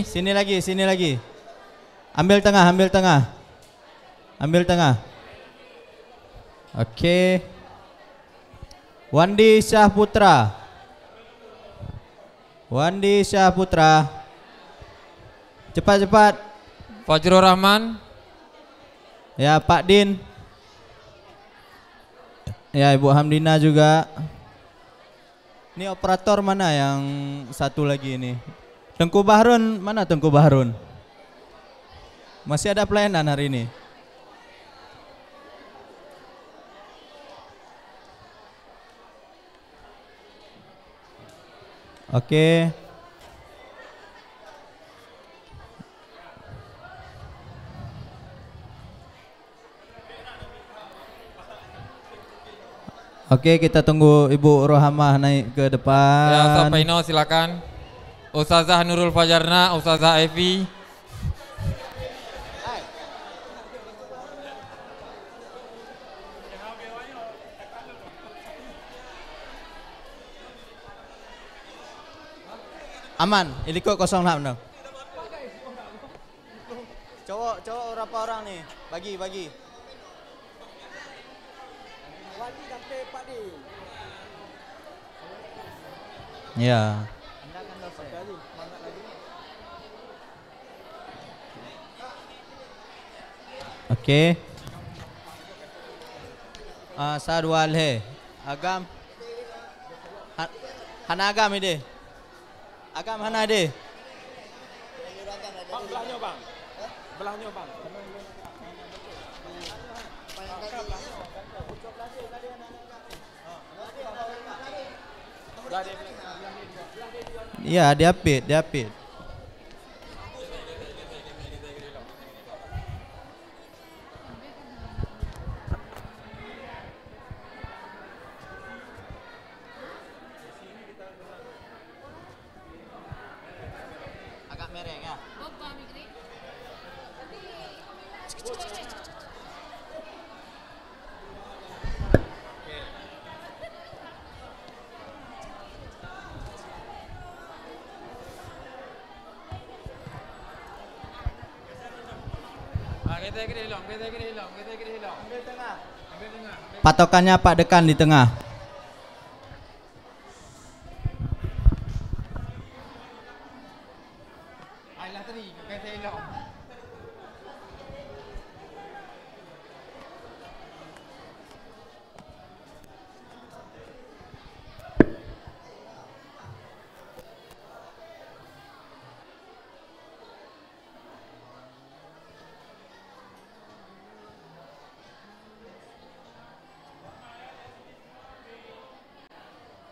sini lagi. Ambil tengah. Oke. Wandi Syahputra. Cepat. Fajrul Rahman. Ya, Pak Din. Ya, Ibu Hamdina juga. Ini operator mana yang satu lagi ini? Tengku Bahrun, mana Tengku Bahrun? Masih ada pelayanan hari ini. Oke. Oke, kita tunggu Ibu Rohamah naik ke depan. Ya, Ustaz Paino silakan. Ustazah Nurul Fajarna, Ustazah Evi. Aman, iliko kosong nak benar. Cowok berapa orang nih? Bagi. Ya. Oke. Sadwal he. Agam. Hana agam ide. Agam hana ide. Bang, belahnya bang. Belahnya bang. Iya, diapit. Agak mereng ya. Patokannya Pak Dekan di tengah.